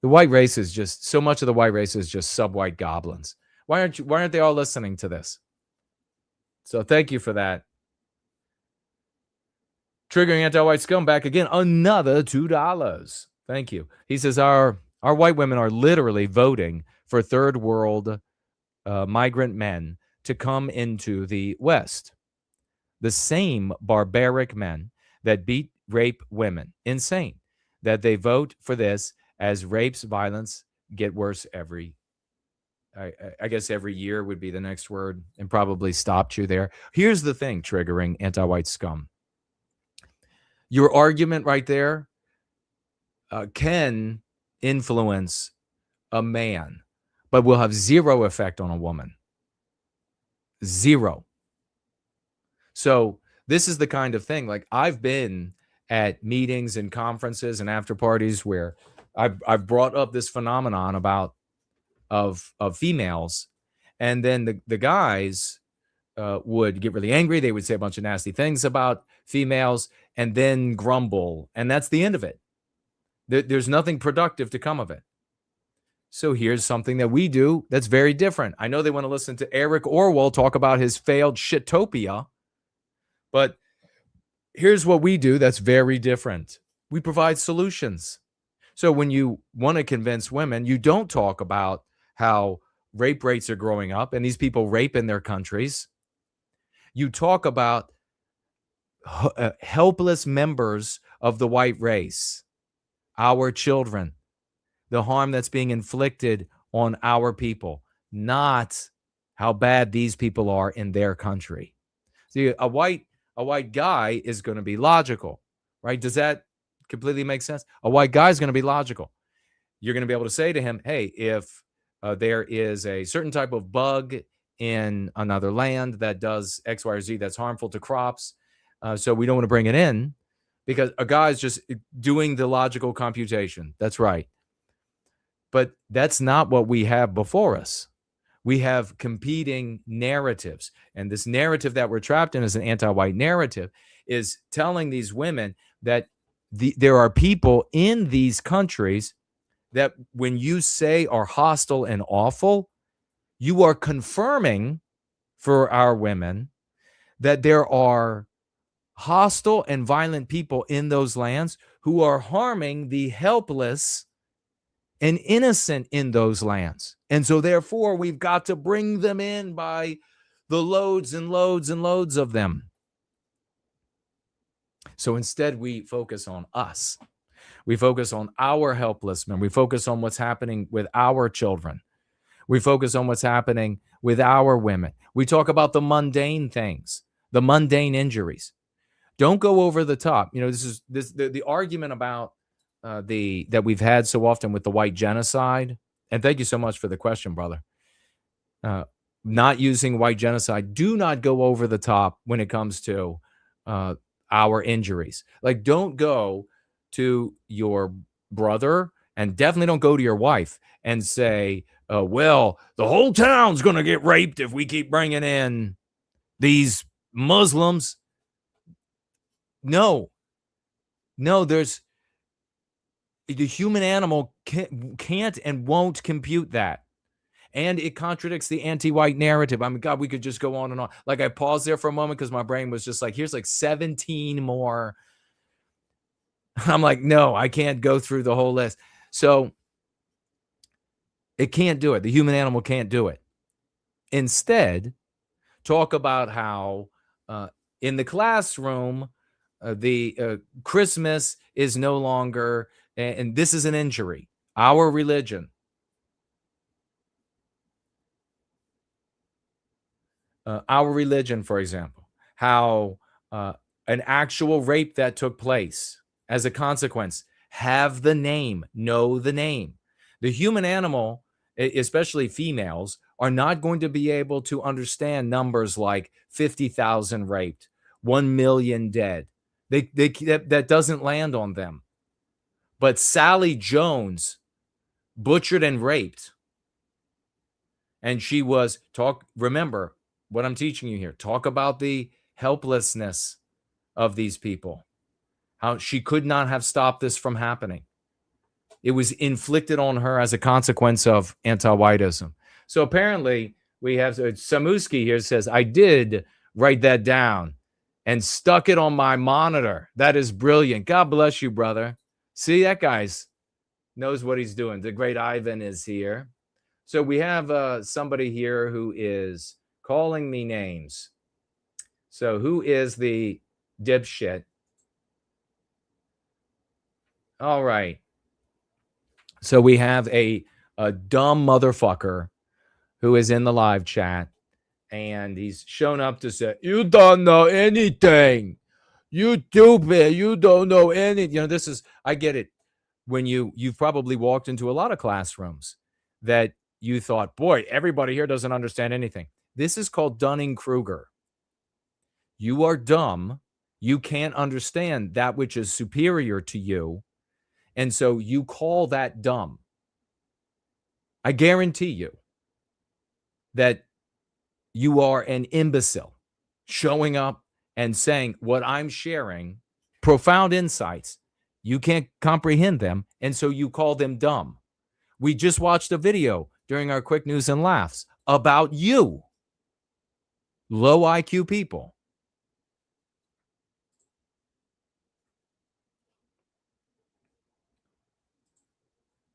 the white race is just, so much of the white race is just sub-white goblins. Why aren't they all listening to this? So thank you for that. Triggering Anti-White Scum back again, another $2. Thank you. He says our white women are literally voting for third world migrant men to come into the West. The same barbaric men that beat, rape women. Insane that they vote for this as rapes, violence get worse I guess every year would be the next word, and probably stopped you there. Here's the thing, triggering Anti-White Scum. Your argument right there can influence a man, but will have zero effect on a woman. Zero. So this is the kind of thing, like I've been at meetings and conferences and after parties where I've brought up this phenomenon of females, and then the guys would get really angry. They would say a bunch of nasty things about females and then grumble, and that's the end of it. There's nothing productive to come of it. So here's something that we do that's very different. I know they want to listen to Eric Orwell talk about his failed shitopia, but here's what we do that's very different. We provide solutions. So when you want to convince women, you don't talk about how rape rates are growing up and these people rape in their countries. You talk about helpless members of the white race, our children, the harm that's being inflicted on our people, not how bad these people are in their country. See, a white guy is going to be logical, right? Does that completely make sense? A white guy is going to be logical. You're going to be able to say to him, hey, if there is a certain type of bug in another land that does X, Y, or Z that's harmful to crops, so we don't want to bring it in, because a guy's just doing the logical computation. That's right. But that's not what we have before us. We have competing narratives. And this narrative that we're trapped in as an anti-white narrative is telling these women that there are people in these countries that when you say are hostile and awful, you are confirming for our women that there are hostile and violent people in those lands who are harming the helpless and innocent in those lands. And so therefore, we've got to bring them in by the loads and loads and loads of them. So instead, we focus on us. We focus on our helpless men. We focus on what's happening with our children. We focus on what's happening with our women. We talk about the mundane things, the mundane injuries. Don't go over the top. You know, the argument about that we've had so often with the white genocide. And thank you so much for the question, brother. Not using white genocide. Do not go over the top when it comes to our injuries. Like, don't go to your brother, and definitely don't go to your wife and say, well, the whole town's going to get raped if we keep bringing in these Muslims. No, the human animal can't and won't compute that. And it contradicts the anti-white narrative. I mean, God, we could just go on and on. Like, I paused there for a moment because my brain was just like, here's like 17 more. I'm like, no, I can't go through the whole list. So it can't do it. The human animal can't do it. Instead, talk about how in the classroom, the Christmas is no longer, and this is an injury. Our religion. Our religion, for example, how an actual rape that took place as a consequence, have the name, know the name. The human animal, especially females, are not going to be able to understand numbers like 50,000 raped, 1 million dead. That doesn't land on them. But Sally Jones butchered and raped. And she was, remember what I'm teaching you here. Talk about the helplessness of these people. How she could not have stopped this from happening. It was inflicted on her as a consequence of anti-whiteism. So apparently we have Samuski here says, I did write that down and stuck it on my monitor. That is brilliant. God bless you, brother. See, that guy's knows what he's doing. The great Ivan is here. So we have somebody here who is calling me names. So who is the dipshit? All right. So we have a dumb motherfucker who is in the live chat, and he's shown up to say, you don't know anything. You stupid. You don't know anything. You know, this is, I get it. When you've probably walked into a lot of classrooms that you thought, boy, everybody here doesn't understand anything. This is called Dunning-Kruger. You are dumb. You can't understand that which is superior to you. And so you call that dumb. I guarantee you that you are an imbecile showing up and saying what I'm sharing, profound insights. You can't comprehend them, and so you call them dumb. We just watched a video during our quick news and laughs about you, low IQ people.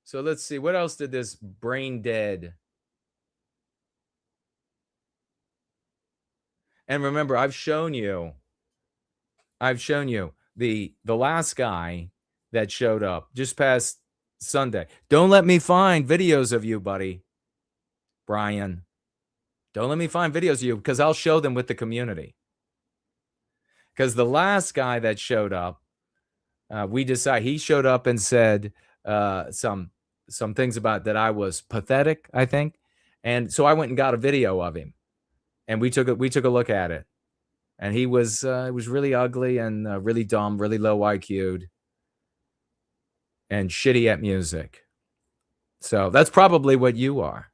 So let's see, what else did this brain dead? And remember, I've shown you the last guy that showed up just past Sunday. Don't let me find videos of you, buddy. Brian. Don't let me find videos of you, because I'll show them with the community. Because the last guy that showed up, he showed up and said some things about that I was pathetic, I think. And so I went and got a video of him, and we took a look at it. And he was really ugly and really dumb, really low IQ'd, and shitty at music. So that's probably what you are.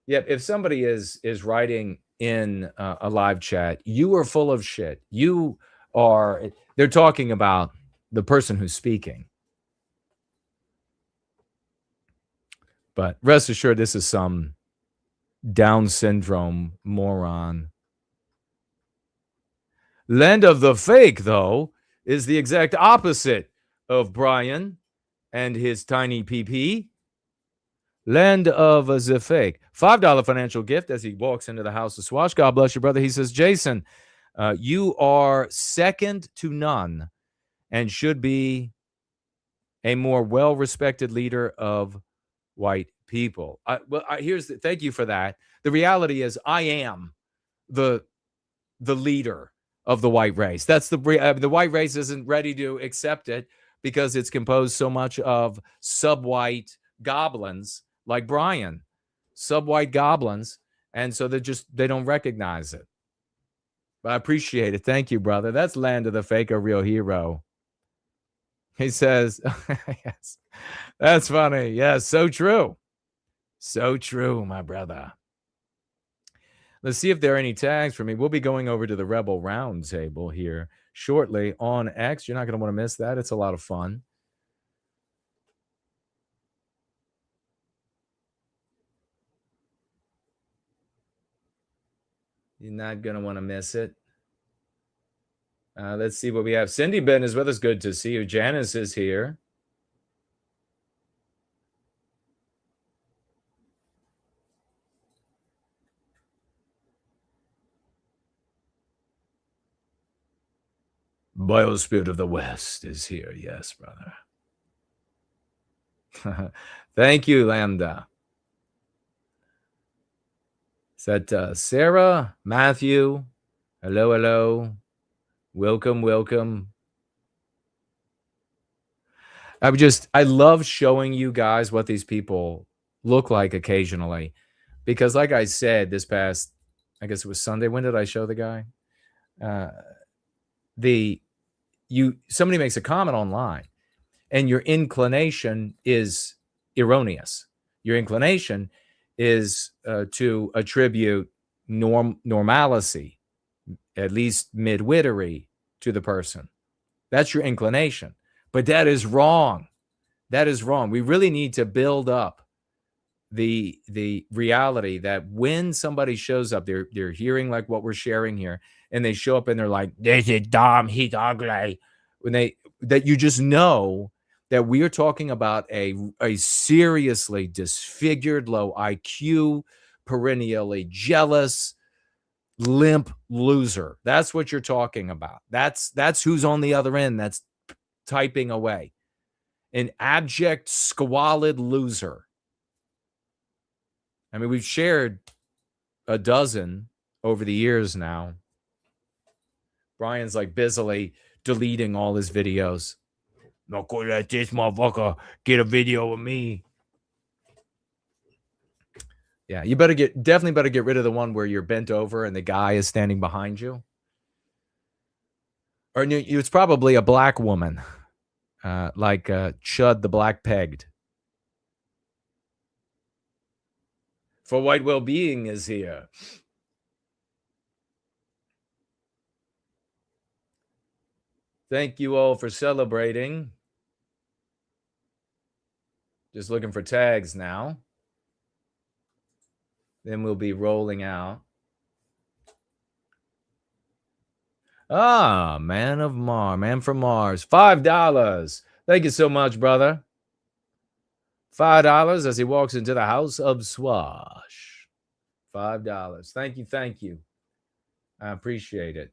Yep. If somebody is writing in a live chat, you are full of shit. They're talking about the person who's speaking. But rest assured, this is some Down syndrome moron. Land of the Fake, though, is the exact opposite of Brian and his tiny PP. Land of the Fake. $5 financial gift as he walks into the house of Swash. God bless you, brother. He says, Jason, you are second to none and should be a more well-respected leader of white people. Thank you for that. The reality is I am the leader of the white race. That's the white race isn't ready to accept it because it's composed so much of sub-white goblins like Brian, sub-white goblins. And so they don't recognize it. But I appreciate it. Thank you, brother. That's Land of the Fake, a real hero. He says, yes, that's funny. Yes, so true. So true, my brother. Let's see if there are any tags for me. We'll be going over to the Rebel Roundtable here shortly on X. You're not going to want to miss that. It's a lot of fun. You're not going to want to miss it. Let's see what we have. Cindy Ben is with us. Good to see you. Janice is here. Biospirit of the West is here. Yes, brother. Thank you, Lambda. Is that Sarah? Matthew? Hello, hello. Welcome, welcome. I love showing you guys what these people look like occasionally. Because like I said, this past, I guess it was Sunday. When did I show the guy? Somebody makes a comment online and your inclination is erroneous. Your inclination is to attribute normalcy, at least midwittery, to the person. That's your inclination. But that is wrong. That is wrong. We really need to build up the reality that when somebody shows up, they're hearing like what we're sharing here, and they show up and they're like, this is dumb, he's ugly. That you just know that we are talking about a seriously disfigured, low IQ, perennially jealous, limp loser. That's what you're talking about. That's who's on the other end that's typing away. An abject, squalid loser. I mean, we've shared a dozen over the years now. Brian's like busily deleting all his videos. Not gonna let this motherfucker get a video of me. Yeah, you definitely better get rid of the one where you're bent over and the guy is standing behind you. Or it's probably a black woman, like Chud the Black Pegged. For White Wellbeing is here. Thank you all for celebrating. Just looking for tags now. Then we'll be rolling out. Ah, Man from Mars. $5. Thank you so much, brother. $5 as he walks into the house of Swash. $5. Thank you. I appreciate it.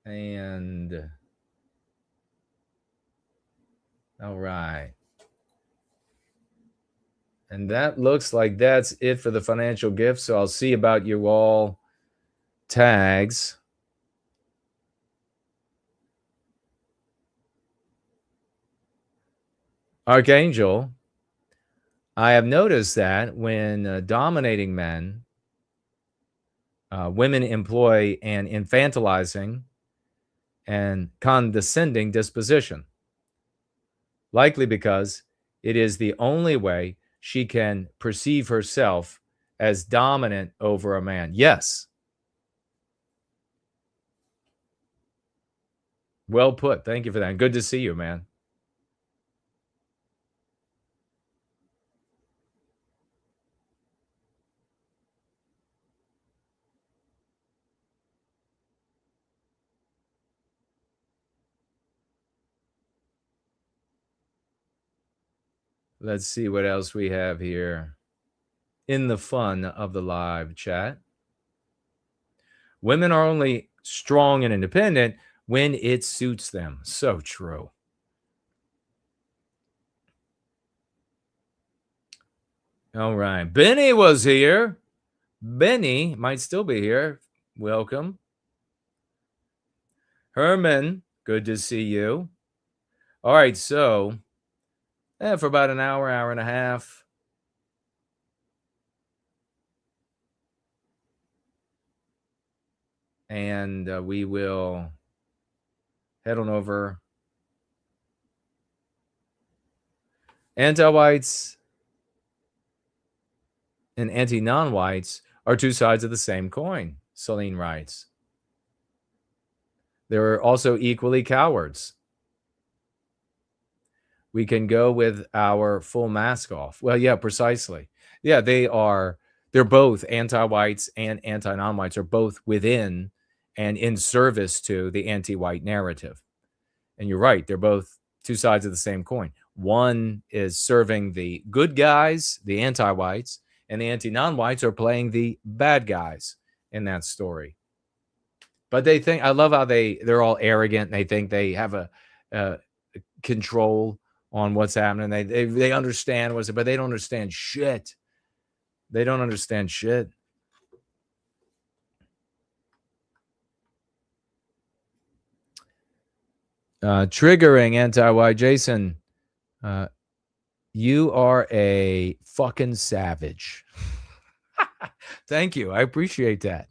And all right. And that looks like that's it for the financial gifts. So I'll see about you all tags. Archangel, I have noticed that when dominating men, women employ an infantilizing and condescending disposition, likely because it is the only way she can perceive herself as dominant over a man. Yes. Well put. Thank you for that. Good to see you, man. Let's see what else we have here in the fun of the live chat. Women are only strong and independent when it suits them. So true. All right. Benny was here. Benny might still be here. Welcome. Herman, good to see you. All right. So for about an hour and a half. And we will head on over. Anti-whites and anti-non-whites are two sides of the same coin, Celine writes. There are also equally cowards. We can go with our full mask off. Well, yeah, precisely. Yeah, they're both anti-whites and anti-non-whites are both within and in service to the anti-white narrative. And you're right, they're both two sides of the same coin. One is serving the good guys, the anti-whites, and the anti-non-whites are playing the bad guys in that story. But they think, I love how they're all arrogant and they think they have a control on what's happening. They understand what's it, but they don't understand shit. They don't understand shit. Triggering anti-white. Jason, you are a fucking savage. Thank you. I appreciate that.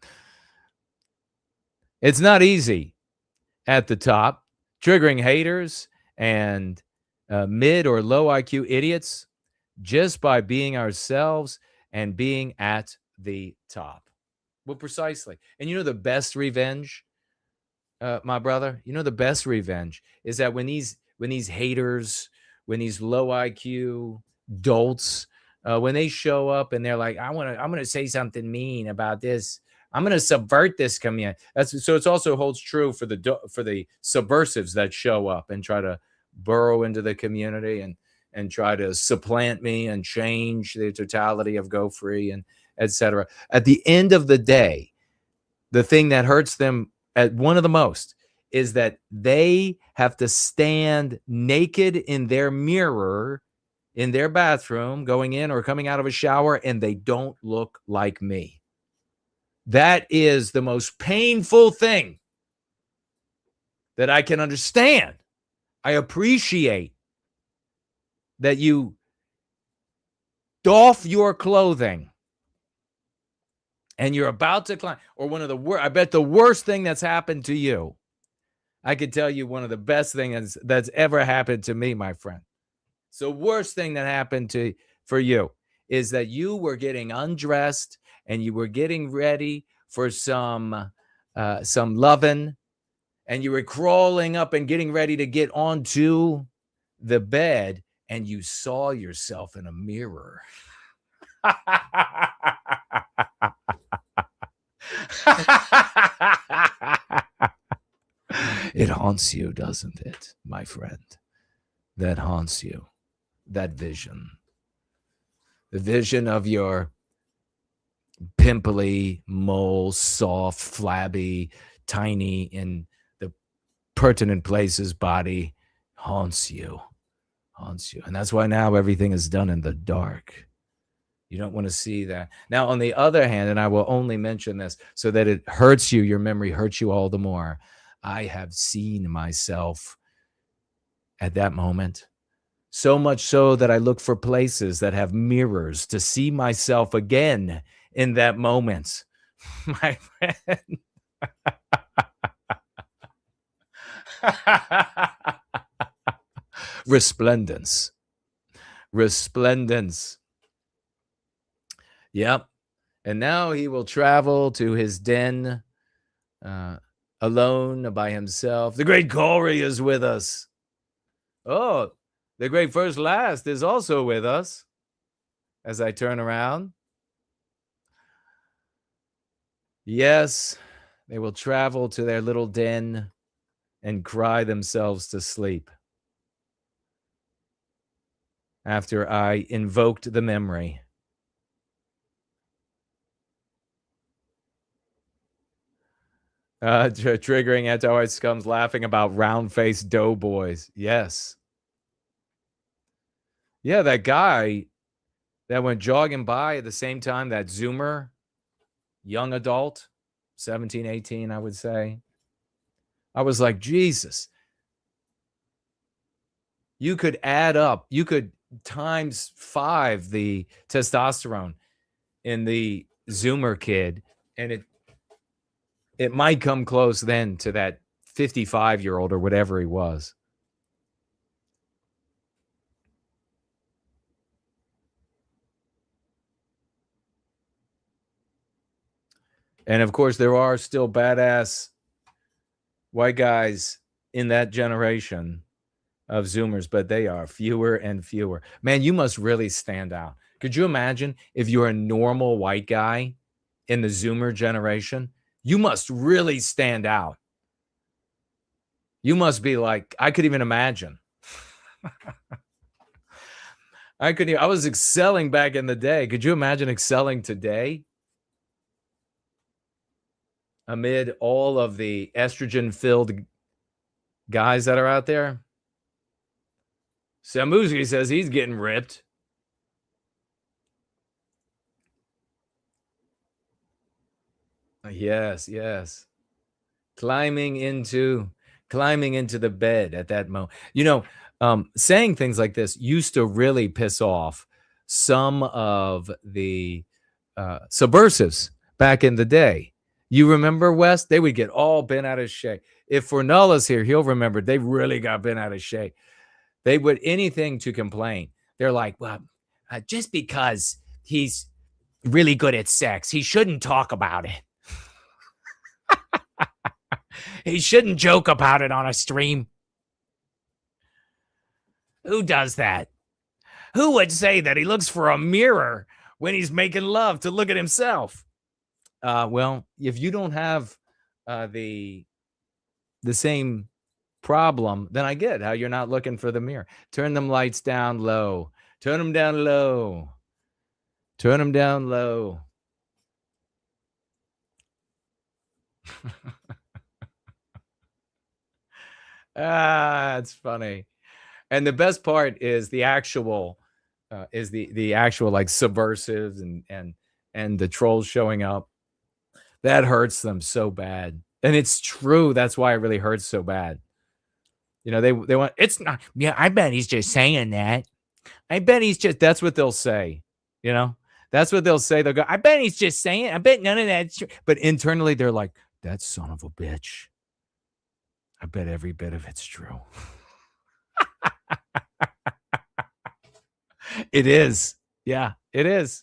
It's not easy at the top. Triggering haters and mid or low IQ idiots just by being ourselves and being at the top. Well, precisely. And you know the best revenge, my brother? You know the best revenge is that when these haters, when these low IQ dolts, when they show up and they're like, I'm gonna say something mean about this. I'm gonna subvert this community. So it also holds true for the subversives that show up and try to burrow into the community and try to supplant me and change the totality of Go Free and etc. At the end of the day, the thing that hurts them at one of the most is that they have to stand naked in their mirror in their bathroom, going in or coming out of a shower, and they don't look like me. That is the most painful thing that I can understand. I appreciate that you doff your clothing and you're about to climb, or one of the worst, I bet the worst thing that's happened to you, I could tell you one of the best things that's ever happened to me, my friend. So worst thing that happened for you is that you were getting undressed and you were getting ready for some loving, and you were crawling up and getting ready to get onto the bed, and you saw yourself in a mirror. It haunts you, doesn't it, my friend? That haunts you. That vision. The vision of your pimply, mole, soft, flabby, tiny, in the pertinent places body haunts you. Haunts you. And that's why now everything is done in the dark. You don't want to see that. Now, on the other hand, and I will only mention this so that it hurts you, your memory hurts you all the more. I have seen myself at that moment. So much so that I look for places that have mirrors to see myself again in that moment. My friend. Resplendence. Resplendence. Yep. And now he will travel to his den alone by himself. The great Corey is with us. Oh, the great First Last is also with us. As I turn around. Yes, they will travel to their little den and cry themselves to sleep. After I invoked the memory. Triggering Antiwhite scums laughing about round-faced doughboys. Yes. Yeah, that guy that went jogging by at the same time, that Zoomer, young adult, 17, 18, I would say. I was like, Jesus. You could add up, you could times 5 the testosterone in the Zoomer kid, and it might come close then to that 55-year-old or whatever he was. And of course, there are still badass white guys in that generation of Zoomers, but they are fewer and fewer. Man, you must really stand out. Could you imagine if you're a normal white guy in the Zoomer generation? You must really stand out. You must be like, I could even imagine. I was excelling back in the day. Could you imagine excelling today? Amid all of the estrogen-filled guys that are out there? Samuski says he's getting ripped. Yes, yes. Climbing into the bed at that moment. You know, saying things like this used to really piss off some of the subversives back in the day. You remember, Wes? They would get all bent out of shape. If Fornulla's here, he'll remember they really got bent out of shape. They would anything to complain. They're like, well, just because he's really good at sex, he shouldn't talk about it. He shouldn't joke about it on a stream. Who does that? Who would say that he looks for a mirror when he's making love to look at himself? Well, if you don't have the same problem, then I get how you're not looking for the mirror. Turn them lights down low. Turn them down low. Turn them down low. It's funny. And the best part is the actual the actual like subversives and the trolls showing up. That hurts them so bad. And it's true. That's why it really hurts so bad. You know, they want, it's not, yeah, I bet he's just saying that. I bet he's just, that's what they'll say. You know, that's what they'll say. They'll go, I bet he's just saying, I bet none of that's true. But internally, they're like, that son of a bitch. I bet every bit of it's true. It is. Yeah, it is.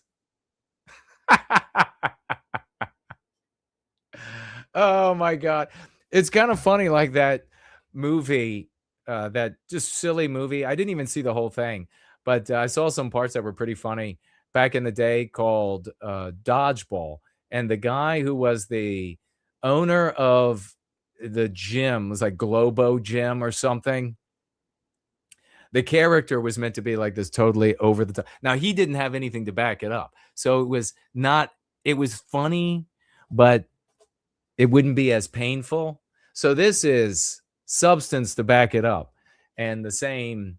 Oh my God. It's kind of funny, like that movie, that just silly movie. I didn't even see the whole thing, but I saw some parts that were pretty funny back in the day, called Dodgeball. And the guy who was the owner of the gym was like Globo Gym or something. The character was meant to be like this totally over the top. Now, he didn't have anything to back it up. So it was funny, but it wouldn't be as painful. So this is substance to back it up. And the same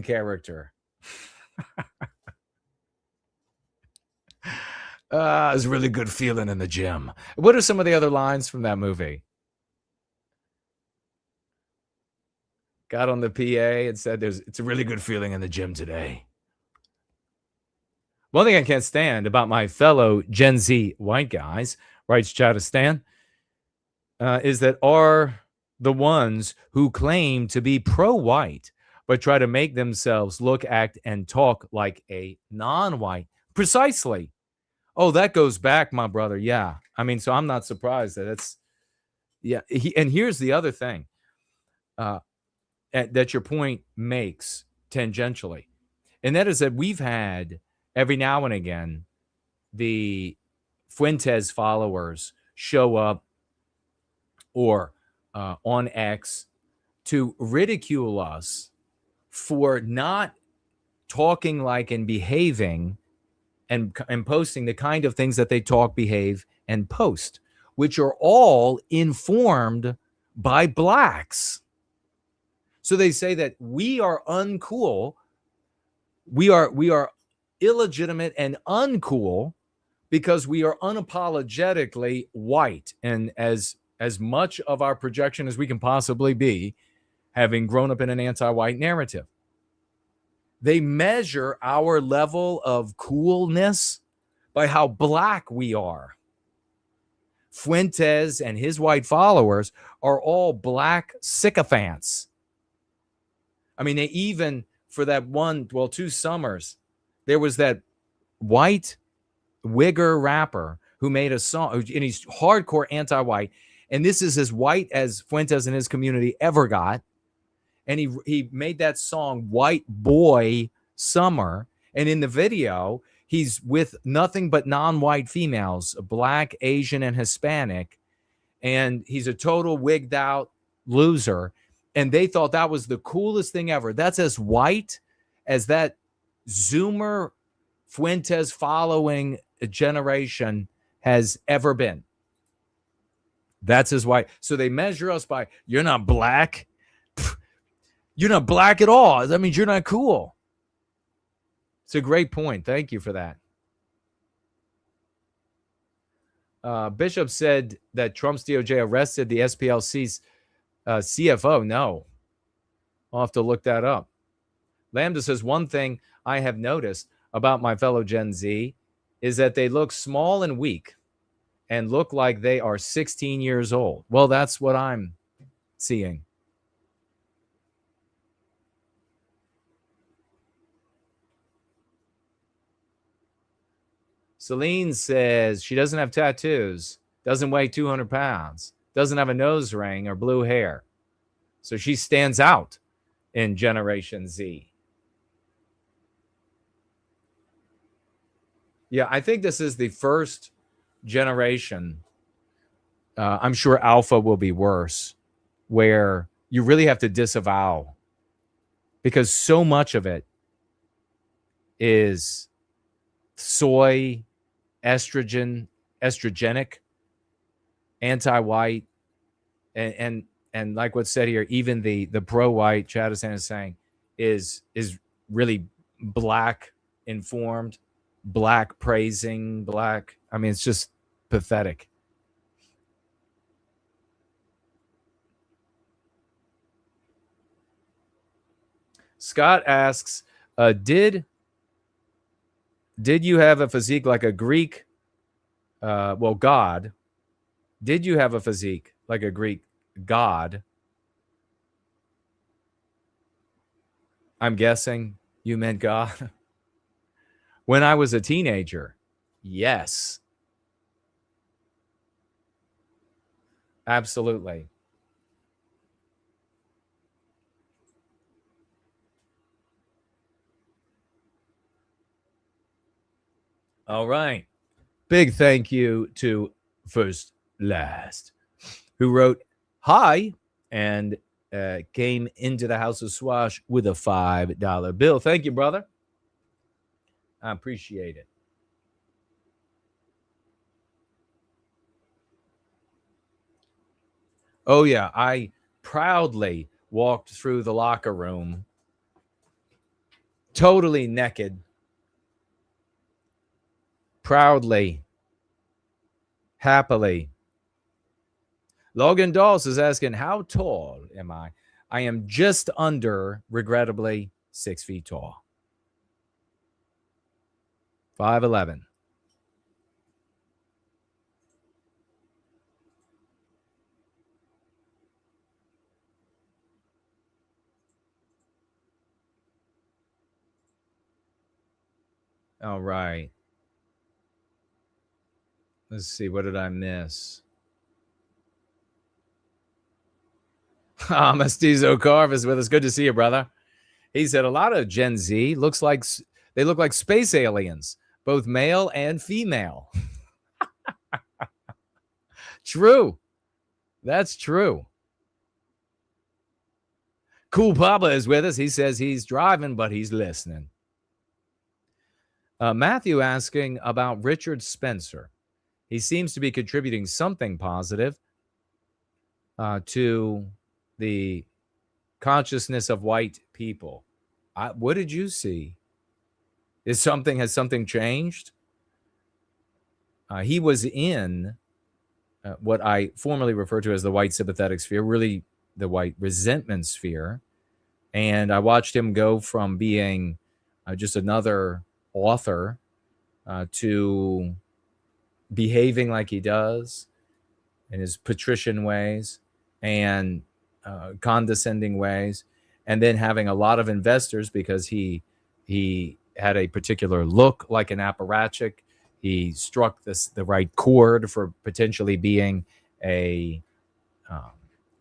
character. It's a really good feeling in the gym. What are some of the other lines from that movie? Got on the PA and said, it's a really good feeling in the gym today. One thing I can't stand about my fellow Gen Z white guys, writes Chadistan, is that are the ones who claim to be pro-white, but try to make themselves look, act, and talk like a non-white. Precisely. Oh, that goes back, my brother. Yeah. I mean, so I'm not surprised that it's, yeah. And here's the other thing that your point makes tangentially. And that is that we've had every now and again, the Fuentes followers show up or on X to ridicule us for not talking like and behaving and posting the kind of things that they talk, behave, and post, which are all informed by blacks. So they say that we are uncool. We are illegitimate and uncool because we are unapologetically white, and as much of our projection as we can possibly be, having grown up in an anti-white narrative. They measure our level of coolness by how black we are. Fuentes and his white followers are all black sycophants. I mean, they even, for that 2 summers, there was that white wigger rapper who made a song, and he's hardcore anti-white, and this is as white as Fuentes and his community ever got. And he made that song White Boy Summer, and in the video he's with nothing but non-white females, black, Asian, and Hispanic, and he's a total wigged out loser, and they thought that was the coolest thing ever. That's as white as that Zoomer Fuentes following generation has ever been. That's as white. So they measure us by, you're not black. You're not black at all. That means you're not cool. It's a great point. Thank you for that. Bishop said that Trump's DOJ arrested the SPLC's CFO. No. I'll have to look that up. Lambda says, one thing I have noticed about my fellow Gen Z is that they look small and weak and look like they are 16 years old. Well, that's what I'm seeing. Celine says she doesn't have tattoos, doesn't weigh 200 pounds, doesn't have a nose ring or blue hair. So she stands out in Generation Z. Yeah, I think this is the first generation. I'm sure Alpha will be worse, where you really have to disavow, because so much of it is soy, estrogenic, anti-white, and like what's said here, even the pro-white Chadison is saying is really black informed, black praising black. I mean, it's just pathetic. Scott asks, did you have a physique like a Greek god? Did you have a physique like a Greek god? I'm guessing you meant God. When I was a teenager, yes. Absolutely. All right. Big thank you to First Last, who wrote hi and came into the House of Swash with a $5 bill. Thank you, brother. I appreciate it. Oh, yeah. I proudly walked through the locker room totally naked. Proudly. Happily. Logan Dawes is asking, how tall am I? I am just under, regrettably, 6 feet tall. 5'11". All right. Let's see. What did I miss? Mestizo Carv is with us. Good to see you, brother. He said a lot of Gen Z look like space aliens, both male and female. True. That's true. Cool Papa is with us. He says he's driving, but he's listening. Matthew asking about Richard Spencer. He seems to be contributing something positive to the consciousness of white people. What did you see? Has something changed? He was in what I formerly referred to as the white sympathetic sphere, really the white resentment sphere. And I watched him go from being just another author to behaving like he does in his patrician ways and condescending ways, and then having a lot of investors because he had a particular look like an apparatchik. He struck the right chord for potentially being a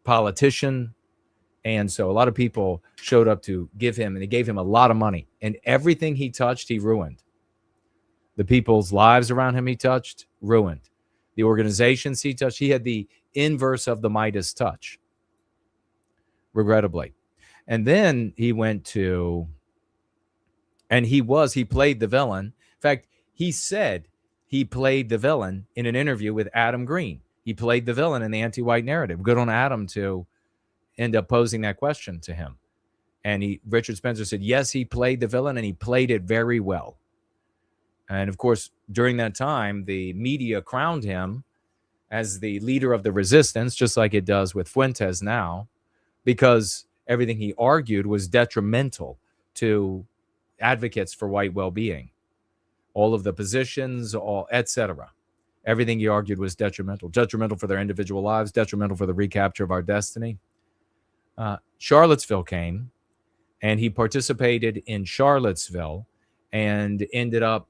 politician. And so a lot of people showed up to give him, and they gave him a lot of money. And everything he touched, he ruined. The people's lives around him he touched, ruined. The organizations he touched, he had the inverse of the Midas touch, regrettably. And then he went to, and he played the villain. In fact, he said he played the villain in an interview with Adam Green. He played the villain in the anti-white narrative. Good on Adam to end up posing that question to him. And Richard Spencer said, yes, he played the villain, and he played it very well. And of course, during that time, the media crowned him as the leader of the resistance, just like it does with Fuentes now, because everything he argued was detrimental to advocates for white well-being. All of the positions, etc. Everything he argued was detrimental for their individual lives, detrimental for the recapture of our destiny. Charlottesville came, and he participated in Charlottesville and ended up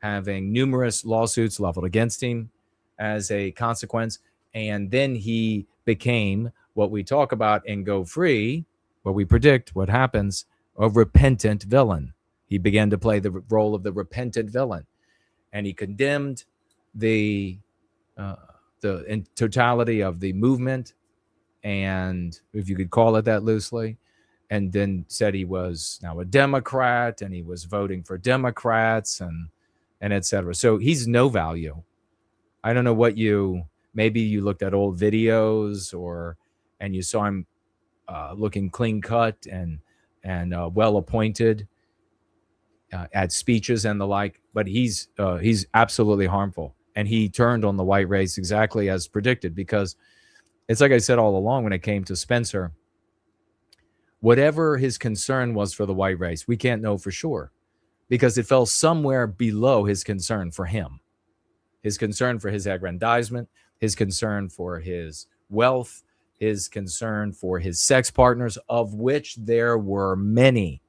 having numerous lawsuits leveled against him as a consequence. And then he became what we talk about in Go Free, where we predict what happens, a repentant villain. He began to play the role of the repentant villain, and he condemned the in totality of the movement, and if you could call it that loosely, and then said he was now a Democrat and he was voting for Democrats and et cetera. So he's no value. I don't know what maybe you looked at old videos and you saw him looking clean cut and well appointed at speeches and the like, but he's absolutely harmful. And he turned on the white race exactly as predicted, because it's like I said all along when it came to Spencer, whatever his concern was for the white race, we can't know for sure, because it fell somewhere below his concern for him, his concern for his aggrandizement, his concern for his wealth, his concern for his sex partners, of which there were many.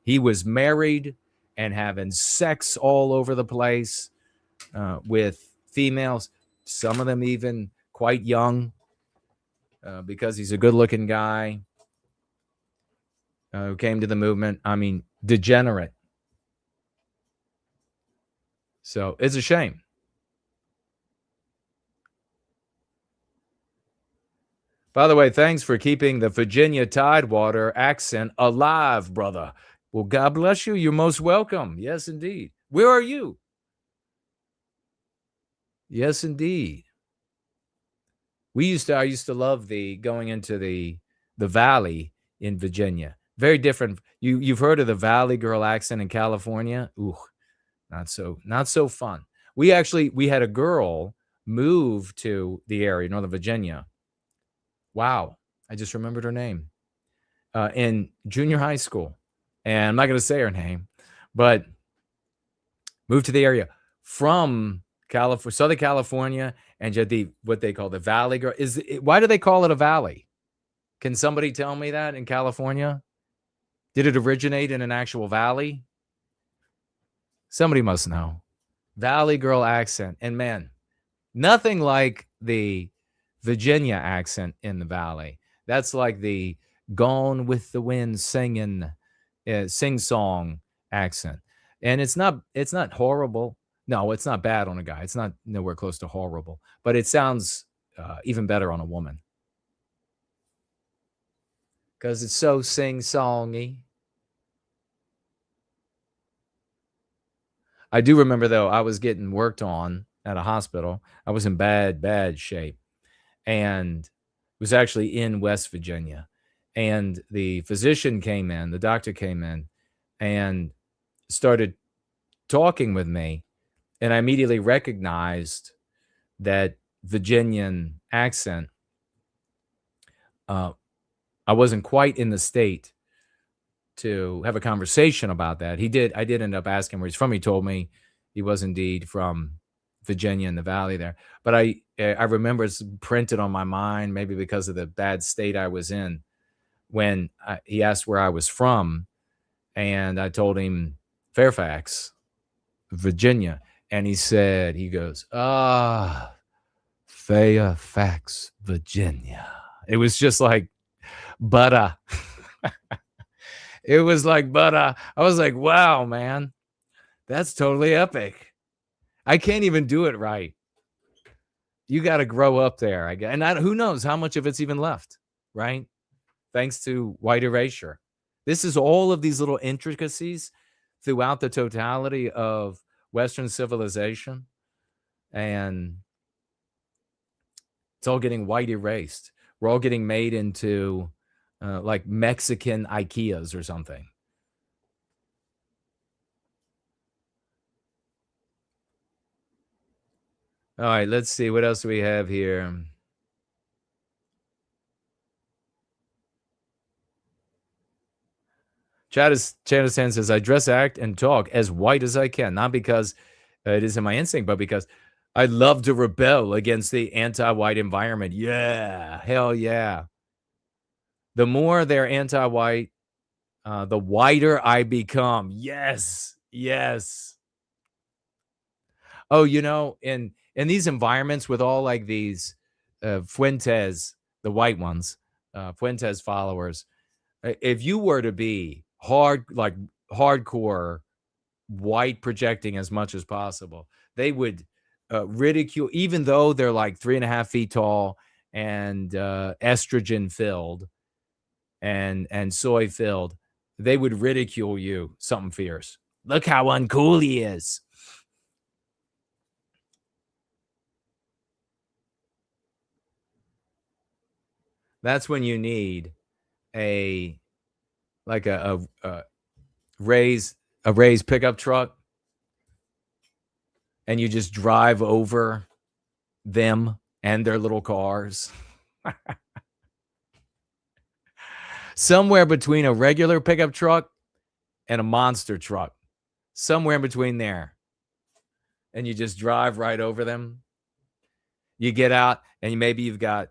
He was married and having sex all over the place with females, some of them even quite young, because he's a good-looking guy who came to the movement. I mean, degenerate. So it's a shame. By the way, thanks for keeping the Virginia Tidewater accent alive, brother. Well, God bless you. You're most welcome. Yes, indeed. Where are you? Yes, indeed. I used to love going into the Valley in Virginia. Very different. You've heard of the Valley girl accent in California? Ooh, not so fun. We had a girl move to the area, Northern Virginia. Wow, I just remembered her name. In junior high school. And I'm not going to say her name, but moved to the area from Southern California, and what they call the Valley girl. Why do they call it a valley? Can somebody tell me that in California? Did it originate in an actual valley? Somebody must know. Valley girl accent. And man, nothing like the Virginia accent in the Valley. That's like the Gone with the Wind singing, sing-song accent. And it's not horrible. No, it's not bad on a guy. It's not nowhere close to horrible. But it sounds even better on a woman, because it's so sing-songy. I do remember, though, I was getting worked on at a hospital. I was in bad shape, and was actually in West Virginia. And the physician came in, the doctor came in, and started talking with me. And I immediately recognized that Virginian accent. I wasn't quite in the state to have a conversation about that. I did end up asking where he's from. He told me he was indeed from Virginia in the Valley there. But I remember it's printed on my mind, maybe because of the bad state I was in, when he asked where I was from, and I told him Fairfax, Virginia. And he goes, Fairfax, Virginia. It was just like butter. It was like butter. I was like, wow, man, that's totally epic. I can't even do it right. You got to grow up there, I guess. And who knows how much of it's even left, right? Thanks to white erasure. This is all of these little intricacies throughout the totality of Western civilization, and it's all getting white erased. We're all getting made into like Mexican IKEAs or something. All right, let's see. What else do we have here? Chadistan says, I dress, act, and talk as white as I can, not because it isn't my instinct, but because I love to rebel against the anti-white environment. Yeah, hell yeah. The more they're anti-white, the whiter I become. Yes, yes. Oh, in these environments with all like these Fuentes, the white ones, Fuentes followers, if you were to be hardcore white projecting as much as possible, they would ridicule, even though they're like 3.5 feet tall and estrogen filled and soy filled. They would ridicule you something fierce. Look how uncool he is. That's when you need a raised pickup truck, and you just drive over them and their little cars. Somewhere between a regular pickup truck and a monster truck. Somewhere in between there. And you just drive right over them. You get out, and maybe you've got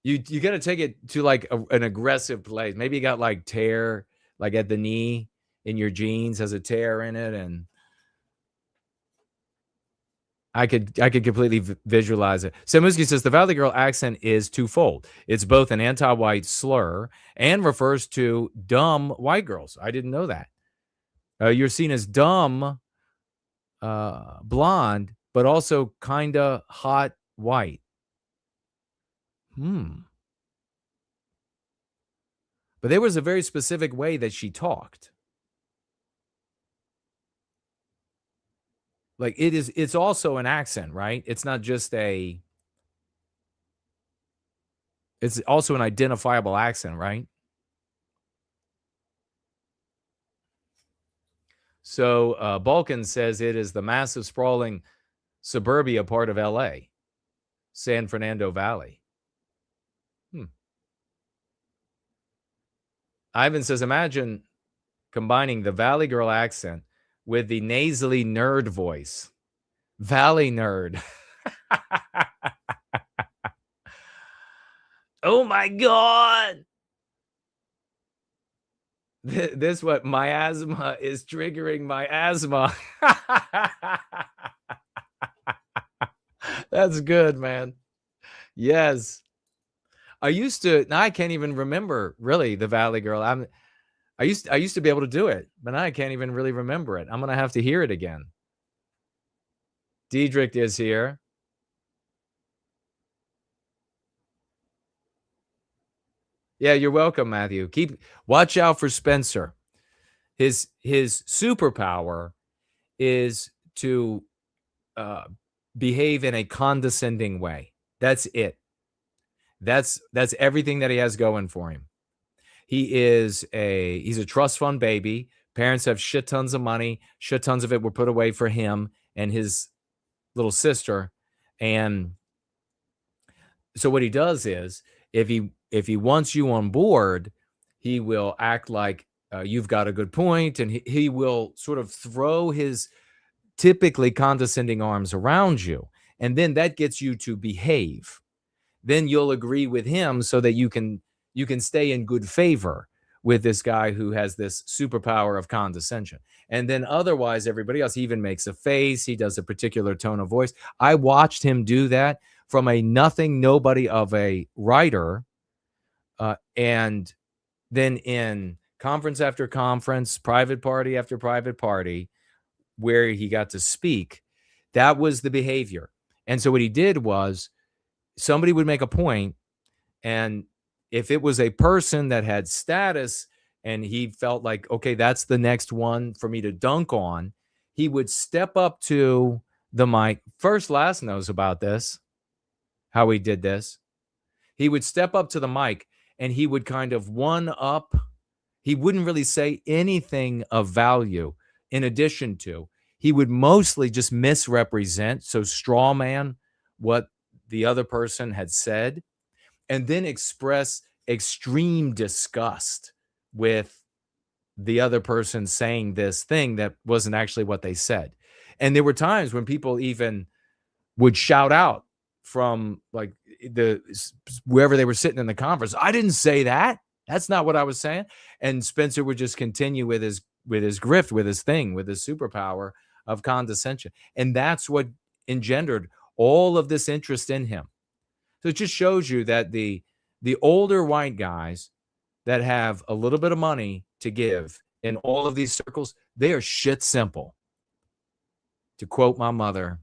you got to take it to like an aggressive place. Maybe you got like tear like at the knee in your jeans, has a tear in it, and I could completely visualize it. Samuski says the Valley Girl accent is twofold. It's both an anti-white slur and refers to dumb white girls. I didn't know that. You're seen as dumb blonde, but also kind of hot white. But there was a very specific way that she talked. Like it's also an accent, right? It's not just it's also an identifiable accent, right? So Balkan says it is the massive sprawling suburbia part of LA, San Fernando Valley. Ivan says, imagine combining the Valley Girl accent with the nasally nerd voice. Valley nerd. Oh my God. This what miasma is triggering my asthma. That's good, man. Yes. Now I can't even remember really the Valley Girl. I used to be able to do it, but now I can't even really remember it. I'm going to have to hear it again. Diedrich is here. Yeah, you're welcome, Matthew. Watch out for Spencer. His superpower is to behave in a condescending way. That's it. That's everything that he has going for him. He's a trust fund baby. Parents have shit tons of money. Shit tons of it were put away for him and his little sister. And so what he does is, if he wants you on board, he will act like you've got a good point, and he will sort of throw his typically condescending arms around you, and then that gets you to behave. Then you'll agree with him so that you can stay in good favor with this guy who has this superpower of condescension. And then otherwise, everybody else, he even makes a face. He does a particular tone of voice. I watched him do that from a nothing, nobody of a writer. And then in conference after conference, private party after private party, where he got to speak, that was the behavior. And so what he did was, somebody would make a point, and if it was a person that had status and he felt like, okay, that's the next one for me to dunk on, he would step up to the mic. First Last knows about this, how he did this. He would step up to the mic and he would kind of one up. He wouldn't really say anything of value in addition to. He would mostly just misrepresent, so straw man what the other person had said, and then express extreme disgust with the other person saying this thing that wasn't actually what they said. And there were times when people even would shout out from like wherever they were sitting in the conference, I didn't say that. That's not what I was saying. And Spencer would just continue with his grift, with his thing, with his superpower of condescension. And that's what engendered all of this interest in him. So it just shows you that the older white guys that have a little bit of money to give in all of these circles, they are shit simple. To quote my mother,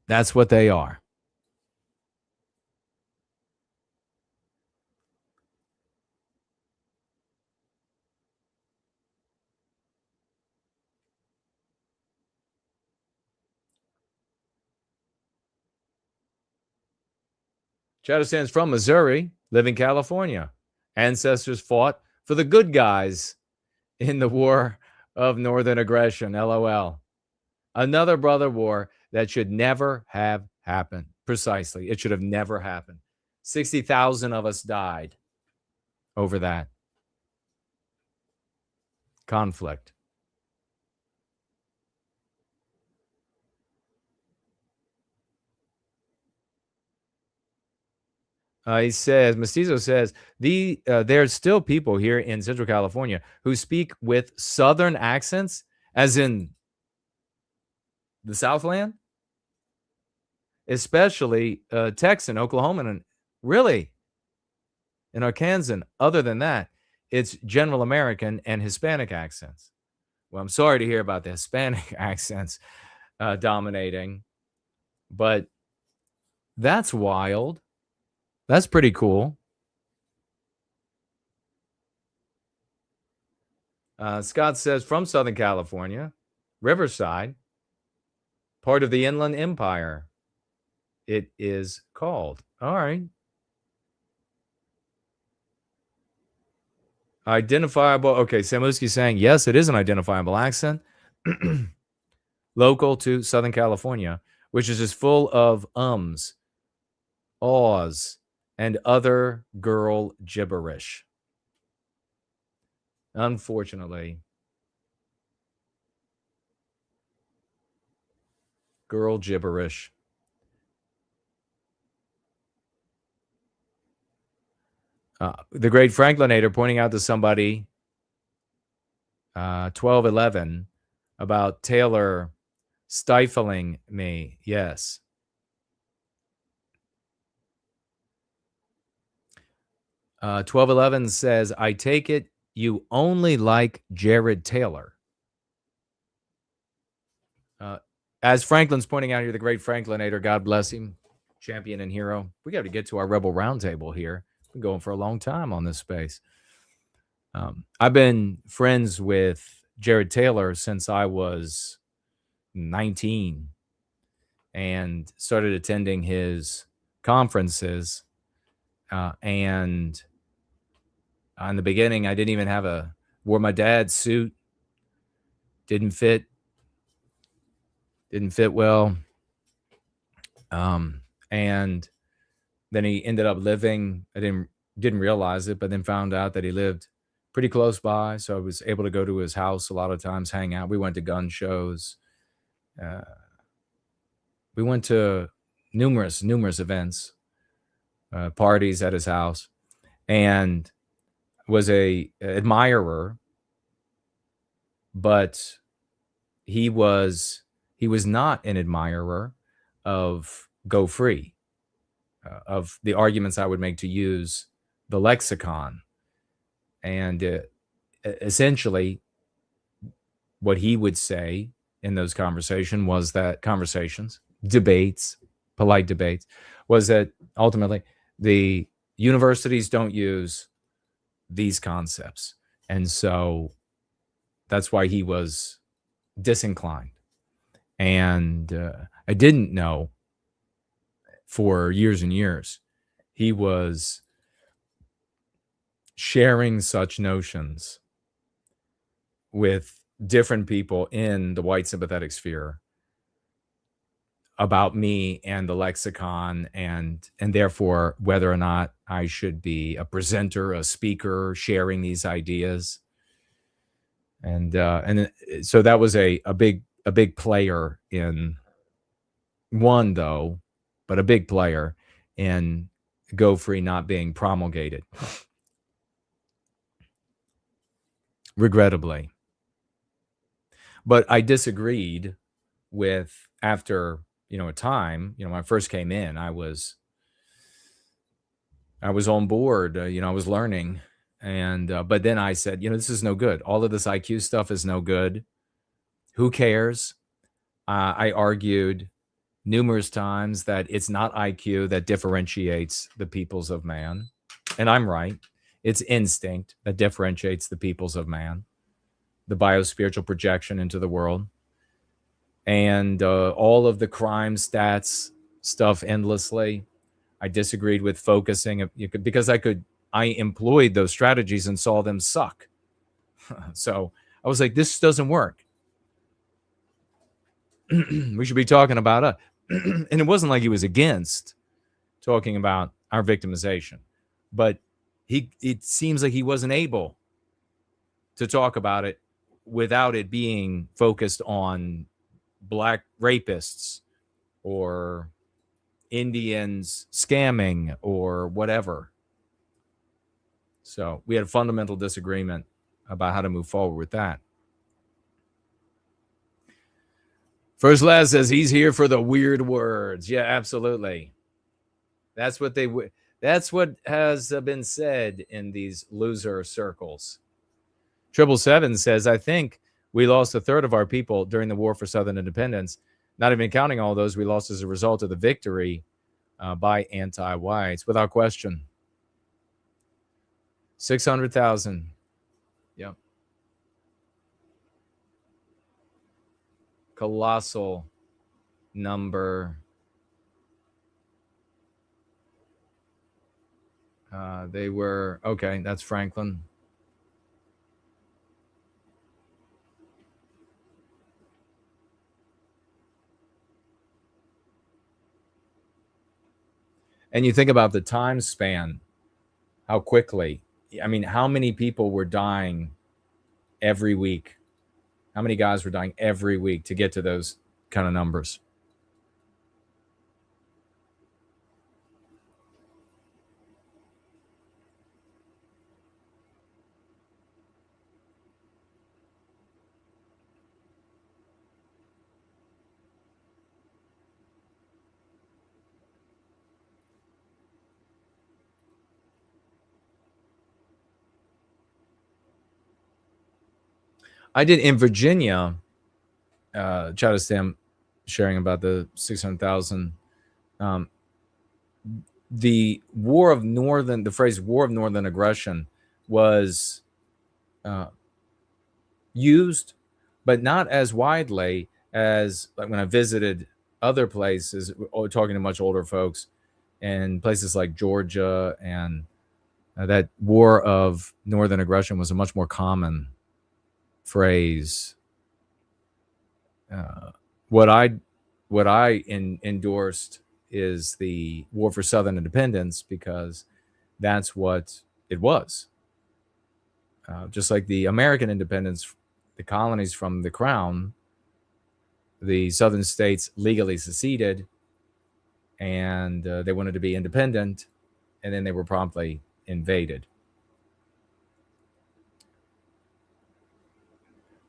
that's what they are. Chatterstan's from Missouri, live in California. Ancestors fought for the good guys in the War of Northern Aggression, LOL. Another brother war that should never have happened. Precisely. It should have never happened. 60,000 of us died over that conflict. He says, Mestizo says, there's still people here in Central California who speak with Southern accents, as in the Southland, especially Texan, Oklahoman, and really in Arkansas. Other than that, it's general American and Hispanic accents. Well, I'm sorry to hear about the Hispanic accents dominating, but that's wild. That's pretty cool. Scott says, from Southern California, Riverside, part of the Inland Empire, it is called. All right. Identifiable. Okay, Samuski saying, yes, it is an identifiable accent. Local to Southern California, which is just full of ums, ahs, and other girl gibberish. Unfortunately. Girl gibberish. The great Franklinator pointing out to somebody 1211 about Taylor stifling me. Yes. Uh, 1211 says, I take it you only like Jared Taylor. As Franklin's pointing out here, the great Franklinator, God bless him, champion and hero. We got to get to our Rebel Roundtable here. We've been going for a long time on this space. I've been friends with Jared Taylor since I was 19 and started attending his conferences. And in the beginning, I didn't even have wore my dad's suit. Didn't fit well. And then he ended up living, I didn't realize it, but then found out that he lived pretty close by. So I was able to go to his house a lot of times, hang out. We went to gun shows. We went to numerous events, parties at his house, and was a admirer, but he was not an admirer of Go Free, of the arguments I would make to use the lexicon. And essentially what he would say in those debates, polite debates, was that ultimately the universities don't use these concepts. And so that's why he was disinclined. And I didn't know for years and years he was sharing such notions with different people in the white sympathetic sphere about me and the lexicon, and therefore whether or not I should be a presenter, a speaker, sharing these ideas. And so that was a big player in a big player in Go Free not being promulgated. Regrettably. But I disagreed with, after, a time, when I first came in, I was on board, I was learning. And, but then I said, this is no good. All of this IQ stuff is no good. Who cares? I argued numerous times that it's not IQ that differentiates the peoples of man. And I'm right. It's instinct that differentiates the peoples of man, the biospiritual projection into the world. And all of the crime stats stuff endlessly. I disagreed with focusing because I employed those strategies and saw them suck. So I was like, this doesn't work. We should be talking about it. And it wasn't like he was against talking about our victimization, but it seems like he wasn't able to talk about it without it being focused on Black rapists or Indians scamming or whatever. So we had a fundamental disagreement about how to move forward with that. First Laz says he's here for the weird words. Yeah, absolutely. That's what has been said in these loser circles. 777 says, I think we lost a third of our people during the war for Southern independence, not even counting all those we lost as a result of the victory by anti-whites, without question. 600,000. Yep. Colossal number. They were, okay, that's Franklin. And you think about the time span, how quickly, how many people were dying every week? How many guys were dying every week to get to those kind of numbers? I did in Virginia, Chattistam sharing about the 600,000. The phrase war of northern aggression was used, but not as widely as like when I visited other places, talking to much older folks in places like Georgia, and that war of northern aggression was a much more common phrase. What I endorsed is the war for Southern independence, because that's what it was. Just like the American independence, the colonies from the crown, the southern states legally seceded, and they wanted to be independent, and then they were promptly invaded.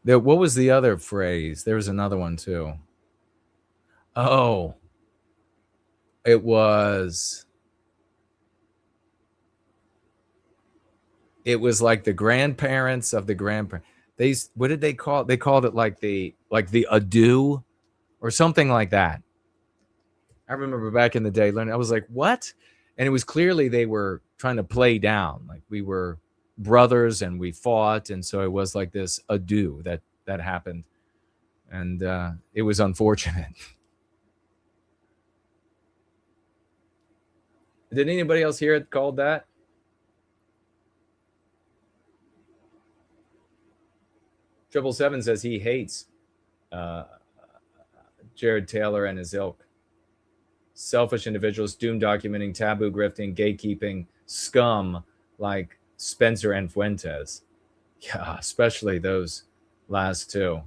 What was the other phrase? There was another one too. Oh, it was like the grandparents of the grandparents. What did they call it? They called it like the ado or something like that. I remember back in the day learning, I was like, what? And it was clearly they were trying to play down, like we were brothers and we fought, and so it was like this ado that happened, and it was unfortunate. Did anybody else hear it called that? Triple Seven says he hates Jared Taylor and his ilk. Selfish individuals, doom documenting, taboo grifting, gatekeeping, scum like Spencer and Fuentes. Yeah, especially those last two.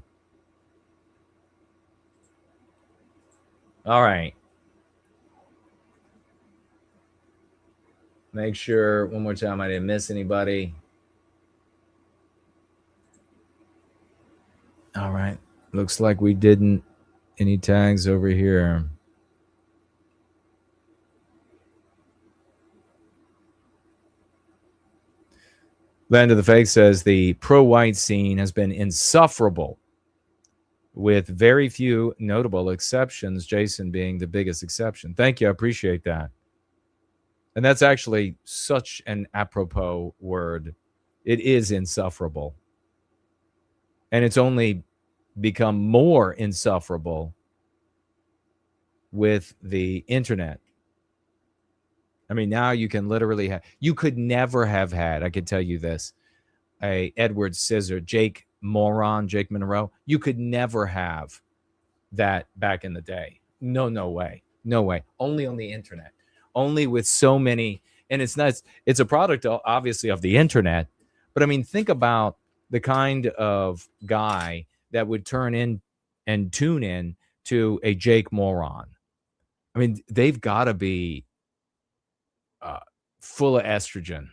All right. Make sure one more time I didn't miss anybody. All right. Looks like we didn't any tags over here. Land of the Fake says the pro-white scene has been insufferable with very few notable exceptions, Jason being the biggest exception. Thank you. I appreciate that. And that's actually such an apropos word. It is insufferable. And it's only become more insufferable with the internet. I mean, now you can literally have, you could never have had, I could tell you this, a Edward Scissor, Jake Monroe. You could never have that back in the day. No way. No way. Only on the internet. Only with so many, and it's a product obviously of the internet, but I mean, think about the kind of guy that would turn in and tune in to a Jake Moron. I mean, they've got to be full of estrogen.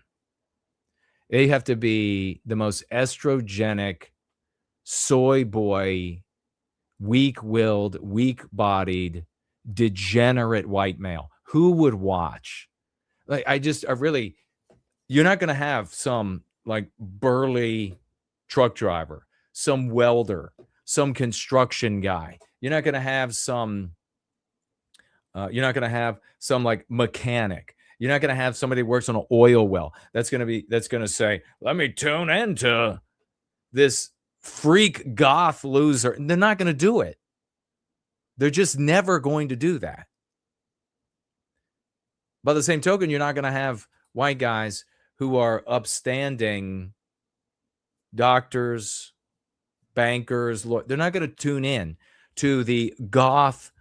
They have to be the most estrogenic, soy boy, weak-willed, weak-bodied, degenerate white male. Who would watch? Like, you're not going to have some like burly truck driver, some welder, some construction guy. You're not going to have some like mechanic. You're not going to have somebody who works on an oil well. That's going to say, let me tune into this freak goth loser. They're not going to do it. They're just never going to do that. By the same token, you're not going to have white guys who are upstanding doctors, bankers. They're not going to tune in to the goth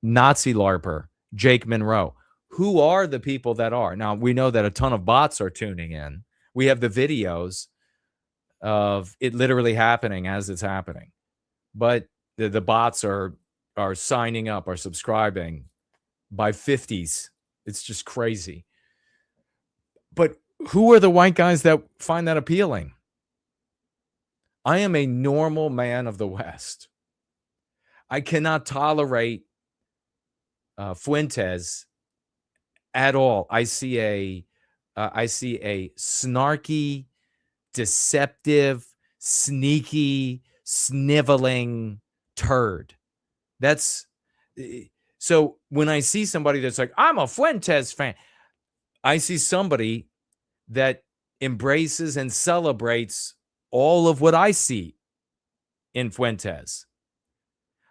Nazi LARPer, Jake Monroe. Who are the people that are? Now, we know that a ton of bots are tuning in. We have the videos of it literally happening as it's happening. But the bots are signing up, are subscribing by 50s. It's just crazy. But who are the white guys that find that appealing? I am a normal man of the West. I cannot tolerate Fuentes at all. I see a snarky, deceptive, sneaky, sniveling turd. That's so when I see somebody that's like, I'm a Fuentes fan, I see somebody that embraces and celebrates all of what I see in Fuentes.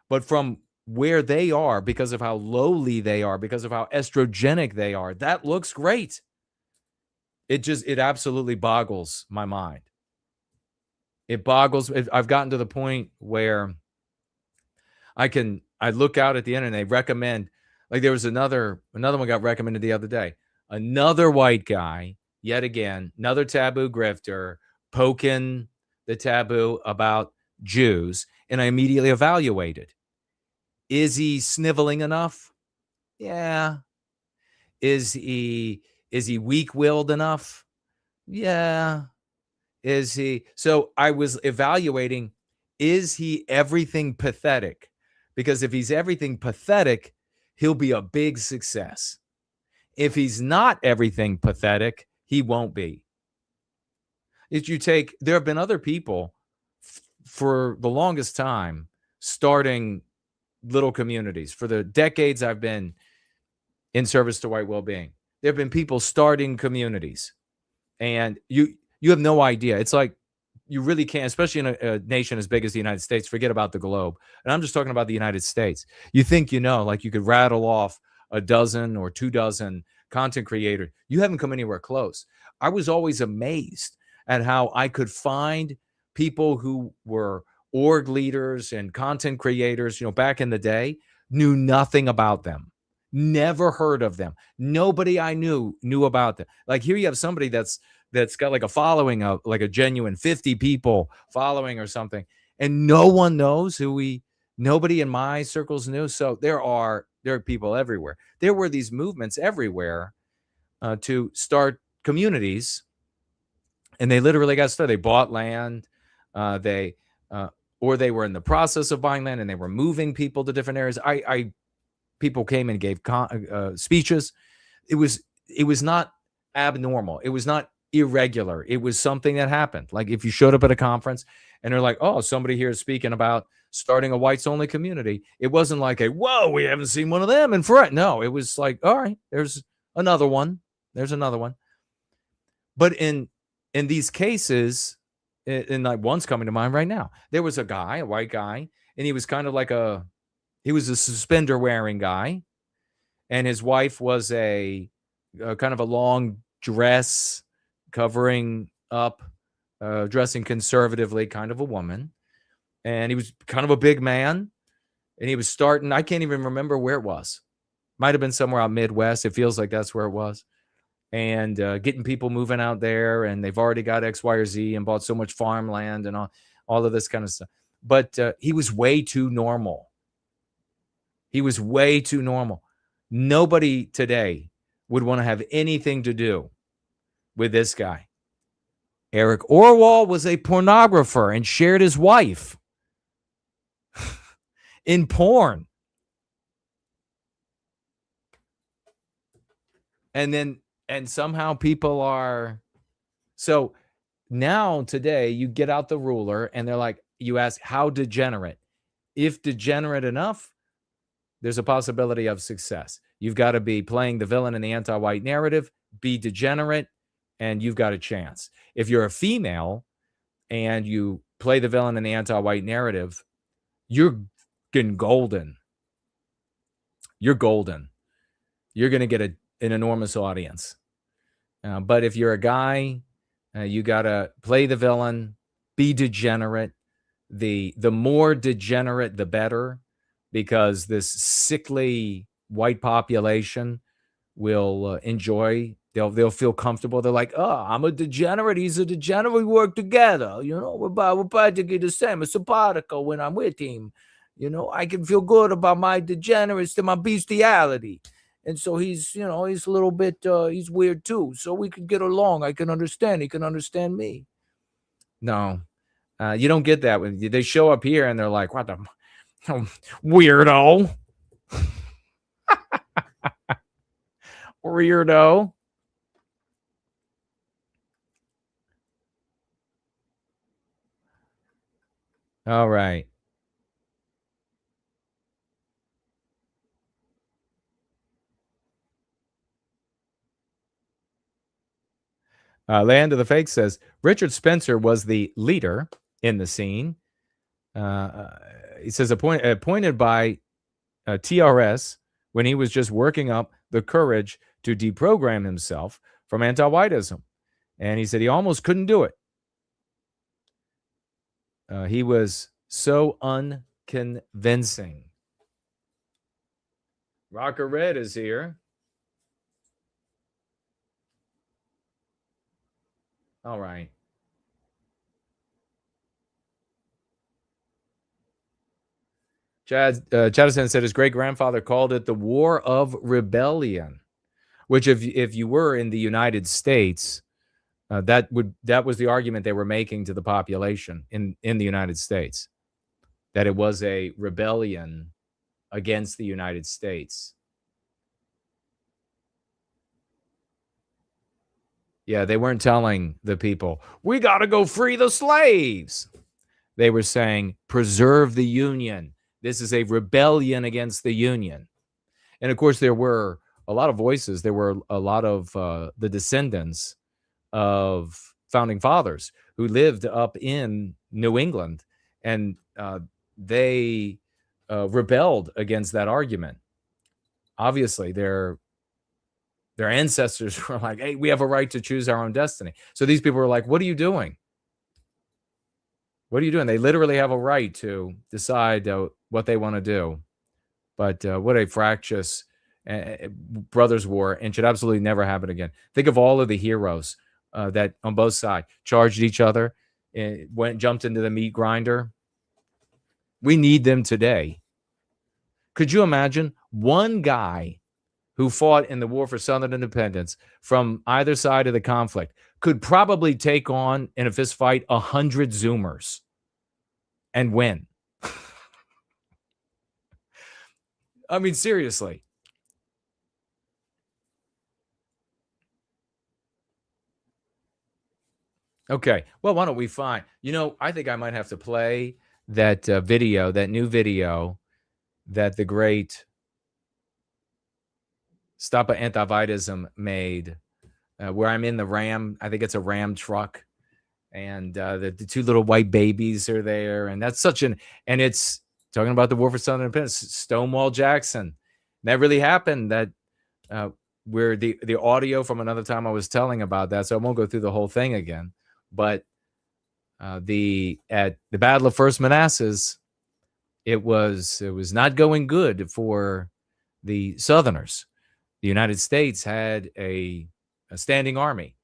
But from where they are, because of how lowly they are, because of how estrogenic they are, that looks great. It absolutely boggles my mind. It boggles. I've gotten to the point where I look out at the end and they recommend, like there was another one got recommended the other day. Another white guy, yet again, another taboo grifter, poking the taboo about Jews, and I immediately evaluated. Is he sniveling enough? Yeah. Is he weak-willed enough? Yeah. Is he? So I was evaluating, is he everything pathetic? Because if he's everything pathetic, he'll be a big success. If he's not everything pathetic, he won't be. There have been other people for the longest time starting little communities. For the decades I've been in service to white well-being, there have been people starting communities, and you have no idea. It's like you really can't, especially in a nation as big as the United States. Forget about the globe, and I'm just talking about the United States. You think like you could rattle off a dozen or 2 dozen content creators. You haven't come anywhere close. I was always amazed at how I could find people who were org leaders and content creators, back in the day, knew nothing about them, never heard of them. Nobody I knew about them. Like here you have somebody that's got like a following of like a genuine 50 people following or something, and no one knows nobody in my circles knew. So there are people everywhere. There were these movements everywhere to start communities, and they literally got started. They bought land. or they were in the process of buying land and they were moving people to different areas. People came and gave speeches. It was not abnormal. It was not irregular. It was something that happened. Like if you showed up at a conference and they're like, oh, somebody here is speaking about starting a whites only community. It wasn't like whoa, we haven't seen one of them in forever. No, it was like, all right, there's another one. There's another one. But in these cases, and like one's coming to mind right now, there was a guy, a white guy, and he was kind of like he was a suspender wearing guy. And his wife was a kind of a long dress covering up, dressing conservatively, kind of a woman. And he was kind of a big man. And he was starting, I can't even remember where it was. Might have been somewhere out Midwest. It feels like that's where it was. And getting people moving out there. And they've already got X, Y, or Z and bought so much farmland and all of this kind of stuff. But he was way too normal. He was way too normal. Nobody today would want to have anything to do with this guy. Eric Orwell was a pornographer and shared his wife in porn. And somehow people are. So now today you get out the ruler and they're like, you ask how degenerate. If degenerate enough, there's a possibility of success. You've got to be playing the villain in the anti-white narrative, be degenerate, and you've got a chance. If you're a female and you play the villain in the anti-white narrative, you're golden. You're golden. You're going to get an enormous audience. But if you're a guy, you got to play the villain, be degenerate. The more degenerate, the better. Because this sickly white population will enjoy, they'll feel comfortable. They're like, oh, I'm a degenerate. He's a degenerate. We work together. We're practically the same. It's Socio-political when I'm with him. I can feel good about my degeneracy to my bestiality. And so he's a little bit, he's weird too. So we can get along. I can understand. He can understand me. No, you don't get that. When they show up here and they're like, what the weirdo. Weirdo. All right. Land of the Fake says Richard Spencer was the leader in the scene. He says appointed by TRS when he was just working up the courage to deprogram himself from anti-whiteism. And he said he almost couldn't do it. He was so unconvincing. Rocker Red is here. All right. Chaddison said his great-grandfather called it the War of Rebellion, which if you were in the United States, that was the argument they were making to the population in the United States, that it was a rebellion against the United States. Yeah, they weren't telling the people, we got to go free the slaves. They were saying, preserve the Union. This is a rebellion against the Union. And of course, there were a lot of voices. There were a lot of the descendants of founding fathers who lived up in New England, and they rebelled against that argument. Obviously, their ancestors were like, hey, we have a right to choose our own destiny. So these people were like, what are you doing? What are you doing? They literally have a right to decide what they want to do. But what a fractious brothers' war, and should absolutely never happen again. Think of all of the heroes that on both sides charged each other, jumped into the meat grinder. We need them today. Could you imagine one guy who fought in the war for Southern independence from either side of the conflict could probably take on in a fist fight 100 Zoomers? and win. I mean, seriously. Okay. Well, why don't we find, I think I might have to play that video, that new video that the great Stop Antiwhitism made, where I'm in the Ram. I think it's a Ram truck. And the two little white babies are there. And that's and it's talking about the War for Southern Independence, Stonewall Jackson. That really happened. That where the audio from another time I was telling about that. So I won't go through the whole thing again. But at the Battle of First Manassas, it was not going good for the Southerners. The United States had a standing army,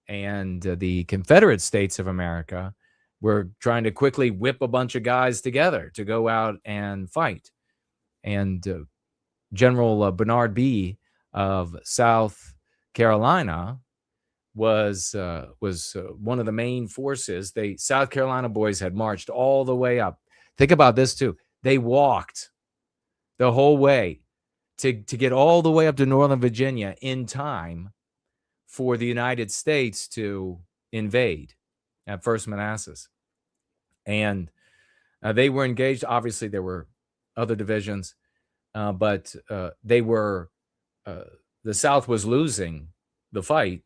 and the Confederate States of America were trying to quickly whip a bunch of guys together to go out and fight. And General Bernard B. of South Carolina was one of the main forces. The South Carolina boys had marched all the way up. Think about this too. They walked the whole way to get all the way up to Northern Virginia in time for the United States to invade at First Manassas. And they were engaged. Obviously, there were other divisions, but they were, the South was losing the fight.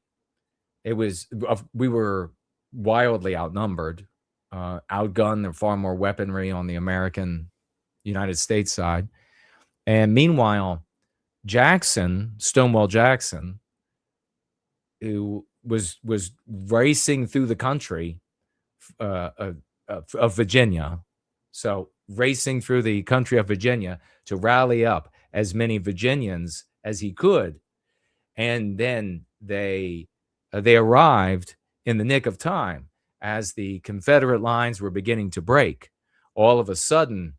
We were wildly outnumbered, outgunned. There were far more weaponry on the American United States side. And meanwhile, Stonewall Jackson, who was racing through the country of Virginia, so racing through the country of Virginia to rally up as many Virginians as he could, and then they arrived in the nick of time as the Confederate lines were beginning to break. All of a sudden,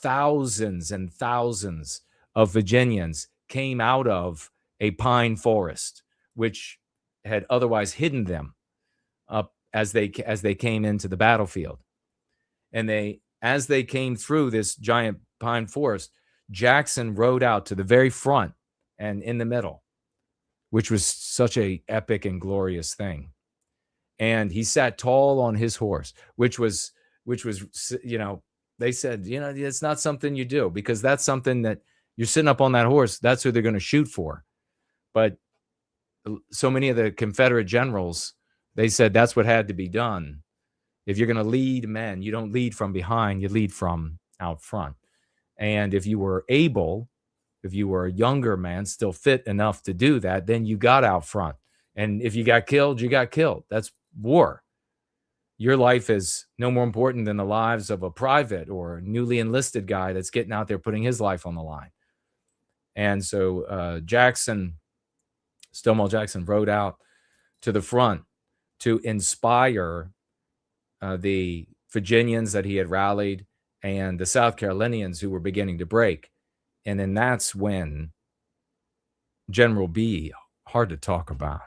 thousands and thousands of Virginians came out of a pine forest, which had otherwise hidden them up as they came into the battlefield. And as they came through this giant pine forest, Jackson rode out to the very front and in the middle, which was such a epic and glorious thing. And he sat tall on his horse, which was, they said, it's not something you do, because that's something that you're sitting up on that horse. That's who they're going to shoot for. But so many of the Confederate generals, they said that's what had to be done. If you're going to lead men, you don't lead from behind, you lead from out front. And if you were able, if you were a younger man, still fit enough to do that, then you got out front. And if you got killed, you got killed. That's war. Your life is no more important than the lives of a private or a newly enlisted guy that's getting out there putting his life on the line. And so Stonewall Jackson rode out to the front to inspire the Virginians that he had rallied and the South Carolinians who were beginning to break. And then that's when General B, hard to talk about,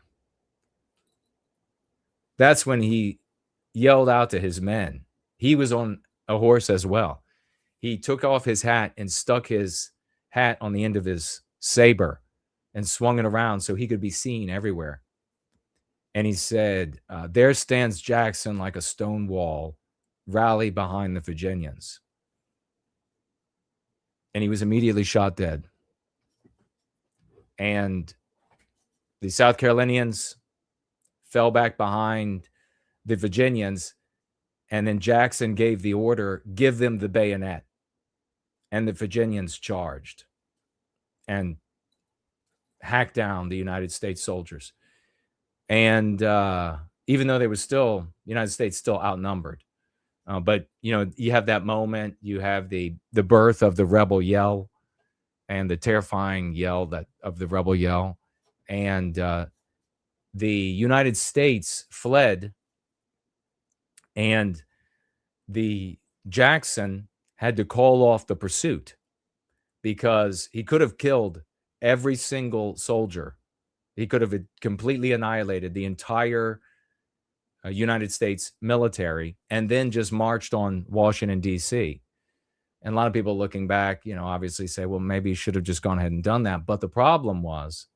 that's when he yelled out to his men. He was on a horse as well. He took off his hat and stuck his hat on the end of his saber and swung it around so he could be seen everywhere. And he said, there stands Jackson like a stone wall, rally behind the Virginians. And he was immediately shot dead. And the South Carolinians fell back behind the Virginians, and then Jackson gave the order, give them the bayonet. And the Virginians charged and hacked down the United States soldiers. And even though they were still, United States still outnumbered. But, you have that moment, you have the birth of the rebel yell and the terrifying yell of the rebel yell. And the United States fled, and the Jackson had to call off the pursuit because he could have killed every single soldier. He could have completely annihilated the entire United States military, and then just marched on Washington, D.C. And a lot of people looking back, obviously say, well, maybe you should have just gone ahead and done that. But the problem was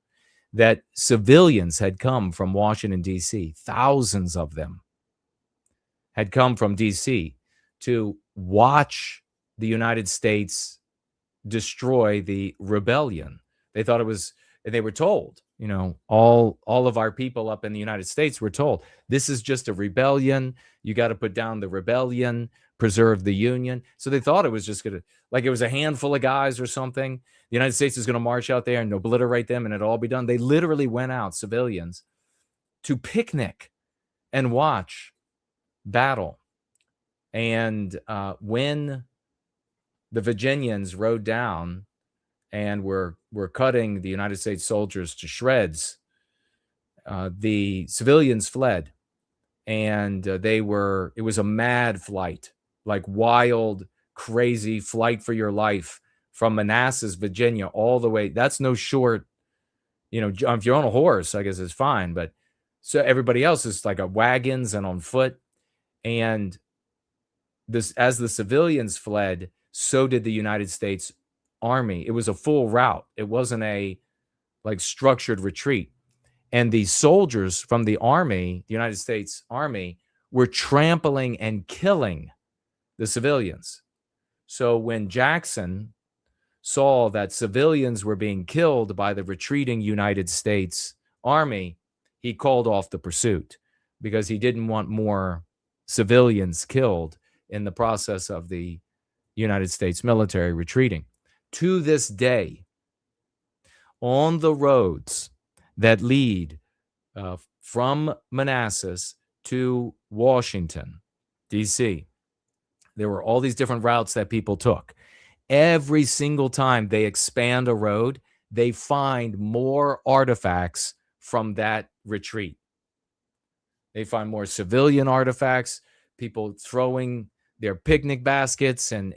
that civilians had come from Washington, D.C., thousands of them had come from D.C. to watch the United States destroy the rebellion. They thought it was, they were told, all of our people up in the United States were told, this is just a rebellion. You got to put down the rebellion, preserve the Union. So they thought it was just going to, like it was a handful of guys or something. The United States is going to march out there and obliterate them and it'll all be done. They literally went out, civilians, to picnic and watch battle. And when the Virginians rode down and were cutting the United States soldiers to shreds, the civilians fled. And it was a mad flight, like wild, crazy flight for your life from Manassas, Virginia, all the way. That's no short, if you're on a horse, I guess it's fine. But so everybody else is like wagons and on foot. And this, as the civilians fled, so did the United States Army. It was a full rout. It wasn't a structured retreat. And the soldiers from the Army, the United States Army, were trampling and killing the civilians. So when Jackson saw that civilians were being killed by the retreating United States Army, he called off the pursuit because he didn't want more civilians killed in the process of the United States military retreating. To this day, on the roads that lead from Manassas to Washington, D.C., there were all these different routes that people took. Every single time they expand a road, they find more artifacts from that retreat. They find more civilian artifacts, people throwing their picnic baskets and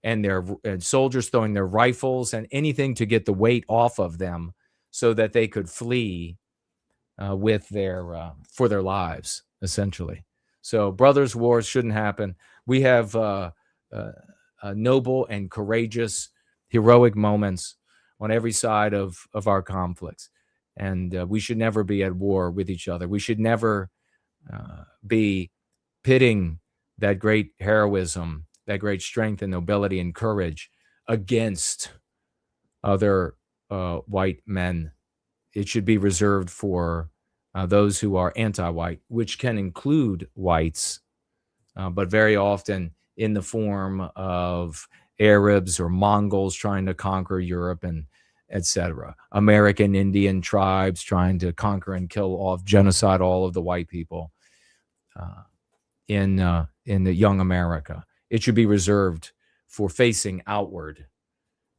their soldiers throwing their rifles and anything to get the weight off of them so that they could flee with for their lives, essentially. So brothers' wars shouldn't happen. We have noble and courageous, heroic moments on every side of our conflicts. And we should never be at war with each other. We should never be pitting that great heroism, that great strength and nobility and courage against other white men. It should be reserved for those who are anti-white, which can include whites, but very often in the form of Arabs or Mongols trying to conquer Europe and etc. American Indian tribes trying to conquer and kill off, genocide all of the white people in the young America. It should be reserved for facing outward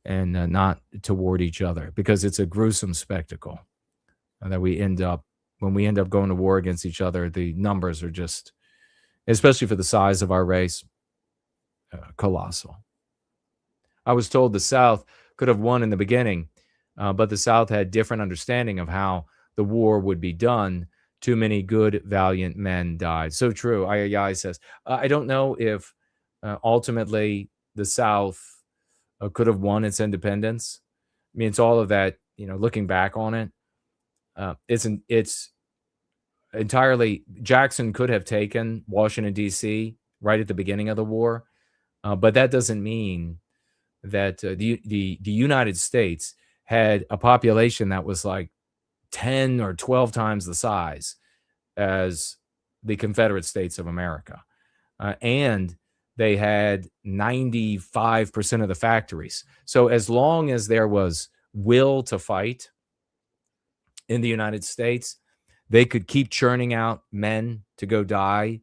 and not toward each other, because it's a gruesome spectacle that when we end up going to war against each other. The numbers are just, especially for the size of our race, colossal. I was told the South could have won in the beginning, but the South had different understanding of how the war would be done. Too many good, valiant men died. So true. Ayayay says, I don't know if ultimately the South could have won its independence. I mean, it's all of that, looking back on it. It's entirely, Jackson could have taken Washington, D.C. right at the beginning of the war. But that doesn't mean that the United States had a population that was like 10 or 12 times the size as the Confederate States of America. And they had 95% of the factories. So as long as there was will to fight in the United States, they could keep churning out men to go die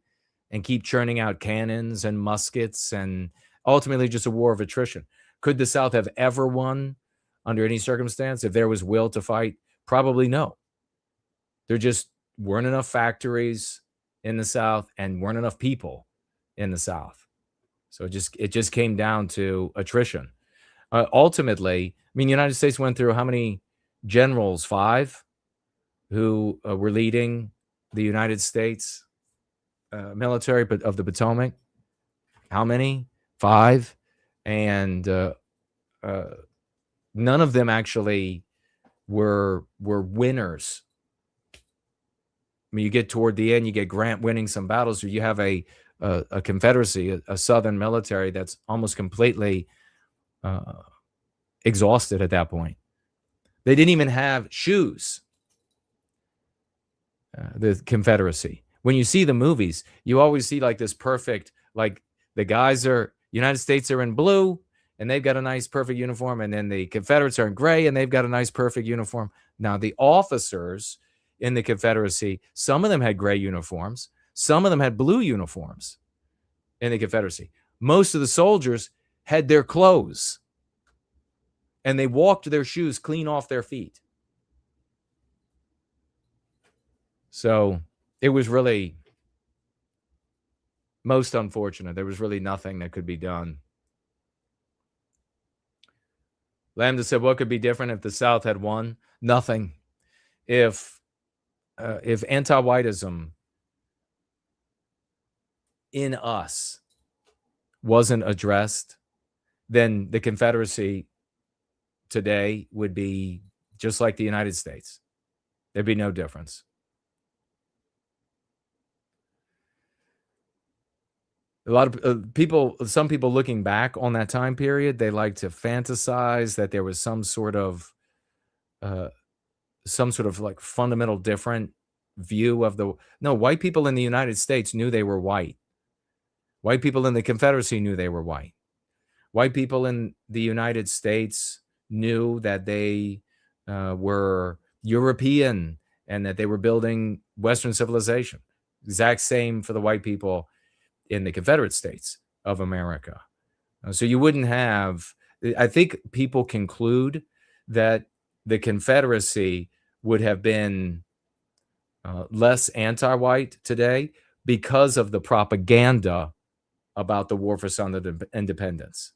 and keep churning out cannons and muskets, and ultimately just a war of attrition. Could the South have ever won under any circumstance if there was will to fight? Probably no. There just weren't enough factories in the South and weren't enough people in the South. So it just came down to attrition. Ultimately, I mean, the United States went through how many generals? 5 who were leading the United States military but of the Potomac. How many? 5. And none of them actually were winners. I mean, you get toward the end, you get Grant winning some battles, or you have a Confederacy, a Southern military that's almost completely exhausted at that point. They didn't even have shoes, the Confederacy. When you see the movies, you always see like this perfect, like the guys are, United States are in blue, and they've got a nice perfect uniform, and then the Confederates are in gray, and they've got a nice perfect uniform. Now, the officers in the Confederacy, some of them had gray uniforms, some of them had blue uniforms in the Confederacy. Most of the soldiers had their clothes, and they walked their shoes clean off their feet. So it was really most unfortunate. There was really nothing that could be done. Lambda said, what could be different if the South had won? Nothing. If anti-whiteism in us wasn't addressed, then the Confederacy today would be just like the United States. There'd be no difference. A lot of people, some people looking back on that time period, they like to fantasize that there was some sort of like fundamental different view of the. No, white people in the United States knew they were white. White people in the Confederacy knew they were white. White people in the United States knew that they were European and that they were building Western civilization. Exact same for the white people in the Confederate States of America. So you wouldn't have, I think people conclude that the Confederacy would have been less anti-white today because of the propaganda about the war for Southern independence.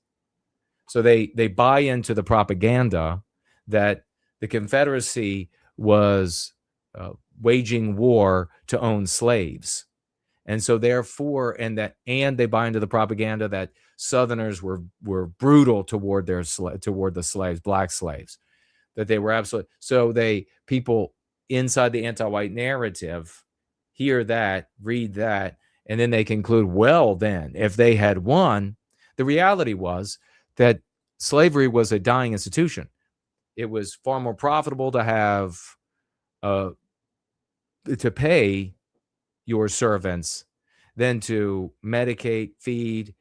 So they buy into the propaganda that the Confederacy was waging war to own slaves. And so therefore, and they buy into the propaganda that Southerners were brutal toward the slaves, black slaves, that they were absolutely. So people inside the anti-white narrative hear that, read that, and then they conclude, well, then if they had won, the reality was that slavery was a dying institution. It was far more profitable to have to pay your servants than to medicate, feed,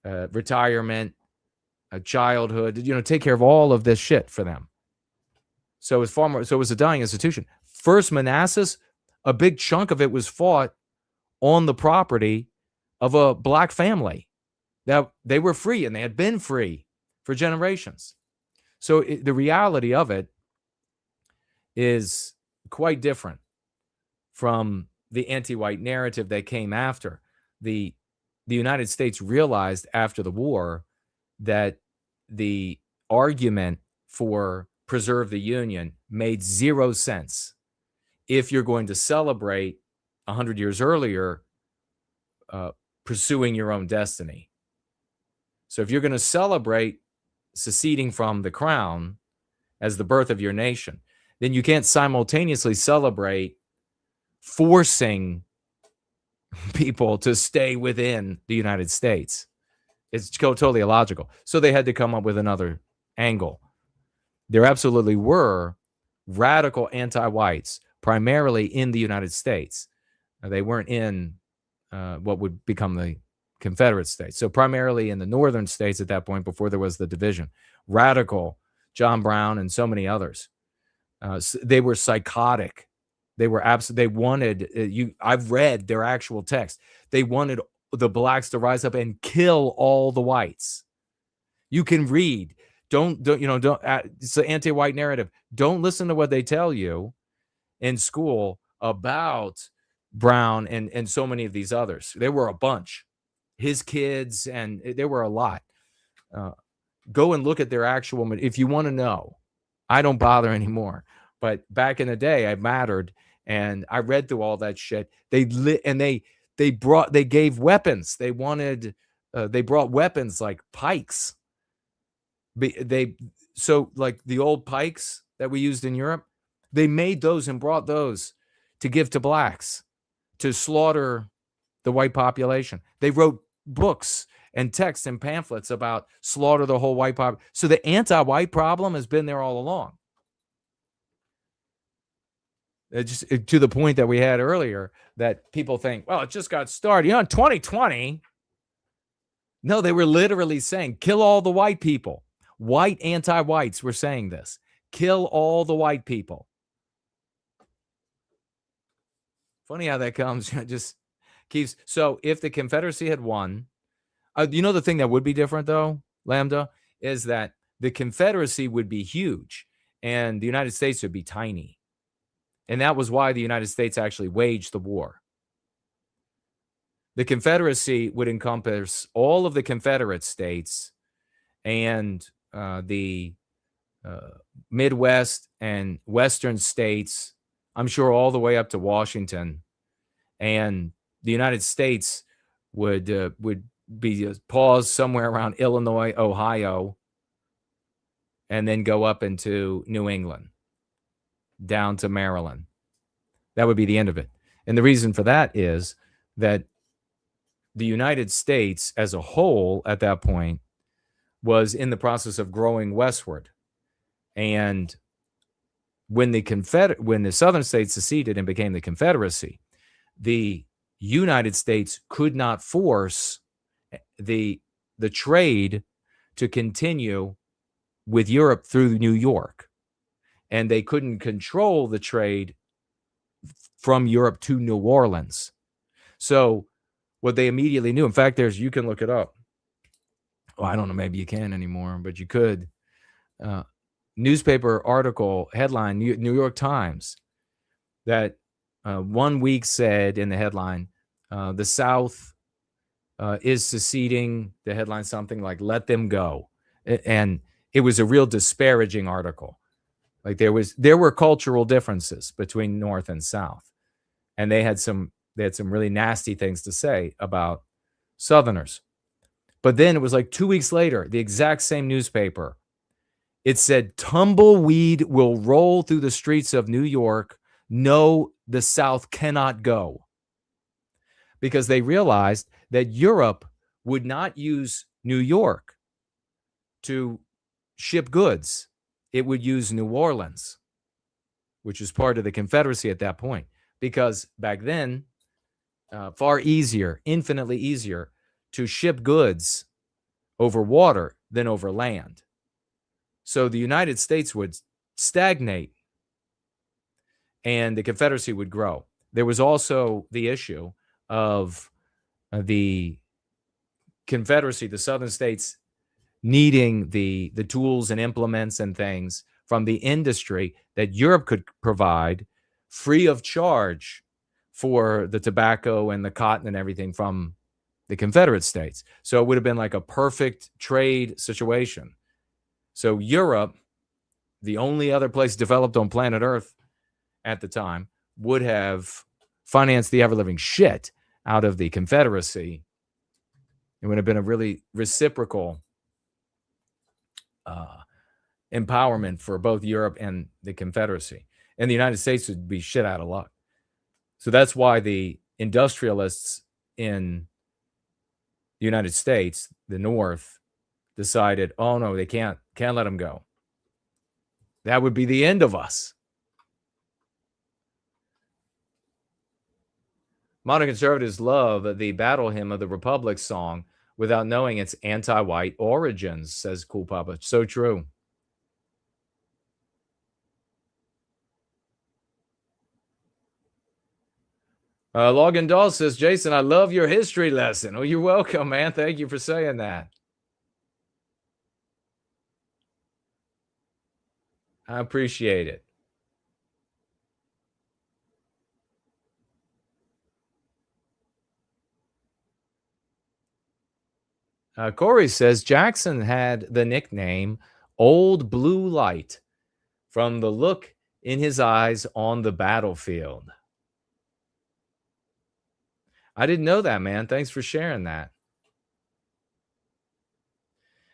retirement, childhood, take care of all of this shit for them. So it was far more. So it was a dying institution. First Manassas, a big chunk of it was fought on the property of a black family. That they were free, and they had been free for generations. So the reality of it is quite different from the anti-white narrative that came after. The United States realized after the war that the argument for preserve the Union made zero sense if you're going to celebrate 100 years earlier pursuing your own destiny. So if you're going to celebrate seceding from the crown as the birth of your nation, then you can't simultaneously celebrate forcing people to stay within the United States. It's totally illogical. So they had to come up with another angle. There absolutely were radical anti-whites, primarily in the United States. They weren't in what would become the Confederate States. So primarily in the northern states at that point, before there was the division. Radical, John Brown and so many others. They were psychotic. They were they wanted I've read their actual text. They wanted the blacks to rise up and kill all the whites. You can read. Don't it's the anti-white narrative. Don't listen to what they tell you in school about Brown and so many of these others. There were a bunch. His kids, and there were a lot. Go and look at their actual, if you want to know. I don't bother anymore. But back in the day, I mattered, and I read through all that shit. They They gave weapons. They brought weapons like pikes. So like the old pikes that we used in Europe, they made those and brought those to give to blacks to slaughter the white population. They wrote books and texts and pamphlets about slaughter the whole white population. So the anti-white problem has been there all along. Just to the point that we had earlier, that people think, well, it just got started. In 2020. No, they were literally saying, kill all the white people. White anti-whites were saying this. Kill all the white people. Funny how that comes. Just keeps. So if the Confederacy had won, the thing that would be different, though, Lambda, is that the Confederacy would be huge and the United States would be tiny. And that was why the United States actually waged the war. The Confederacy would encompass all of the Confederate states and the Midwest and Western states, I'm sure all the way up to Washington. And the United States would be paused somewhere around Illinois, Ohio, and then go up into New England, down to Maryland. That would be the end of it. And the reason for that is that the United States as a whole at that point was in the process of growing westward. And when the Southern states seceded and became the Confederacy, the United States could not force the trade to continue with Europe through New York. And they couldn't control the trade from Europe to New Orleans. So what they immediately knew, in fact, you can look it up. Well, I don't know, maybe you can anymore, but you could. Newspaper article, headline, New York Times, that 1 week said in the headline, the South is seceding, the headline something like, let them go. And it was a real disparaging article. Like there were cultural differences between North and South. And they had some really nasty things to say about Southerners. But then it was like 2 weeks later, the exact same newspaper, it said, tumbleweed will roll through the streets of New York. No, the South cannot go. Because they realized that Europe would not use New York to ship goods. It would use New Orleans, which was part of the Confederacy at that point. Because back then, far easier, infinitely easier to ship goods over water than over land. So the United States would stagnate and the Confederacy would grow. There was also the issue of the Confederacy, the Southern states, needing the tools and implements and things from the industry that Europe could provide free of charge for the tobacco and the cotton and everything from the Confederate states. So it would have been like a perfect trade situation. So Europe, the only other place developed on planet Earth at the time, would have financed the ever-living shit out of the Confederacy. It would have been a really reciprocal empowerment for both Europe and the Confederacy. And the United States would be shit out of luck. So that's why the industrialists in the United States, the North, decided, oh no, they can't let them go. That would be the end of us. Modern conservatives love the battle hymn of the Republic song without knowing its anti-white origins, says Cool Papa. So true. Logan Dahl says, Jason, I love your history lesson. Oh, you're welcome, man. Thank you for saying that. I appreciate it. Corey says Jackson had the nickname Old Blue Light from the look in his eyes on the battlefield. I didn't know that, man. Thanks for sharing that.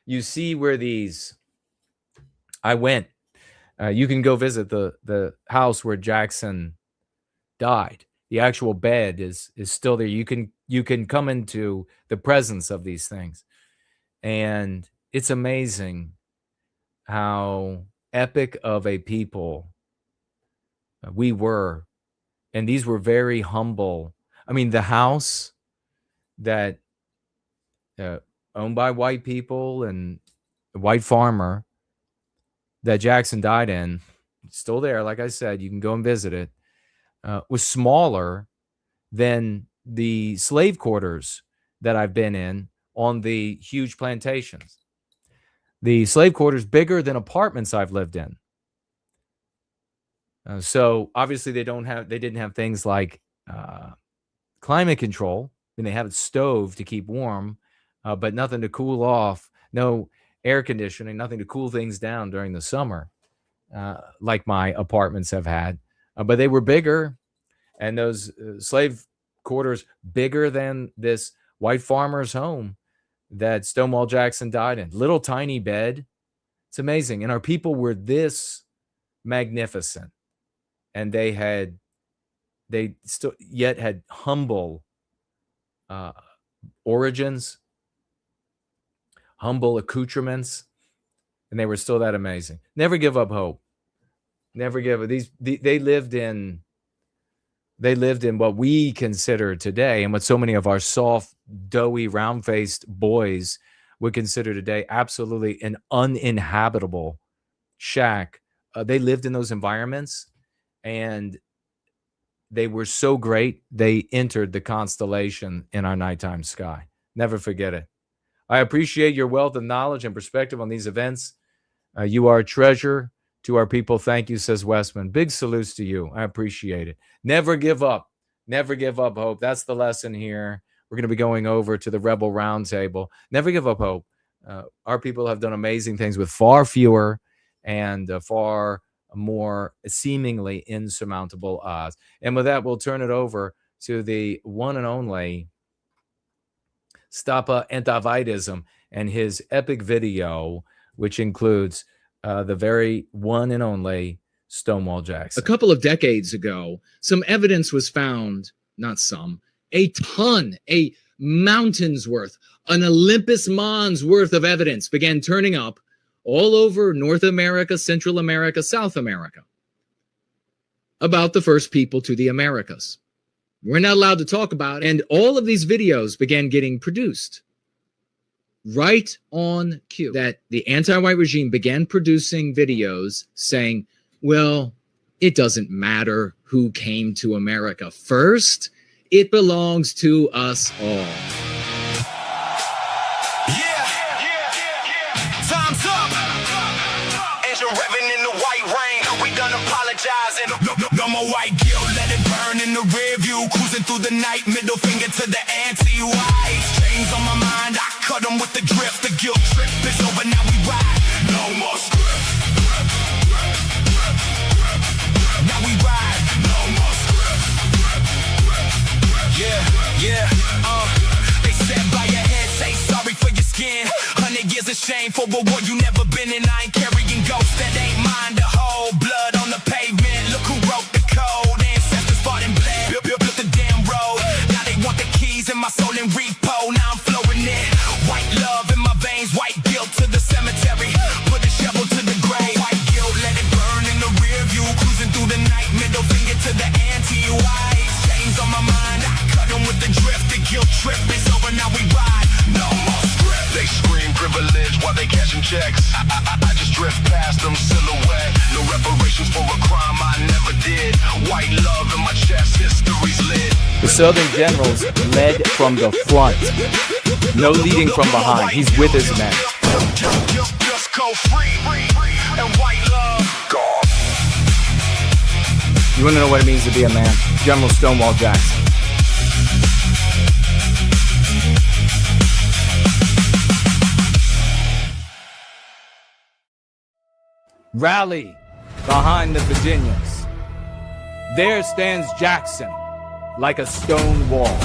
You see where these, I went, you can go visit the house where Jackson died. The actual bed is still there. You can come into the presence of these things. And it's amazing how epic of a people we were. And these were very humble. I mean, the house that owned by white people and a white farmer that Jackson died in, it's still there. Like I said, you can go and visit it. Was smaller than the slave quarters that I've been in on the huge plantations. The slave quarters bigger than apartments I've lived in. So obviously they didn't have things like climate control. And they have a stove to keep warm, but nothing to cool off. No air conditioning, nothing to cool things down during the summer, like my apartments have had. But they were bigger, and those slave quarters bigger than this white farmer's home that Stonewall Jackson died in. Little tiny bed. It's amazing. And our people were this magnificent, and they still yet had humble origins, humble accoutrements, and they were still that amazing. Never give up hope. Never give up. They lived in what we consider today, and what so many of our soft, doughy, round-faced boys would consider today absolutely an uninhabitable shack. They lived in those environments, and they were so great, they entered the constellation in our nighttime sky. Never forget it. I appreciate your wealth of knowledge and perspective on these events. You are a treasure to our people. Thank you, says Westman. Big salutes to you. I appreciate it. Never give up. Never give up hope. That's the lesson here. We're going to be going over to the Rebel Roundtable. Never give up hope. Our people have done amazing things with far fewer and far more seemingly insurmountable odds. And with that, we'll turn it over to the one and only Stop Antiwhiteism and his epic video, which includes the very one and only Stonewall Jackson. A couple of decades ago, some evidence was found, not some, a ton, a mountain's worth, an Olympus Mons worth of evidence began turning up all over North America, Central America, South America, about the first people to the Americas. We're not allowed to talk about it, and all of these videos began getting produced right on cue. That the anti-white regime began producing videos saying, well, it doesn't matter who came to America first. It belongs to us all. Time's up. Engine revving in the white rain. We done apologizing. No more white guilt. Let it burn in the rear view. Cruising through the night. Middle finger to the anti-white. Chains on my mind. I cut them with the drift. The guilt trip is over. Now we ride. No more script. Now we ride. No more script. Yeah. They said by your head. Say sorry for your skin. 100 years of shame for a war you never been in. I ain't carrying ghosts that ain't mine to hold. Blood on the pavement, look who wrote the code. Ancestors fought and bled, built the damn road. Now they want the keys in my soul in repo. Now I'm flowing in. White love in my veins, white guilt to the cemetery. Put a shovel to the grave. White guilt, let it burn in the rear view. Cruising through the night, middle finger to the anti-white. Chains on my mind, I cut them with the drift. The guilt trip is over, now we ride. No more script. They scream privilege while they cashing checks. I just drift past them silhouette. No reparations for a crime I never did. White love in my chest, history's lit. The Southern generals led from the front. No leading from behind. He's with his men. Just go free and white love. You want to know what it means to be a man? General Stonewall Jackson. Rally behind the Virginians. There stands Jackson like a stone wall.